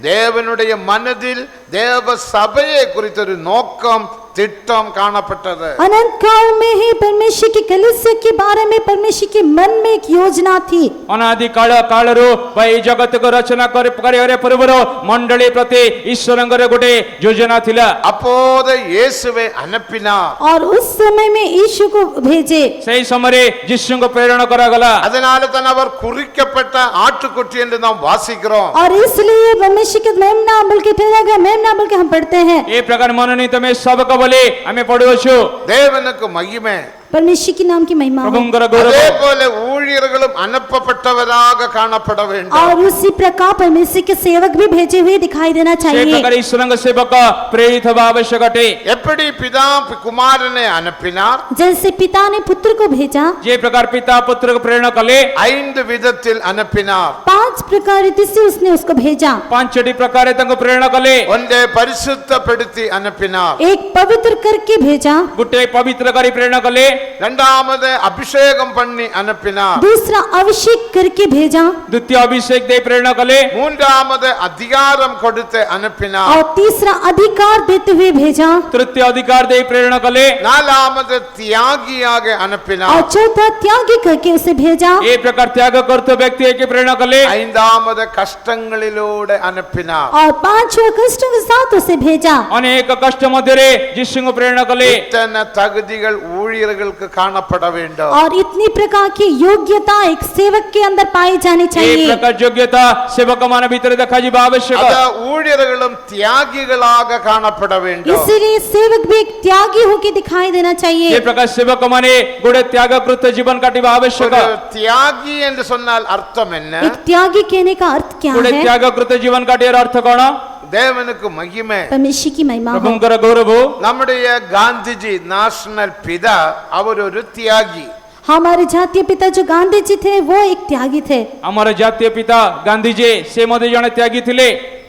தேவனுடைய மனதில் தேவ சபையை குறித்த ஒரு நோக்கம் திட்டம் காணப்பட்டது. अनंत काल में ही परमेश्वर की कलीसिया के बारे में परमेश्वर के मन में एक योजना थी। अनादि काल कालरु भाई जगत को रचना करे पूर्वरो मंडली प्रति ईश्वरंगर गोटे योजना थिला। அப்போது இயேசுவை அனுப்பினார். और उस समय में यीशु को भेजे। सही समय यीशु को प्रेरणा करा गला। அதனால தான் அவர் குறிக்கப்பட்ட ஆட்டுக்குட்டி என்று நாம் வாசிக்கிறோம். और इसलिए परमेश्वर के मेमना बल्कि ठहरा गया मेमना बल्कि हम पढ़ते हैं। ये प्रकार मनोनीत में सब को बोले हमें पढ़ुछु। தேவனுக்கு மகிமை. परमेश्वर की नाम की महिमा हो। प्रभुंकर गौरव। அதே போல ஊழியர்களும் அனுப்பப்பட்டவராக காணப்பட வேண்டும். और उसी प्रकार परमेश्वर के सेवक भी भेजे हुए दिखाई देना से चाहिए। प्रकार ईश्वरंग सेवक प्रेरित हवा आवश्यक अटे। எப்படி பிதா குமாரனை அனுப்பினார்? जैसे पिता ने पुत्र को भेजा, जे प्रकार पिता पुत्र को प्रेरणा कले 5 விதத்தில் அனுப்பினார். 5 प्रकार रीति से उसने उसको भेजा। 5 प्रकार तंको प्रेरणा कले। ஒன்றை பரிசுத்தப்படுத்தி அனுப்பினார். एक पवित्र करके भेजा, गुटे पवित्र करी प्रेरणा कले। இரண்டாவது அபிஷேகம் பண்ணி அனுப்பினார். दूसरा अभिषेक करके भेजा, द्वितीय अभिषेक दे प्रेरणा कले। மூன்றாவது அதிகாரம் கொடுத்து அனுப்பினார். और तीसरा अधिकार देते हुए भेजा, तृतीय अधिकार दे प्रेरणा कले। நாலாவது தியாகியாக और அனுப்பினார். चौथा त्यागी करके उसे भेजा, ये प्रकार त्याग करते व्यक्ति की प्रेरणा कले। ஐந்தாவது கஷ்டங்களிலூടെ அனுப்பினார். और 5वां कष्टों के साथ उसे भेजा। अनेक कष्ट मध्य रे यीशु को प्रेरणा कले। இத்தனை தகுதிகள் ஊழியர்களுக்கு காணப்பட வேண்டும். और इतनी प्रकार की योग्यता एक सेवक के अंदर पाई जानी ये चाहिए। प्रकार योग्यता सेवक मान भीतर देखा जी आवश्यक। அத ஊழியர்களும் தியாகிகளாக காணப்பட வேண்டும். इसीलिए सेवक भी एक त्यागी होकर दिखाई देना ये चाहिए। प्रकार सेवक माने गुड़े त्यागकृत जीवन काटिबा आवश्यक। ஒரு தியாகி என்று சொன்னால் அர்த்தம் என்ன? एक त्यागी कहने का अर्थ क्या गुड़े है? त्यागकृत जीवन काटियर अर्थ कौन? தேவனுக்கு மகிமை. परमेश्वर की महिमा हो। प्रभुंकर गौरव। நம்முடைய காந்திஜி நேஷனல் பிதா அவர் ஒரு தியாகி. हमारे जातीय पिता जो गांधी जी थे वो एक त्यागी थे। हमारे जातीय पिता गांधी जी से मध्य जने त्यागी थिले।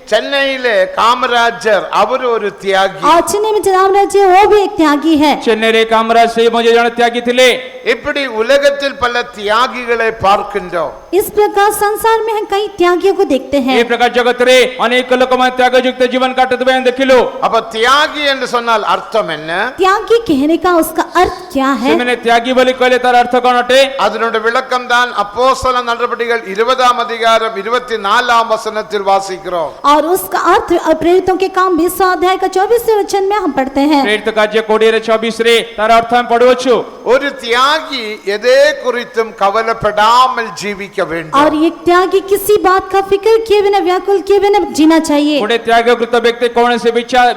சென்னையிலே காமராஜர் அவர் ஒரு தியாகி. और चेन्नई में रामराज जी वो भी एक त्यागी है। चेन्नई रे कामराज से मध्य जने त्यागी थिले। இப்படி உலகத்தில் பல தியாகிகளை பார்க்கின்றோம். इस प्रकार संसार में हम कई त्यागियों को देखते हैं। ये प्रकार जगत रे अनेक लोक में त्यागयुक्त जीवन काटते हुए देखिलो। அப்ப தியாகி என்று சொன்னால் அர்த்தம் என்ன? त्यागी कहने का उसका अर्थ क्या है? मैंने त्यागी बोली कहले तार अर्थ कौन अटे? அதனுடைய விளக்கம் தான் அப்போஸ்தல நடவடிக்கைகள் 20ஆம் அதிகாரம் 24ஆம் வசனத்தில் வாசிக்கிறோம். और उसका अर्थ प्रेरितों के काम 20वां अध्याय का 24वें वचन में हम पढ़ते हैं। प्रेरित कार्य 24 रे तार अर्थ हम पढ़वछु। ஒரு தியாகி எதை குறித்தும் கவலைப்படாமல் ஜீவிக்க வேண்டும். और ये त्यागी किसी बात का फिक्र किए बिना व्याकुल किए बिना जीना चाहिए। गुड़े त्यागकृत व्यक्ति कौन से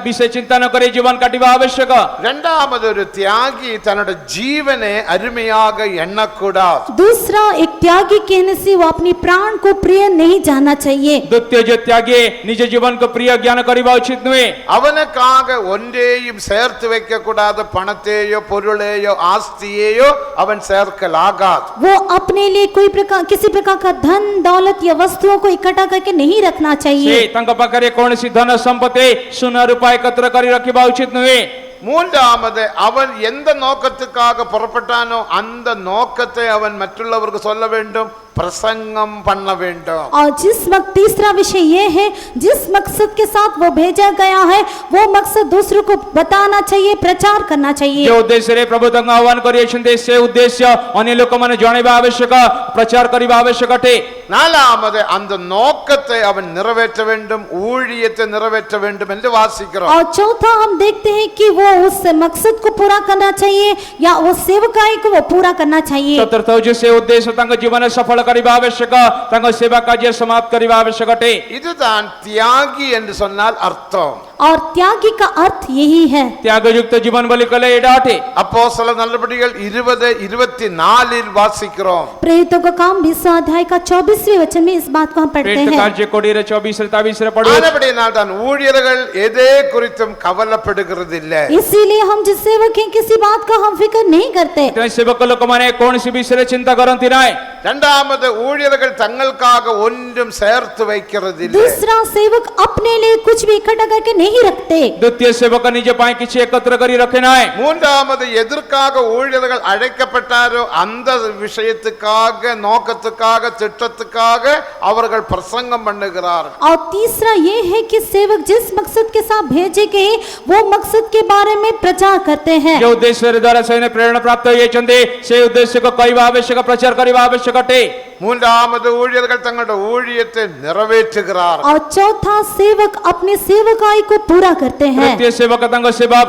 विषय चिंता न करे जीवन काटिबा आवश्यक। இரண்டாவது ஒரு தியாகி தன்னுடைய ஜீவனை அருமையாக எண்ணக்கூடாது. दूसरा एक त्यागी कहने से वो अपनी प्राण को प्रिय नहीं जानना चाहिए। द्वितीय जो त्यागी निज जीवन को प्रिय ज्ञान करिबा उचित नुहे। அவனுக்காக ஒன்றையும் சேர்த்து வைக்க கூடாது. பணத்தையோ பொருளையோ ஆஸ்தியையோ அவன் சேர்க்கலாகாது. वो अपने लिए कोई प्रकार किसी प्रकार का धन दौलत या वस्तुओं को इकट्ठा करके नहीं रखना से चाहिए। तंक पाखरे कौन सी धन संपत्ति सोना रूपा एकत्र करी रखिबा उचित नुहे। மூன்றாவது அவன் எந்த நோக்கத்துக்காக புறப்பட்டானோ அந்த நோக்கத்தை அவன் மற்றவர்களுக்கு சொல்ல வேண்டும், பிரசங்கம் பண்ண வேண்டும். और जिस तीसरा विषय ये है, जिस मकसद के साथ वो भेजा गया है वो मकसद दूसरों को बताना चाहिए, प्रचार करना चाहिए. जो उद्देश्य रे प्रभु तंग आह्वान करियछन्ते से उद्देश्य अन्य लोक माने जणेबा आवश्यक, प्रचार करिबा आवश्यक अटे. நாலாவது அந்த நோக்கத்தை அவன் நிறைவேற்ற வேண்டும், ஊழியத்தை நிறைவேற்ற வேண்டும் என்று வாசிக்கிறோம். और चौथा हम देखते हैं कि वो उस मकसद को पूरा करना चाहिए या वो सेवकाई को वो पूरा करना चाहिए. चतुर्थ जो से उद्देश्य तंग जीवन सफल करिबा आवश्यक, तंग सेवा कार्य समाप्त करिबा आवश्यक अटे. இதுதான் தியாகி என்று சொன்னால் அர்த்தம். और त्यागी का अर्थ यही है. त्यागयुक्त जीवन बलि कले एडा अटे. அப்போஸ்தலர் நடபடிகள் 20:24 வாசிக்கிறோம். प्रेरितों का काम 20वां अध्याय का 24वें वचन में इस बात को हम पढ़ते प्रेरित हैं. कार्य कोड़ी रे 24-23 रे पढ़ो. ஆனபடியால் தான் ஊழியர்கள் எதே குறித்தும் கவலைப்படுகிறது இல்ல. इसीलिए हम जिस सेवक हैं किसी बात का हम फिक्र नहीं करते. तो सेवक लोक माने कौन सी विषय रे चिंता करंती नाय. இரண்டாவது ஊழியர்கள் தங்களுக்காக ஒன்றும் சேர்த்து வைக்கிறது இல்ல. दूसरा सेवक अपने लिए कुछ भी इकट्ठा करके नहीं रखते. द्वितीय सेवक निज पाए किछि एकत्र करी रखे नाय. மூன்றாவது எதற்காக ஊழியர்கள் அழைக்கப்பட்டாரோ அந்த விஷயத்துக்காக, நோக்கத்துக்காக, திட்டத்துக்காக அவர்கள் பிரசங்கம் பண்ணுகிறார்கள். और तीसरा ये है कि सेवक जिस मकसद के साथ भेजे गए वो मकसद के बारे में प्रचार करते हैं. जो उद्देश्य द्वारा सैने प्रेरणा प्राप्त होइए चंदे से उद्देश्य को कईवा आवश्यक, प्रचार करीवा आवश्यक अटे. மூன்றாவது ஊழியர்கள் தங்களுடைய ஊழியத்தை நிறைவேற்றுகிறார்கள். और चौथा सेवक अपने सेवकाई को पूरा करते हैं. तृतीय सेवक तंग सेवा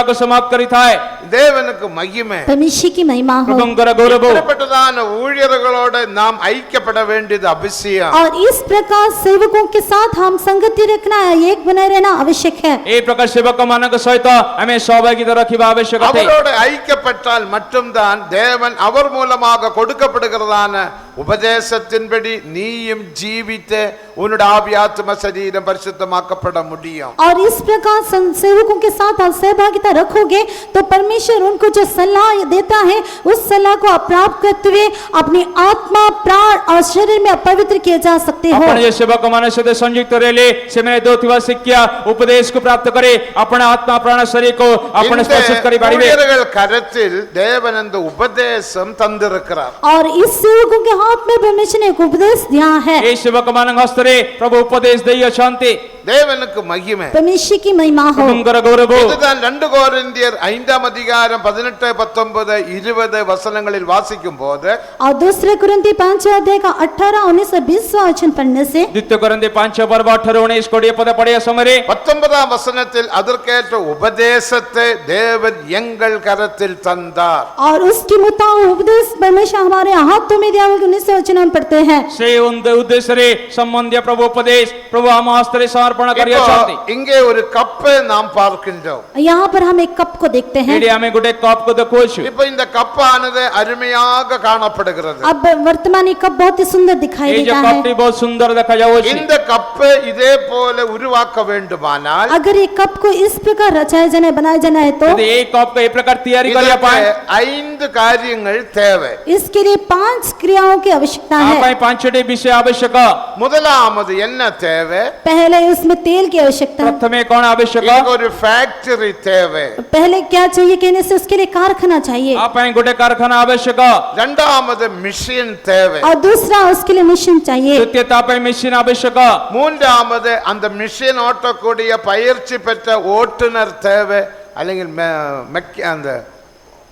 को समाप्त करी थाय. தேவனுக்கு மகிமை. परमेश्वर की महिमा हो. प्रभुंकर गौरव. இப்படிப்பட்டதான ஊழியர்களோடு நாம் ஐக்கியப்பட வேண்டியது அவசியம். और इस प्रकार सेवकों के साथ हम संगति रखना, एक बने रहना आवश्यक है. ए प्रकार सेवक मानक सहित हमें सहभागिता रखिबा आवश्यक अटे. அவரோடு ஐக்கியப்பட்டால் மட்டும்தான் தேவன் அவர் மூலமாக கொடுக்கப்படுகிறதான உபதேசத்தின்படி நீயும் ஜீவித்து உன்னுடைய ஆவி ஆத்ம சரீரம் பரிசுத்தமாக்கப்பட முடியும். और इस प्रकार सेवकों के साथ आप सहभागिता रखोगे तो परमेश्वर उनको जो सलाह देता है उस सलाह को आप प्राप्त करते हुए अपनी आत्मा, प्राण और शरीर में पवित्र किए जा सकते हो. अपने सेवक माने से संयुक्त रहले से मैंने दोतिवा शिक्षा उपदेश को प्राप्त करे, अपना आत्मा, प्राण, शरीर को अपने स्पर्श करी पारिबे. ஊழியர்கள் கரத்தில் தேவன் அந்த உபதேசம் தந்திருக்கிறார். और इस सेवकों के हाथ में परमेश्वर ने एक उपदेश दिया है. ए सेवक मानक हस्तरे प्रभु उपदेश देय शांति. தேவனுக்கு மகிமை. परमेश्वर की महिमा हो. प्रभुंकर गौरव. இதுதான் 2 கொரிந்தியர் 5ஆம் அதிகாரம் 18, 19, 20 வசனங்களில் வாசிக்கும் போது और दूसरे कुरिन्ती 5वां अध्याय का 18, 19 और 20वां वचन पढ़ने से द्वितीय कोरिन्थी 5 पर्व 18, 19 कोड़े पद पढ़े समय 19ஆம் வசனத்தில் அதற்கேற்ற உபதேசத்தை தேவன் எங்கள் கரத்தில் தந்தார். और उसकी मुताबिक उपदेश परमेश्वर हमारे हाथों में दिया. 19 वचन हम पढ़ते हैं. से उद्देश्य रे संबंधित प्रभु उपदेश प्रभु हम हस्तरे समर्पण करिया शांति. இங்கே ஒரு கப்பை நாம் பார்க்கின்றோம். यहाँ पर हम एक कप को देखते हैं. एडी हमें गुटे कप को देखोछु. இப்போ இந்த கப்பானது அருமையாக காணப்படுகிறது. अब वर्तमान ये कप बहुत ही सुंदर दिखाई ये जो देता कप है. टी बहुत सुंदर देखा जाओछि. இந்த கப்பை இதே போல உருவாக்க வேண்டுமானால் अगर ये कप को इस प्रकार रचाया जाना है, बनाया जाना है तो यदि एक कप को एक प्रकार तैयारी करिया पाए 5 காரியங்கள் தேவை. इसके लिए 5 क्रियाओं की आवश्यकता है. आपै पांचटी विषय आवश्यक. முதலாவது என்ன தேவை? पहले उसमें तेल की आवश्यकता है. प्रथमे कौन आवश्यक? இதுக்கு ஒரு ஃபேக்டரி தேவை. पहले क्या चाहिए कहने से उसके लिए कारखाना चाहिए. आपै गुटे कारखाना आवश्यक. இரண்டாவது மிஷின் தேவை. और दूसरा उसके लिए मिशन चाहिए. तृतीय तापै मशीन आवश्यक. மூன்றாவது அந்த மிஷின் ஓட்டக்கூடிய பயிற்சி பெற்ற ஓட்டுநர் தேவை, അല്ലെങ്കിൽ அந்த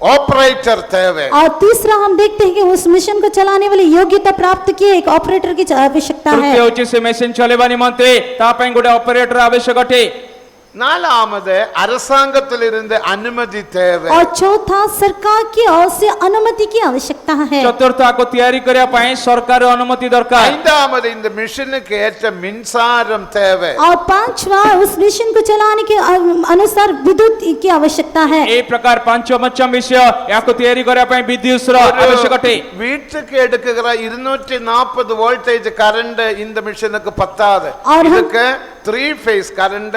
ऑपरेटर தேவை. और तीसरा हम देखते हैं कि उस मिशन को चलाने वाली योग्यता प्राप्त की एक ऑपरेटर की आवश्यकता है. तृतीय होची से मशीन चलेवा निमंते तापै गुटे ऑपरेटर आवश्यक अटे. நாலாவது அரசாங்கத்திலிருந்து அனுமதி தேவை. और चौथा सरकार की ओर से अनुमति की आवश्यकता है. चतुर्थ को तैयारी करिया पाए सरकार अनुमति दरकार. ஐந்தாவது இந்த மிஷனுக்கு ஏற்ற மின்சாரம் தேவை. और पांचवा उस मिशन को चलाने के अनुसार विद्युत की आवश्यकता है. ए प्रकार पंचमचम विषय याको तैयारी करिया पाए विद्युत आवश्यक अटे. வீட்டுக்கு எடுக்குகிற 240 வோல்டேஜ் கரண்ட் இந்த மிஷனுக்கு பத்தாது. और हम இதுக்கு 3 फेज करंट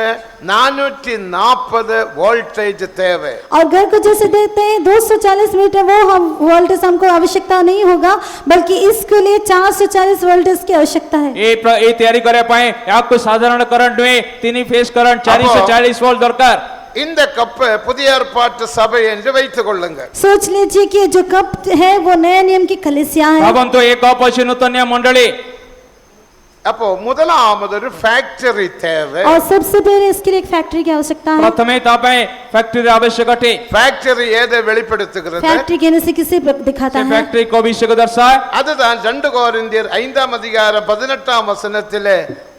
440 वोल्टेज தேவை. और घर को जैसे देखते हैं 240 मीटर वो हम वोल्टेज हमको आवश्यकता नहीं होगा, बल्कि इसके लिए 440 वोल्टेज की आवश्यकता है. ए तैयारी करे पाए आपको साधारण करंट में 3 फेज करंट 440 वोल्ट दरकार. இந்த கப்பு புதிய ஏற்பாட்டு சபை என்று வைத்துக் கொள்ளுங்க. सोच लीजिए कि जो कप है वो नए नियम की कलीसिया है। भावंतो एक कप अछि नूतन मंडली அப்போ முதலாவது ஒரு ஃபேக்டரி தேவை. और सबसे पहले इसके लिए एक फैक्ट्री की आवश्यकता है। प्रथमे तापे फैक्ट्री आवश्यक अटे। ஃபேக்டரி எதை வெளிப்படுத்துகிறது? फैक्ट्री कहने से किसे दिखाता है? फैक्ट्री को विषय को दर्शाए। அதுதான் 2 கொரிந்தியர் 5ஆம் அதிகாரம் 18ஆம் வசனத்திலே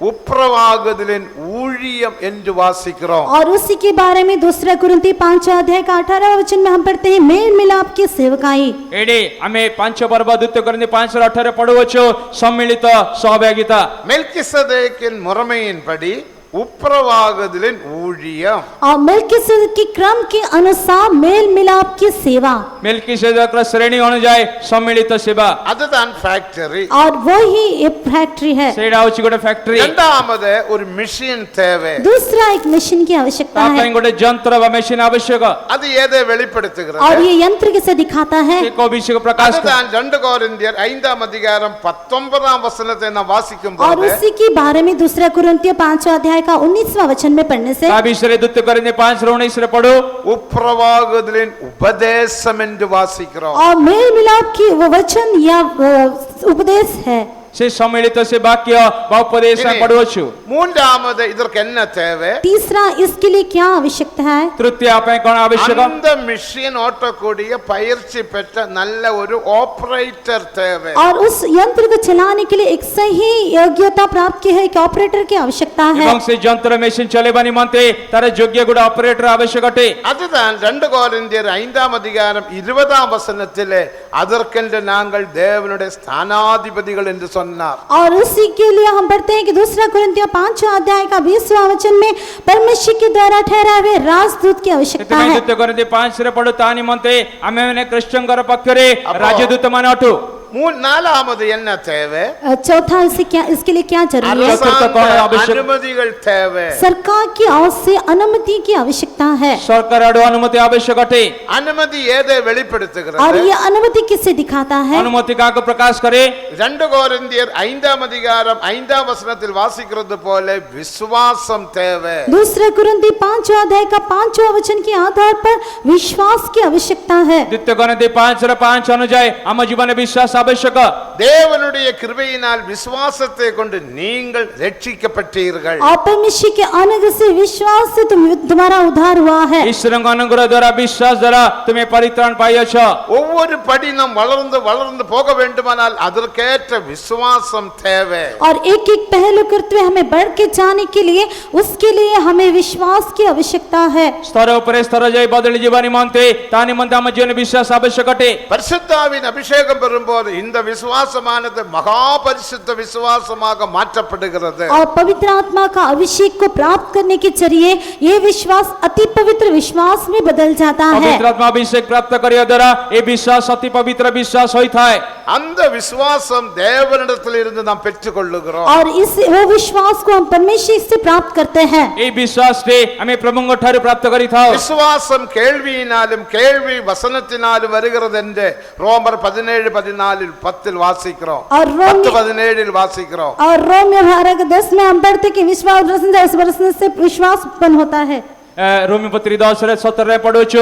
உப்புரவாகுதலின் ஊழியம் என்று வாசிக்கிறோம். और उसी के बारे में 2 कुरिन्थी 5 अध्याय का 18वां वचन में हम पढ़ते हैं मेल मिलाप की सेवकाई। एडे हमें 5 पर्व 2 कोरिन्थी 5:18 पढुवछु सम्मिलित सहभागिता। மெல்கிசேதேக்கின் முறைமையின்படி உப்புரவாகுதலின் ஊழியம் और मेलकिसेदेक के क्रम के अनुसार मेल मिलाप की सेवा। मेलकिसेदेक श्रेणी अनुसार सम्मिलित सेवा அதுதான் ஃபேக்டரி. और वही एक फैक्ट्री है। सेडा होची गोटे फैक्ट्री। இரண்டாவது ஒரு மிஷின் தேவை. दूसरा एक मशीन की आवश्यकता है। तापै गोटे यंत्र व मशीन आवश्यक। அது எதை வெளிப்படுத்துகிறது? और ये यंत्र किसे दिखाता है? को विषय को प्रकाश அதுதான் 2 கொரிந்தியர் 5ஆம் அதிகாரம் 19ஆம் வசனத்தை நாம் வாசிக்கும் और போது उसी के बारे में 2 कुरिन्थियों 5 अध्याय का 19वां वचन में पढ़ने से विषय 2 कोरिन्थी 5:19 पढ़ो உப்புரவாகுதலின் உபதேசம் என்று வாசிக்கிறோம். और मेल मिलाप की वो वचन या उपदेश है। से सम्मिलित से वाक्य व उपदेश पढ़ुवछु। மூன்றாவது இதற்கு என்ன தேவை? तीसरा इसके लिए क्या आवश्यकता है? तृतीय आपे कोन आवश्यक? அந்த மிஷின் ஓட்டக்கூடிய பயிற்சி பெற்ற நல்ல ஒரு ஆபரேட்டர் தேவை. और उस यंत्र को चलाने के लिए एक सही योग्यता प्राप्त की है एक ऑपरेटर की आवश्यकता है। এবং সেই যন্ত্র মেশিন চলেবা নিমন্তে তার যোগ্য গুড অপারেটর আবশ্যক অটে। அதுதான் 2 கொரிந்தியர் 5ஆம் அதிகாரம் 20ஆம் வசனத்திலே அதற்கென்று நாங்கள் தேவனுடைய ஸ்தானாதிபதிகள் என்று சொன்னார். और उसी के लिए हम पढ़ते हैं कि 2 कुरिन्थियों 5 अध्याय का 20वां वचन में परमेश्वर के द्वारा ठहराए हुए राजदूत की आवश्यकता है। 2 कोरिन्थी 5 रे पढो ता निमंते आमे माने क्रिश्चियनकर पक्षरे राजदूत माने अटु। நாலாவது என்ன தேவை? चौथा इसके लिए क्या जरूरी है? अनुमतिகள் தேவை. सरकार की ओर से अनुमति की आवश्यकता है। सरकार अडो अनुमति आवश्यक अटे। अनुमति எதை வெளிப்படுத்துகிறது? और ये अनुमति किसे दिखाता है? अनुमति का प्रकाश करे। 2 கொரிந்தியர் 5ஆம் அதிகாரம் 5ஆம் வசனத்தில் வாசிக்கிறது போல விசுவாசம் தேவை. 2 कुरिन्थी 5 अध्याय का 5वां वचन के आधार पर विश्वास की आवश्यकता है। 2 कोरिन्थी 5:5 अनुसार हम जीवन में विश्वास आवश्यक। தேவனுடைய கிருபையினால் விசுவாசத்தை கொண்டு நீங்கள் ரட்சிக்கப்பட்டீர்கள். और परमेश्वर के अनुग्रह से विश्वास से तुम्हारा उद्धार हुआ है। ईश्वर के अनुग्रह द्वारा विश्वास द्वारा तुम्हें परित्राण पाइयछ। ஒவ்வொரு படி நாம் வளர்ந்து வளர்ந்து போக வேண்டுமானால் அதற்கேற்ற விசுவாசம் தேவை. और एक एक पहलू करते हुए हमें बढ़ के जाने के लिए उसके लिए हमें विश्वास की आवश्यकता है। स्तर ऊपर स्तर जाई बदली जीवन निमंते ता निमंते हम जीवन विश्वास आवश्यक अटे। பரிசுத்தாவின் அபிஷேகம் பெறும்போது இந்த விசுவாசமானது மகா பரிசுத்த விசுவாசமாக மாற்றப்படுகிறது. और पवित्र आत्मा का अभिषेक को प्राप्त करने के जरिए ये विश्वास अति पवित्र विश्वास में बदल जाता है। पवित्र आत्मा अभिषेक प्राप्त करिया द्वारा ये विश्वास अति पवित्र विश्वास होता है। அந்த விசுவாசம் தேவனிடத்திலிருந்து நாம் பெற்றுக்கொள்ளுகிறோம். और इस वो विश्वास को हम परमेश्वर से प्राप्त करते हैं। ये विश्वास से हमें प्रभुଙ୍କ ठाରୁ प्राप्त करिथाओ। விசுவாசம் கேள்வியினாலும் கேள்வி வசனத்தினாலும் வருகிறது என்று ரோமர் 17:14 10 வாசிக்கிறோம். और रोम 10:17 वासिக்கிறோம். और रोमियो 12:10 में हम पढ़ते कि विश्वास से विश्वास उत्पन्न होता है। रोमी पत्री 10:17 पढुछु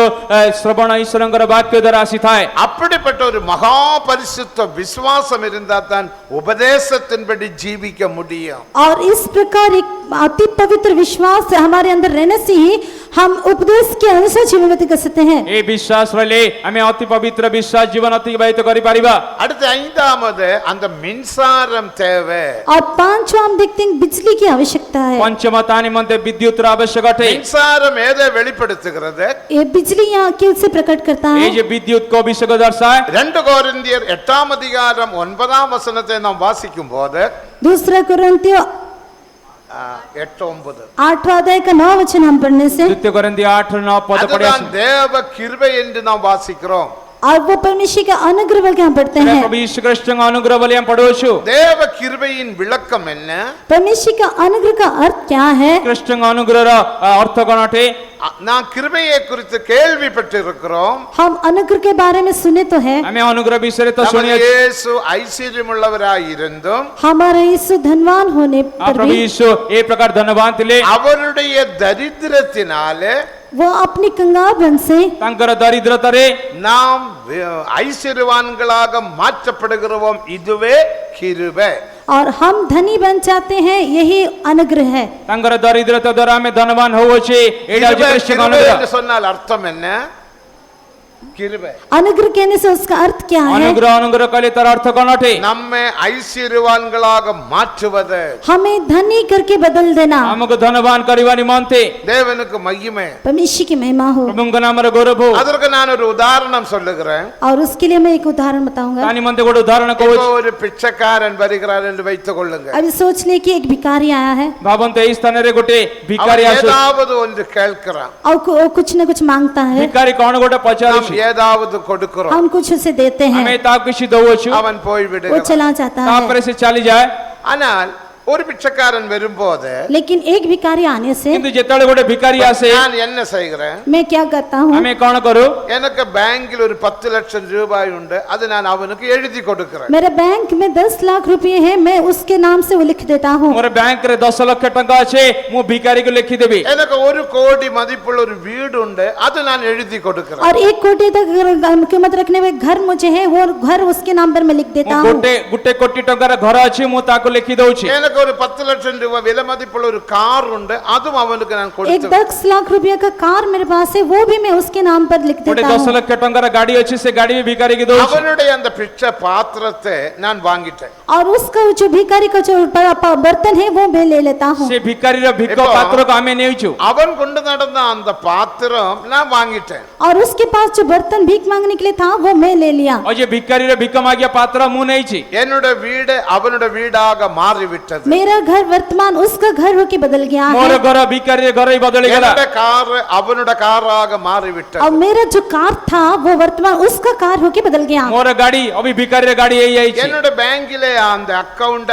श्रवण ईश्वरଙ୍କର वाक्य द्वारा आसीଥାଏ। அப்படிப்பட்ட ஒரு மகா பரிசுத்த விசுவாசம் இருந்தால் தான் உபதேசத்தின்படி ஜீவிக்க முடியும். और इस प्रकार एक अति पवित्र विश्वास हमारे अंदर रहने से ही हम उपदेश के अनुसार जीवन व्यतीत कर सकते हैं। ए विश्वास रहले हमें अति पवित्र विश्वास जीवन अतिबाहित करि परिबा। அடுத்து ஐந்தாவது அந்த மின்சாரம் தேவை. और पांचवा हम देखते हैं बिजली की आवश्यकता है। पंचम तानि मन्ते विद्युत आवश्यक अटे। மின்சாரம் எதை வெளிப்படுத்துகிறது? ये बिजली यहाँ किसे प्रकट करता है? ये जो विद्युत को विषय को दर्शाए। 2 கொரிந்தியர் 8ஆம் அதிகாரம் 9ஆம் வசனத்தை நாம் வாசிக்கும் போது 2 कुरिन्थियों 8:9 8वां अध्याय का 9 वचन हम पढ़ने से 2 कोरिन्थी 8:9 पद पढ़िया। அதுதான் தேவ கிருபை என்று நாம் வாசிக்கிறோம். और वो परमेश्वर का अनुग्रह बल के हम पढ़ते हैं। प्रभु यीशु कृष्ण का अनुग्रह बल हम पढ़ोछु। தேவ கிருபையின் விளக்கம் என்ன? परमेश्वर का अनुग्रह का अर्थ क्या है? कृष्ण का अनुग्रह अर्थ कौन अटे? நான் கிருபையை குறித்து கேள்விப்பட்டிருக்கிறோம். हम अनुग्रह के बारे में सुने तो है। हमें अनुग्रह विषय तो सुनिए। இயேசு ஐஸ்வர்யமுள்ளவராய் இருந்தும் हमारा यीशु धनवान होने पर प्रभु भी यीशु एक प्रकार धनवान थे। அவருடைய தரித்திரத்தினாலே वो अपनी कंगालपन से ତାଙ୍କର ଦରିଦ୍ରତାରେ நாம் ஐஸ்வர்யவான்களாக மாற்றப்படுகிறோம். இதுவே கிருபை. और हम धनी बन जाते हैं, यही अनुग्रह है। ତାଙ୍କର ଦରିଦ୍ରତା ଦ୍ୱାରା ଆମେ ଧନବାନ ହଉଅଛେ, ଏଇଟା ହଉଛି கிருபை ଖ୍ରୀଷ୍ଟଙ୍କ கிருபை ଅନୁଗ୍ରହ। என்று சொன்னால் அர்த்தம் என்ன? கிருபை. अनुग्रह कहने से उसका अर्थ क्या है? ଅନୁଗ୍ରହ ଅନୁଗ୍ରହ କହିଲେ ତାର ଅର୍ଥ କ'ଣ ଅଟେ? நம்மை ஐஸ்வர்யவான்களாக மாற்றுவது, हमें धनी करके बदल देना। ଆମକୁ ଧନବାନ କରିବା ନିମନ୍ତେ தேவனுக்கு மகிமை. परमेश्वर की महिमा हो। ପ୍ରଭୁଙ୍କ ନାମର ଗୌରବ ହଉ। அதற்கு நான் ஒரு உதாரணம் சொல்லுகிறேன். और उसके लिए मैं एक उदाहरण बताऊंगा। ତା ନିମନ୍ତେ ଗୋଟେ ଉଦାହରଣ இப்போ କହୁଛି। ஒரு பிச்சைக்காரன் வருகிறார் என்று வைத்துக் கொள்ளுங்க. अभी सोच ले कि एक भिखारी आया है ଭାବନ୍ତୁ ଏଇ ସ୍ଥାନରେ ଗୋଟେ அவன் ଭିକାରୀ ଆସୁ। ஏதாவது ஒன்று கேட்கிறான். और कुछ न कुछ मांगता है, ଭିକାରୀ କ'ଣ ଗୋଟେ நாம் ପଚାରୁଛି, ஏதாவது கொடுக்கிறோம். हम कुछ उसे देते ଆମେ हैं, ତାକୁ କିଛି ଦଉଛୁ, அவன் போய் वो விடுகிறான். चला जाता है। ତାପରେ ସେ ଚାଲିଯାଏ। ஆனால் ஒரு பிச்சைக்காரன் வரும்போது लेकिन एक भिखारी आने से କିନ୍ତୁ ଯେତେବେଳେ ଗୋଟେ ଭିକାରୀ ଆସେ, நான் என்ன செய்கிறேன்? मैं क्या करता हूँ, ଆମେ କ'ଣ କରୁ? எனக்கு பேங்கில் ஒரு 10 லட்சம் ரூபாய் உண்டு, அது நான் அவனுக்கு எழுதி கொடுக்கிறேன். मेरे बैंक में 10 लाख रुपए है, मैं उसके नाम से वो लिख देता हूँ। ମୋର ବ୍ୟାଙ୍କରେ 10 ଲକ୍ଷ ଟଙ୍କା ଅଛି, ମୁଁ ଭିକାରୀକୁ ଲେଖିଦେବି। எனக்கு 1 கோடி மதிப்புள்ள ஒரு வீடு உண்டு, அது நான் எழுதி கொடுக்கிறேன். और 1 कोटी तक कीमत रखने वाले घर मुझे है, वो घर उसके नाम पर मैं लिख देता हूँ। ଗୋଟେ କୋଟି ଟଙ୍କାର ଘର ଅଛି, ମୁଁ ତାକୁ ଲେଖି ଦଉଛି। எனக்கு ஒரு 10 லட்சம் ரூபாய் விலை மதிப்புள்ள ஒரு கார் உண்டு, அதுவும் அவனுக்கு நான் एक கொடுத்தேன். 10 लाख रुपया का कार मेरे पास है, वो भी मैं उसके नाम पर लिख ଗୋଟେ देता 10 हूँ। ଲକ୍ଷ ଟଙ୍କାର ଗାଡି ଅଛି, ସେ ଗାଡି ବି ଭିକାରୀକୁ ଦଉଛି। அவனுடைய அந்த பிச்சை பாத்திரத்தை நான் வாங்கிட்டேன். और उसका जो भिखारी का जो बर्तन है वो मैं ले लेता हूँ। ସେ ଭିକାରୀର ଭିକ ପାତ୍ରକୁ ଆମେ ନେଇଛୁ। அவன் கொண்டு நடந்த அந்த பாத்திரம் நான் வாங்கிட்டேன். और उसके पास जो बर्तन भीख मांगने के लिए था वो मैं ले लिया। ଆଉ ଯେ ଭିକାରୀର ଭିକ ମାଗିବା ପାତ୍ର ମୁଁ ନେଇଛି। என்னுடைய வீடு அவனுடைய வீடாக மாறிவிட்டது. मेरा घर वर्तमान उसका घर होके बदल गया ମୋର है, ଘର ଭିକାରୀର ଘର ହିଁ ବଦଳିଗଲା। என்னுடைய கார் அவனுடைய காராக மாறிவிட்டது. और मेरा जो कार था वो वर्तमान उसका कार होके बदल गया। ମୋର ଗାଡି ଅବି ଭିକାରୀର ଗାଡି ହେଇଯାଇଛି। என்னோட பேங்கிலே அந்த அக்கவுண்ட்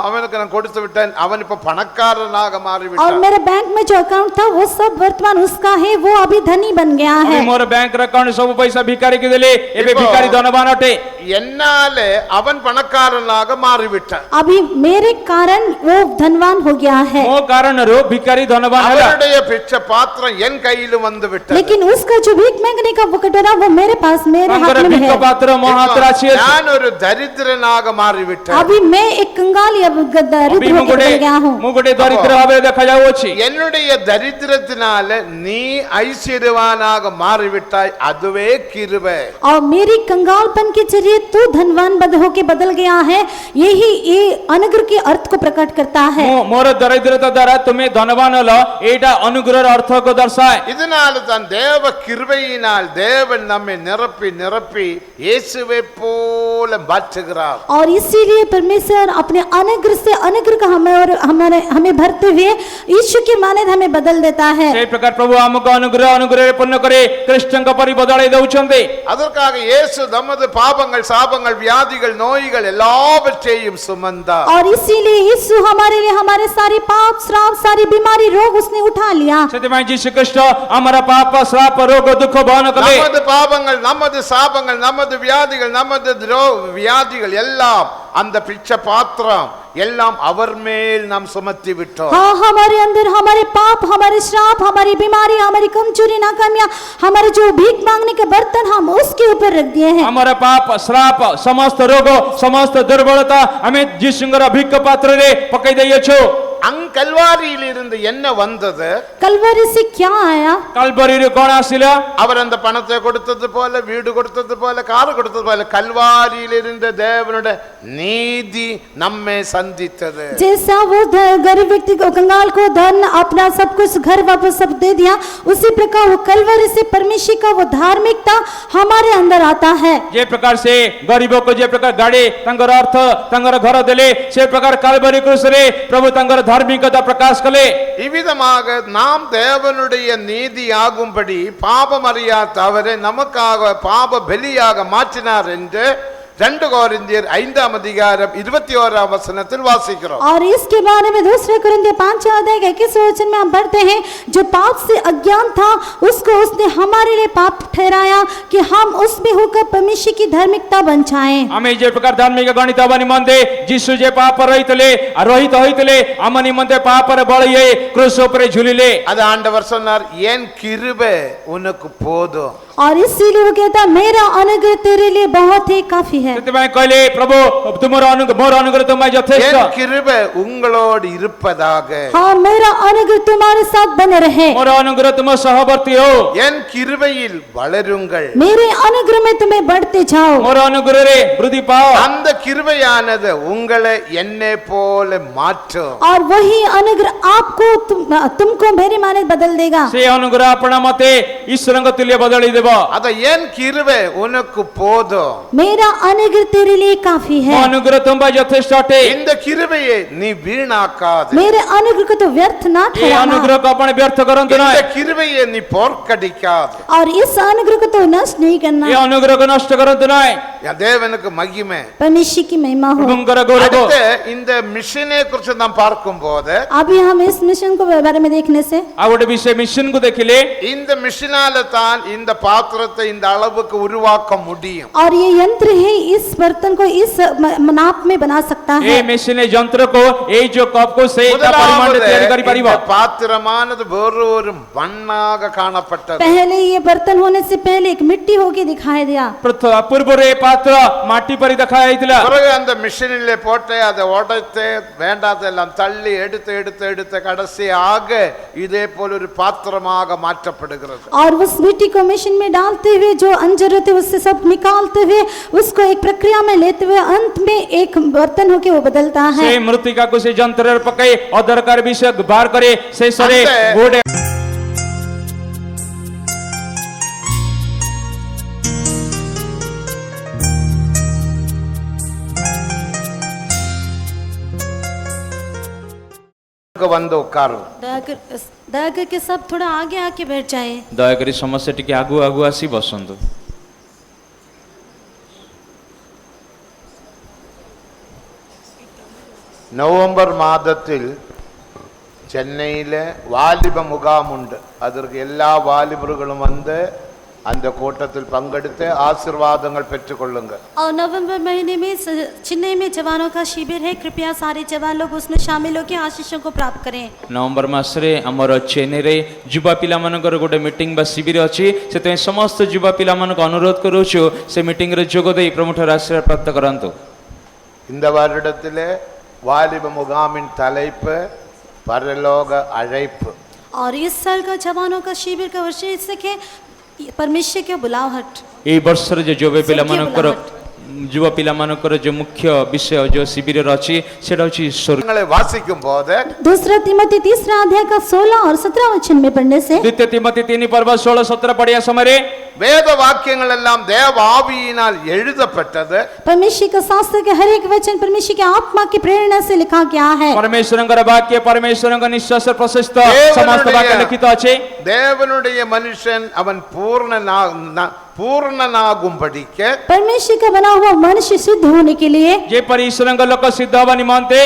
அவனுக்கு நான் கொடுத்து விட்டேன். அவன் இப்ப பணக்காரனாக और மாறிவிட்டான். मेरे बैंक में जो अकाउंट था वो सब वर्तमान उसका है, वो अभी धनी बन गया है। ଅବି ମୋର ବ୍ୟାଙ୍କର ଆକାଉଣ୍ଟ ସବୁ ପଇସା ଭିକାରୀକୁ ଦେଲି, ଏବେ ଭିକାରୀ ଧନବାନ ଅଟେ। என்னாலே அவன் பணக்காரனாக மாறிவிட்டான். अभी मेरे कारण वो धनवान हो गया है, ମୋ କାରଣରୁ ଭିକାରୀ ଧନବାନ ହେଲା। அவனுடைய பிச்சை பாத்திரம் என் கையிலும் வந்து விட்டது. लेकिन उसका जो भीख मांगने का वो कटोरा वो मेरे पास, मेरे हाथ ତାଙ୍କର में ଭିକ है। ପାତ୍ର ମୋ ହାତରେ ଅଛି। நான் ஒரு தரித்திரனாக மாறிவிட்டேன். अभी मैं एक कंगाल या दरिद्र ଅବି होके बदल गया हूँ। ମୁଁ ଗୋଟେ ଦରିଦ୍ର ଭାବରେ ଦେଖାଯାଉଅଛି। என்னுடைய தரித்திரத்தினால நீ ஐஸ்வர்யவானாக மாறிவிட்டாய், அதுவே கிருபை. और मेरी कंगालपन के जरिए तू धनवान होके बदल गया है, यही ये अनुग्रह के अर्थ को प्रकट करता है। ମୋର ଦରିଦ୍ରତା ଦ୍ୱାରା ତୁମେ ଧନବାନ ହେଲ, ଏଇଟା ଅନୁଗ୍ରହର ଅର୍ଥକୁ ଦର୍ଶାଏ। இதனால தான் தேவ கிருபையினால் தேவன் நம்மை நிரப்பி நிரப்பி இயேசுவை போல மாற்றுகிறார். और इसीलिए परमेश्वर अपने अनुग्रह से अनुग्रह का हमें भरते हुए यीशु के माने हमें बदल देता है। ସେଇ ପ୍ରକାର ପ୍ରଭୁ ଆମକୁ ଅନୁଗ୍ରହରେ ପୂର୍ଣ୍ଣ କରି ଖ୍ରୀଷ୍ଟଙ୍କ ପରି ବଦଳାଇ ଦେଉଛନ୍ତି। அதற்காக இயேசு நமது பாவங்கள் சாபங்கள் வியாதிகள் நோய்கள் எல்லாவற்றையும் சுமந்தார். और इसीलिए यीशु हमारे लिए हमारे सारे पाप श्राप सारी बीमारी रोग उसने उठा लिया। ସେଥିପାଇଁ ଯୀଶୁ ଖ୍ରୀଷ୍ଟ ଆମର ପାପ ଶ୍ରାପ ରୋଗ ଦୁଃଖ ବହନ କଲେ। நமது பாவங்கள் நமது சாபங்கள் நமது வியாதிகள் நமது வியாதிகள் எல்லாம் அந்த பிச்சை பாத்திரம் எல்லாம் அவர் மேல் நாம் சுமத்தி விட்டோம். हाँ, हमारे अंदर हमारे पाप हमारे श्राप हमारी बीमारी हमारी कमजोरी नाकामियां हमारे जो भीख मांगने के बर्तन हम उसके ऊपर रख दिए हैं। ଆମର ପାପ ଶ୍ରାପ ସମସ୍ତ ରୋଗ ସମସ୍ତ ଦୁର୍ବଳତା ଆମେ ଯୀଶୁଙ୍କର ଭିକ ପାତ୍ରରେ ପକାଇ ଦେଇଅଛୁ। கல்வாரியில் இருந்து என்ன வந்தது? कलवरी से क्या आया? କାଲବରୀରୁ କ'ଣ ଆସିଲା? அவர் அந்த பணத்தை கொடுத்தது போல வீடு கொடுத்தது போல கார் கொடுத்தது போல கல்வாரியில் இருந்த தேவனுடைய நீதி நம்மை சந்தித்தது. जैसा वो गरीब व्यक्ति को कंगाल को धन अपना सब कुछ घर वापस सब दे दिया, उसी प्रकार वो कलवरी से परमेश्वर का वो धार्मिकता हमारे अंदर आता है। जे प्रकार से गरीबों को जे प्रकार गाड़ी तंगर अर्थ तंगर घर देले, से प्रकार कालबरी क्रूसरे प्रभु तंगर धार्मिकता प्रकाश कले। இவ்விதமாக நாம் தேவனுடைய நீதி ஆகும்படி பாவம் அறியாத அவரை நமக்காக பாவ பலியாக மாற்றினார் என்று 2 कोरिन्थियर 5ஆம் அதிகாரம் 21ஆம் வசனத்தில் வாசிக்கிறோம். और इसके बारे में 2 कोरिन्थियर 5 अध्याय 21 वचन में हम पढ़ते हैं, जो पाप से अज्ञान था उसको उसने हमारे लिए पाप ठहराया कि हम उसमें होकर परमेश्वर की धार्मिकता बन जाएं. आमे जे प्रकार धार्मिक गणित हवा निमंते जीसु जे पाप रहितले रहित होइतले आम निमंते पाप रे बळिए क्रूस ऊपर झुलिले. அது ஆண்டவர் சொன்னார், என் கிருபை உனக்கு போதும். और इसीलिए वो कहता, मेरा अनुग्रह तेरे लिए बहुत ही काफी है. ସେଥିପାଇଁ କହିଲେ ପ୍ରଭୁ ତୁମର ମୋର ଅନୁଗ୍ରହ ତୁମ ପାଇଁ ଯଥେଷ୍ଟ. என் கிருபை உங்களோடு இருப்பதாக. हाँ, मेरा अनुग्रह तुम्हारे साथ बने रहे. ମୋର ଅନୁଗ୍ରହ ତୁମ ସହବର୍ତ୍ତୀ हो. என் கிருபையில் வளருங்கள். मेरे अनुग्रह में तुम्हें बढ़ते जाओ. ମୋର ଅନୁଗ୍ରହରେ ବୃଦ୍ଧି ପାଅ. அந்த கிருபையானது உங்களை என்னை போல மாற்றும். और वही अनुग्रह आपको तुमको मेरी माने बदल देगा. ସେ ଅନୁଗ୍ରହ ଆପଣ ମତେ ଈଶ୍ୱରଙ୍କ ତୁଲ୍ୟ ବଦଳି ଦେବ. அத என் கிருபை உனக்கு போதும். मेरा अनुग्रह तेरे लिए काफी ମୋ है. ଅନୁଗ୍ରହ ତୁମ ପାଇଁ ଯଥେଷ୍ଟ ଅଟେ. இந்த கிருபையை நீ வீணாக்காதே. मेरे अनुग्रह को तो व्यर्थ ना ଏ ठहराना. ଅନୁଗ୍ରହକୁ ଆପଣ ବ୍ୟର୍ଥ କରନ୍ତୁ இந்த ନାହିଁ. கிருபையை நீ போர்க்கடிக்காதே. और इस अनुग्रह को तो नष्ट नहीं करना. ଏ ଅନୁଗ୍ରହକୁ ନଷ୍ଟ କରନ୍ତୁ ନାହିଁ. என் தேவனுக்கு மகிமை. परमेश्वर की महिमा हो. ପ୍ରଭୁଙ୍କର ଗୌରବ. அடுத்து இந்த மிஷனை குறித்து நாம் பார்க்கும்போது अभी हम इस मिशन को बारे में देखने से ଆଉ ଗୋଟେ ବିଷୟ ମିଶନକୁ ଦେଖିଲେ இந்த மிஷனால தான் இந்த பாத்திரத்தை இந்த அளவுக்கு உருவாக்க முடியும். और ये यंत्र है इस बर्तन को इस नाप में बना सकता ଏ है. ମେସିନ ଯନ୍ତ୍ରକୁ ଏଇ ଯୋଉ କପକୁ ସେଇ ପରିମାଣରେ ତିଆରି କରି ପାରିବ. இந்த பாத்திரமானது வேறொரு மண்ணாக காணப்பட்டது. पहले ये बर्तन होने से पहले एक मिट्टी होके दिखाई दिया. ପୂର୍ବରୁ ଏ ପାତ୍ର ମାଟି ପରି ଦେଖାଯାଇଥିଲା. பிறகு அந்த மிஷினிலே போட்டு அதை உடைத்து வேண்டாதெல்லாம் தள்ளி எடுத்து எடுத்து எடுத்து கடைசியாக இதே போல ஒரு பாத்திரமாக மாற்றப்படுகிறது. और उस मिट्टी को मशीन में डालते हुए जो अंजर होते उससे सब निकालते हुए उसको एक प्रक्रिया में लेते हुए अंत में एक बर्तन होके वो बदलता है. ସେ ମୃତ୍ତିକାକୁ ସେ ଯନ୍ତ୍ରରେ ପକାଇ ଅଦରକାର ବିଷୟ ବାହାର କରି ଶେଷରେ ଗୋଟେ வந்து உட்காரும். दया करके सब थोड़ा आगे आके बैठ जाए. ଦୟାକରି ସମସ୍ତେ ଟିକେ ଆଗୁ ଆଗୁ ଆସି ବସନ୍ତୁ. நவம்பர் மாதத்தில் சென்னையில வாலிப முகாம் உண்டு. அதற்கு எல்லா வாலிபர்களும் வந்து அந்த கூட்டத்தில் பங்கெடுத்து ஆசீர்வாதங்கள் பெற்றுக்கொள்ளுங்கள். और नवंबर महीने में चेन्नई में जवानों का शिविर है. कृपया सारे जवान लोग उसमें शामिल होकर आशीषों को प्राप्त करें. ନଭେମ୍ବର ମାସରେ ଆମର ଚେନ୍ନାଇରେ ଯୁବା ପିଲାମାନଙ୍କର ଗୋଟେ ମିଟିଂ ବା ଶିବିର ଅଛି. ସେଥିପାଇଁ ସମସ୍ତ ଯୁବା ପିଲାମାନଙ୍କୁ ଅନୁରୋଧ କରୁଛୁ ସେ ମିଟିଂରେ ଯୋଗ ଦେଇ ପ୍ରଭୁଠାରୁ ଆଶୀର୍ବାଦ ପ୍ରାପ୍ତ କରନ୍ତୁ. இந்த வருடத்திலே வாலிப முகாமின் தலைப்பு பரலோக அழைப்பு. और इस साल का जवानों का शिविर का शीर्षक है परमेश्वर के बुलाहट. ଏଇ ବର୍ଷର ଯୋଉ ଯୁବ ପିଲାମାନଙ୍କର ଯୋଉ ମୁଖ୍ୟ ବିଷୟ ଯୋଉ ଶିବିରର ଅଛି ସେଟା ହେଉଛି ங்களை வாசிக்கும் போது दूसरा तिमोथी 3 अध्याय का 16 और 17 वचन में पढ़ने से ଦ୍ୱିତୀୟ ତିମୋଥୀ 3 ପର୍ବ 16-17 ପଢିବା ସମୟରେ வேத வாக்கியங்கள் எல்லாம் தேவ ஆவியினால் எழுதப்பட்டது. परमेश्वर का शास्त्र के हर एक वचन परमेश्वर की आत्मा की प्रेरणा से लिखा गया है. ପରମେଶ୍ୱରଙ୍କର ବାକ୍ୟ ପରମେଶ୍ୱରଙ୍କ ନିଶ୍ୱାସ ପ୍ରଶସ୍ତ ସମସ୍ତ ବାକ୍ୟ ଲିଖିତ ଅଛି. தேவனுடைய மனுஷன் அவன் பூர்ணனாகும்படிக்கு परमेश्वर का बना हुआ मनुष्य सिद्ध होने के लिए ଯେପରି ଈଶ୍ୱରଙ୍କ ଲୋକ ସିଦ୍ଧ ହେବା ନିମନ୍ତେ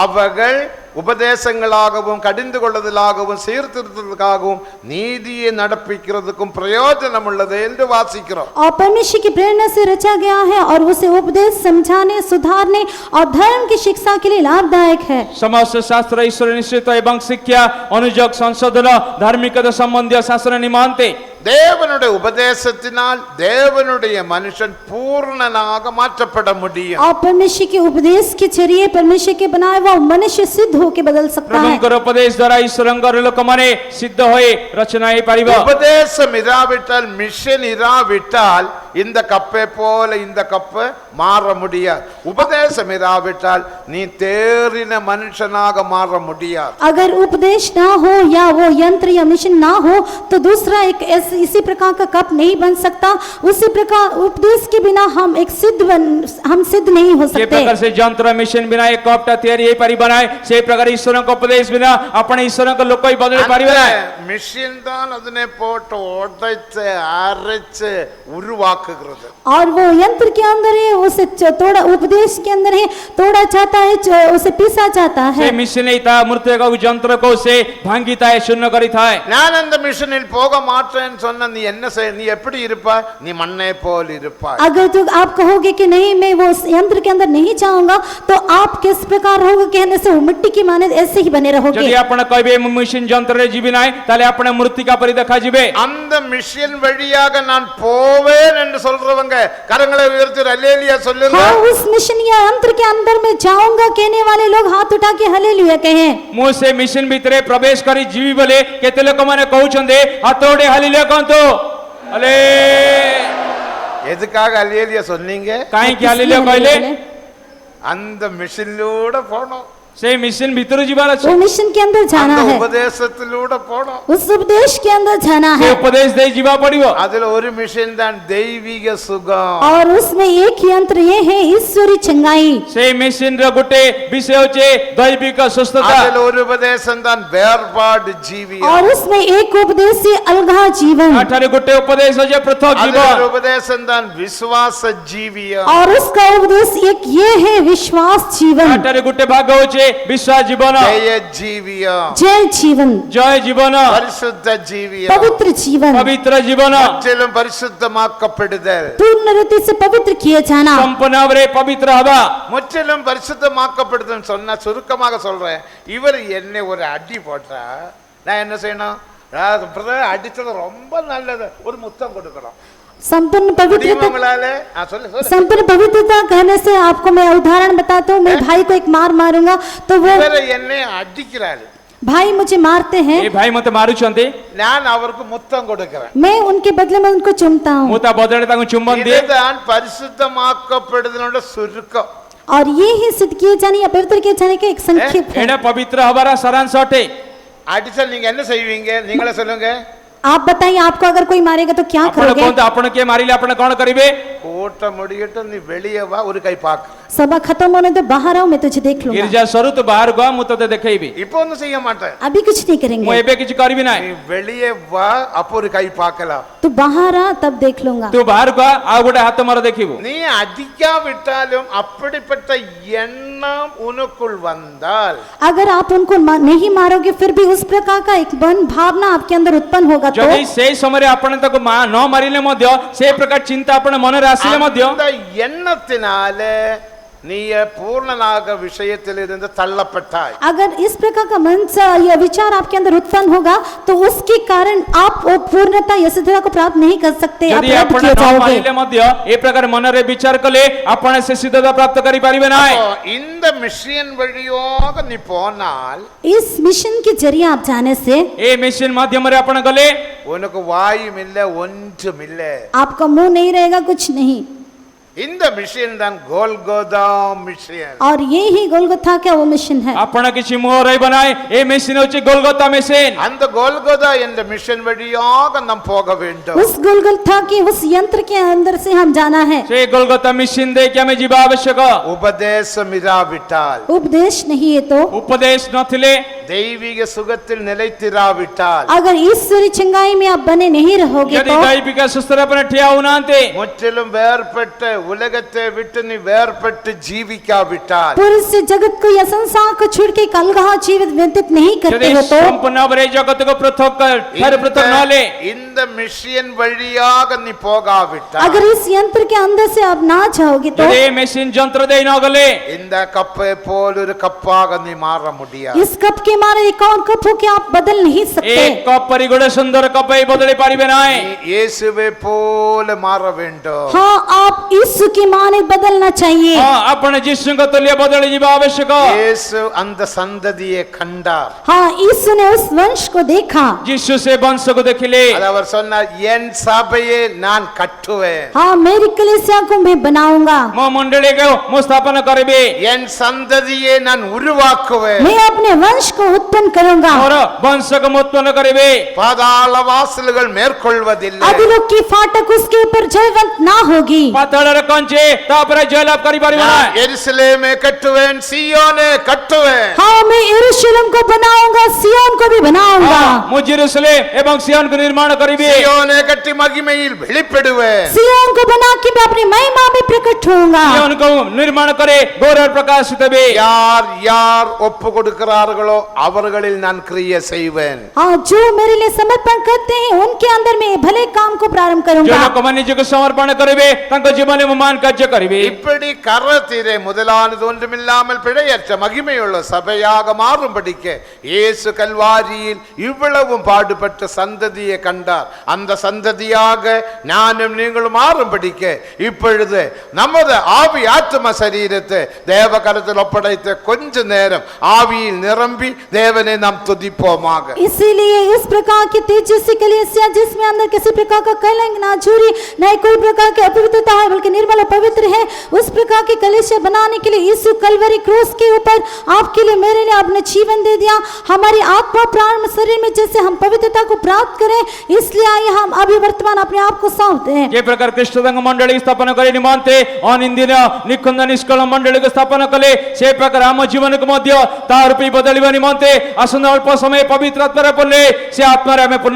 அவர்கள் உபதேசங்களாகவும் கடிந்து கொள்ளுதலாகவும் சீர்திருத்தத்துக்காகவும் நீதியை நடப்பிக்கிறதுக்கும் பிரயோஜனம் உள்ளது என்று வாசிக்கிறோம். और परमेश्वर की प्रेरणा से रचा गया है और उसे उपदेश समझाने सुधारने और धर्म की शिक्षा के लिए लाभदायक है. ସମସ୍ତ ଶାସ୍ତ୍ର ଈଶ୍ୱର ନିଶ୍ଚିତ ଏବଂ ଶିକ୍ଷା ଅନୁଯୋଗ ସଂଶୋଧନ ଧାର୍ମିକତା ସମ୍ବନ୍ଧୀୟ ଶାସନ ନିମନ୍ତେ தேவனுடைய உபதேசத்தினால் தேவனுடைய மனுஷன் பூர்ணனாக மாற்றப்பட முடியும். और परमेश्वर के उपदेश के जरिए परमेश्वर के बनाए हुआ मनुष्य सिद्ध होकर बदल सकता है. ପ୍ରଭୁଙ୍କର ଉପଦେଶ ଦ୍ୱାରା ଈଶ୍ୱରଙ୍କର ଲୋକମାନେ ସିଦ୍ଧ ହୋଇ ରଚନା ହେଇପାରିବ. உபதேசம் இராவிட்டால் மிஷன் இராவிட்டால் இந்த கப்பை போல இந்த கப்பு மாற முடியாது. உபதேசம் இராவிட்டால் நீ தேறின மனுஷனாக மாற முடியாது. अगर उपदेश ना हो या वो यंत्र या मिशन ना हो तो दूसरा एक इसी प्रकार का कप नहीं बन सकता. उसी प्रकार उपदेश के बिना हम सिद्ध नहीं हो जे सकते. प्रकार से यंत्र मिशन बिना एक कपटा तैयारी हे पारि बनाए से प्रकार ईश्वरଙ୍କ उपदेश बिना आपण ईश्वरଙ୍କ लोक ही बदली पारिबे ना. மிஷின் தான் அதனை போட்டு உடைச்சு அரைச்சு உருவாக்க உருவாக்குகிறது. और वो यंत्र के अंदर है, उसे तोड़ा, उपदेश के अंदर है, तोड़ा जाता है, उसे पीसा जाता ସେ है। ମିଶିନେଇ ତା ମୃତ୍ୟୁକ ଯନ୍ତ୍ରକୁ ସେ ଭାଙ୍ଗିଥାଏ, ଶୂନ୍ୟ କରିଥାଏ। நான் அந்த மிஷனில் போக மாட்டேன்னு சொன்ன நீ என்ன செய்ய, நீ எப்படி இருப்பாய்? நீ மண்ணை போல் இருப்பாய். अगर तो आप कहोगे कि नहीं मैं वो यंत्र के अंदर नहीं जाऊंगा, तो आप किस प्रकार होगे? कहने से वो मिट्टी की माने ऐसे ही बने रहोगे। ଯଦି ଆପଣ କହିବେ ମୁଁ ମିଶନ ଯନ୍ତ୍ରରେ ଯିବି ନାହିଁ, ତାହେଲେ ଆପଣ ମୃତ୍ତିକା ପରି ଦେଖାଯିବେ। அந்த மிஷன் வழியாக நான் போவேன் என்று சொல்றவங்க கரங்களை உயர்த்தி அல்லேலூயா சொல்லுங்க. हाँ, उस मिशन या यंत्र के अंदर में जाऊंगा कहने वाले लोग हाथ उठा के हालेलुया कहें। ମୁଁ ସେ ମିଶନ ଭିତରେ ପ୍ରବେଶ କରି ଯିବି ବୋଲି କେତେ ଲୋକମାନେ କହୁଛନ୍ତି, ହାତ ଉଠେଇ ହାଲେଲୁୟା କହନ୍ତୁ। ହାଲେ எதுக்காக அல்லேலூயா சொன்னீங்க? କାହିଁକି ହାଲେଲୁୟା କହିଲେ? அந்த மிஷனிலூட போனோம், ସେ ମିଶନ ଭିତରୁ ଯିବାର ଅଛି, वो मिशन के अंदर जाना அந்த है, உபதேசத்திலூட போனோம். उस उपदेश के अंदर जाना ସେ है। ଉପଦେଶ ଦେଇ ଯିବା ପଡିବ। அதுல ஒரு மிஷன் தான் தெய்வீக சுகம். और उसमें एक यंत्र ये है ईश्वरी चंगाई। ସେ ମିଶନ ର ଗୋଟେ ବିଷୟ ଅଛି ଦୈବିକ ସୁସ୍ଥତା। அதுல ஒரு உபதேசம் தான் வேறுபாடு ஜீவியம். और उसमें एक उपदेश है अलगा जीवन। ଏଠାରେ ଗୋଟେ ଉପଦେଶ ଅଛି ପୃଥକ அதுல ଜୀବନ। ஒரு உபதேசம் தான் விசுவாச ஜீவியம். और उसका उपदेश एक ये है विश्वास जीवन, ଏଠାରେ ଗୋଟେ ଭାଗ ହଉଛି ବିଶ୍ୱାସ ଜୀବନ, ஜெய ஜீவியம், जय जीवन, ଜୟ ଜୀବନ, பரிசுத்த ஜீவியம், पवित्र जीवन, ପବିତ୍ର ଜୀବନ, முற்றிலும் பரிசுத்தமாக்கப்படுதல். पूर्ण रीति से पवित्र किए जाना। ସମ୍ପୂର୍ଣ୍ଣ ଭାବରେ ପବିତ୍ର ହବା। முற்றிலும் பரிசுத்தமாக்கப்படுதல் சொன்னா சுருக்கமாக சொல்றேன். இவர் என்னை ஒரு அடி போட்டா நான் என்ன செய்யணும்? அடிச்சது ரொம்ப நல்லது, ஒரு முத்தம் கொடுக்கணும். संपूर्ण पवित्रता, உங்களால சொல்லு சொல்லு. संपूर्ण पवित्रता कहने से आपको मैं उदाहरण बताता हूँ। मैं भाई को एक मार मारूंगा तो वो இவர் என்னை அடிக்கிறாரு, भाई मुझे मारते हैं, ଏ ଭାଇ ମତେ ମାରୁଛନ୍ତି, நான் அவருக்கு முத்தம் கொடுக்கிறேன். मैं उनके बदले में उनको चुमता हूँ। ମୁଁ ତା ବଦଳରେ ତାଙ୍କୁ ଚୁମ୍ବନ ଦିଏ। இதுதான் பரிசுத்தமாக்கப்படுதலோட சுருக்கம். और ये ही सिद्ध किए जाने या पवित्र किए जाने का एक संक्षेप है। ଏଇଟା ପବିତ୍ର ହବାର ସାରାଂଶ ଅଟେ। அடிச்சா நீங்க என்ன செய்வீங்க? நீங்களே சொல்லுங்க. आप बताइए, आपको अगर कोई मारेगा तो क्या ଆପଣ करोगे? କୁହନ୍ତୁ, ଆପଣ କିଏ ମାରିଲେ ଆପଣ କଣ କରିବେ? கூட்ட முடியட்டும், நீ வெளியே வா, ஒரு கை பாக்கு. सभा खत्म होने तो बाहर आओ, मैं तुझे देख लूंगा। गिरजा सरू तू बाहर गो, ମୁଁ ତତେ ଦେଖେଇବି। இப்போ ஒன்னும் செய்ய மாட்டேன், अभी कुछ नहीं ମୁଁ करेंगे, ଏବେ କିଛି କରିବି ନାହିଁ। நீ வெளியே வா, அப்போ ஒரு கை பார்க்கலாம். तू बाहर आ तब देख लूंगा। ତୁ ବାହାରକୁ ଆ, ଆଉ ଗୋଟେ ହାତ ମୋର ଦେଖିବୁ। நீ அடிக்காவிட்டாலும் அப்படிப்பட்ட எண்ணம் உனக்குள் வந்தால், अगर आप उनको नहीं मारोगे फिर भी उस प्रकार का एक मन भावना आपके अंदर उत्पन्न होगा तो ଯଦି ସେଇ ସମୟରେ ଆପଣ ତାକୁ ନ ମାରିଲେ ମଧ୍ୟ ସେ ପ୍ରକାର ଚିନ୍ତା ଆପଣ ମନରେ ଆସିଲେ ମଧ୍ୟ அந்த எண்ணத்தினாலே நீ பூர்ணனாக விஷயத்திலிருந்து தள்ளப்பட்டாய். अगर इस प्रकार का मन से यह विचार आपके अंदर उत्पन्न होगा तो उसके कारण आप वो पूर्णता या सिद्धता को प्राप्त नहीं कर सकते, आप ଯଦି रद्द ଆପଣ किए ନ जाओगे। ମାରିଲେ ମଧ୍ୟ ଏ ପ୍ରକାର ମନରେ ବିଚାର କଲେ ଆପଣ ସେ ସିଦ୍ଧତା ପ୍ରାପ୍ତ କରିପାରିବେ ନାହିଁ। அப்போ இந்த மிஷன் வழியாக நீ போனால் इस मिशन के जरिए आप जाने से ଏ ମିଶନ ମାଧ୍ୟମରେ ଆପଣ ଗଲେ உனக்கு வாயும் இல்ல, ஒன்றும் இல்ல. आपका मुंह नहीं रहेगा, कुछ नहीं। இந்த மிஷன் தான் கோல்கோதா மிஷன். और ये ही गोलगोथा का वो मिशन है। ଆପଣ କିଛି ମୁହଁ ରହିବ ନାହିଁ। ଏ ମିଶନ ହେଉଛି ଗୋଲଗୋତା ମିଶନ। அந்த கோல்கோதா என்ற மிஷன் வழியாக நாம் போக வேண்டும். उस गोलगोथा के उस यंत्र के अंदर से हम जाना है। ସେ ଗୋଲଗୋତା ମିଶନ ଦେଇକି ଆମେ ଯିବା ଆବଶ୍ୟକ। உபதேசம் இராவிட்டால், उपदेश नहीं है तो, ଉପଦେଶ ନଥିଲେ, தெய்வீக சுகத்தில் நிலைத்திராவிட்டால், अगर ईश्वरी चंगाई में आप बने नहीं रहोगे ଯଦି तो ଦୈବିକ ସୁସ୍ଥତା ଉପରେ ଠିଆ ହଉନାହାନ୍ତି, முற்றிலும் வேறுபட்ட உலகத்தை விட்டு நீ வேறுபட்டு ஜீவிக்காவிட்டால், पूरे से जगत को या संसार को छोड़ के एक अलग जीवित व्यतीत नहीं ଯଦି करते हो तो ସମ୍ପୂର୍ଣ୍ଣ ଭାବରେ ଜଗତକୁ ପୃଥକ ଠାରୁ ପୃଥକ ନହେଲେ, இந்த மிஷன் வழியாக நீ போகாவிட்டால், अगर इस यंत्र के अंदर से आप ना जाओगे तो ଯଦି ଏ ମେସିନ ଯନ୍ତ୍ର ଦେଇ ନ ଗଲେ இந்த கப்பை போல் ஒரு கப்பாக நீ மாற முடியாது. इस कप के मारे एक और कप हो के आप बदल नहीं सकते। ଏ କପ୍ ପରି ଗୋଟେ ସୁନ୍ଦର କପ୍ ହେଇ ବଦଳି ପାରିବେ ନାହିଁ। நீ இயேசுவை போல மாற வேண்டும். हाँ, आप यीशु की माने बदलना चाहिए। ହଁ, ଆପଣ ଯୀଶୁଙ୍କ ତୁଲ୍ୟ ବଦଳି ଯିବା ଆବଶ୍ୟକ। இயேசு அந்த சந்ததியை கண்டார். हाँ, यीशु ने उस वंश को देखा। ଯୀଶୁ ସେ ବଂଶକୁ ଦେଖିଲେ। அது அவர் சொன்னார், என் சபையை நான் கட்டுவேன், हाँ, मेरी कलीसिया को मैं बनाऊंगा, ମୋ ମଣ୍ଡଳୀକୁ ମୁଁ ସ୍ଥାପନ କରିବି, என் சந்ததியை நான் உருவாக்குவேன், मैं अपने वंश को उत्पन्न करूंगा, ମୋର ବଂଶକୁ ମୁଁ ଉତ୍ପନ୍ନ କରିବି। பாதாள வாசல்கள் மேற்கொள்வதில்லை, अधोलोक की फाटक उसके ऊपर जयवंत ना होगी, ପାତାଳର କଞ୍ଚି ତା ଉପରେ ଜୟଲାଭ କରିପାରିବ நான் ନାହିଁ। எருசலேமை கட்டுவேன், சீயோனை கட்டுவேன், हाँ, मैं यरूशलेम को बनाऊंगा, सिय्योन को भी बनाऊंगा। ମୁଁ ଜେରୁସାଲେମ ଏବଂ ସିୟନକୁ ନିର୍ମାଣ କରିବି। சீயோனை கட்டி மகிமையில் வெளிப்படுவேன். सिय्योन को बना के मैं अपनी महिमा में प्रकट होऊंगा। ସିୟନକୁ ନିର୍ମାଣ करे ଗୌରବ ପ୍ରକାଶିତ ହେବେ। யார் யார் ஒப்பு கொடுக்கிறார்களோ அவர்களில் நான் கிரியை செய்வேன். हाँ, जो मेरे लिए समर्पण करते हैं उनके अंदर में भले काम को प्रारंभ ଯେଉଁ करूंगा। ଲୋକମାନେ ନିଜକୁ ସମର୍ପଣ କରିବେ ତାଙ୍କ ଜୀବନରେ ମୁଁ ମହାନ କାର୍ଯ୍ୟ କରିବି। இப்படி கரத்திலே முதலானது ஒன்றுமில்லாமல் பிழையற்ற மகிமையுள்ள சபையாக மாறும்படிக்க இயேசு கல்வாரியில் இவ்வளவும் பாடுபட்ட சந்ததியை கண்டார். அந்த சந்ததியாக நானும் நீங்களும் மாறும்படிக்க இப்பொழுது நமது ஆவி ஆத்ம சரீரத்தை தேவ கரத்தில் ஒப்படைத்த கொஞ்ச நேரம் ஆவியில் நிரம்பி தேவனை நாம் துதிப்போமாக. इसीलिए इस प्रकार की तेजस्वी कलीसिया जिसमें अंदर किसी प्रकार का कलंक ना झुरी न कोई प्रकार की अपवित्रता है बल्कि निर्मल और पवित्र है, उस प्रकार की कलीसिया बनाने के लिए यीशु कलवरी क्रूस के ऊपर आपके लिए मेरे लिए आपने जीवन दे दिया। हमारी आत्मा प्राण में शरीर में जैसे हम पवित्रता को प्राप्त करें, इसलिए आइए हम अभी वर्तमान अपने आप को सौंपते हैं। जे प्रकार कृष्ण संघ मंडली स्थापन करे निमंते अनिंदिन निखंद निष्कल मंडली को स्थापन कले से प्रकार आम जीवन को मध्य तार रूपी बदलिबा निमंते आसन अल्प समय पवित्र आत्मा पड़े से आत्मा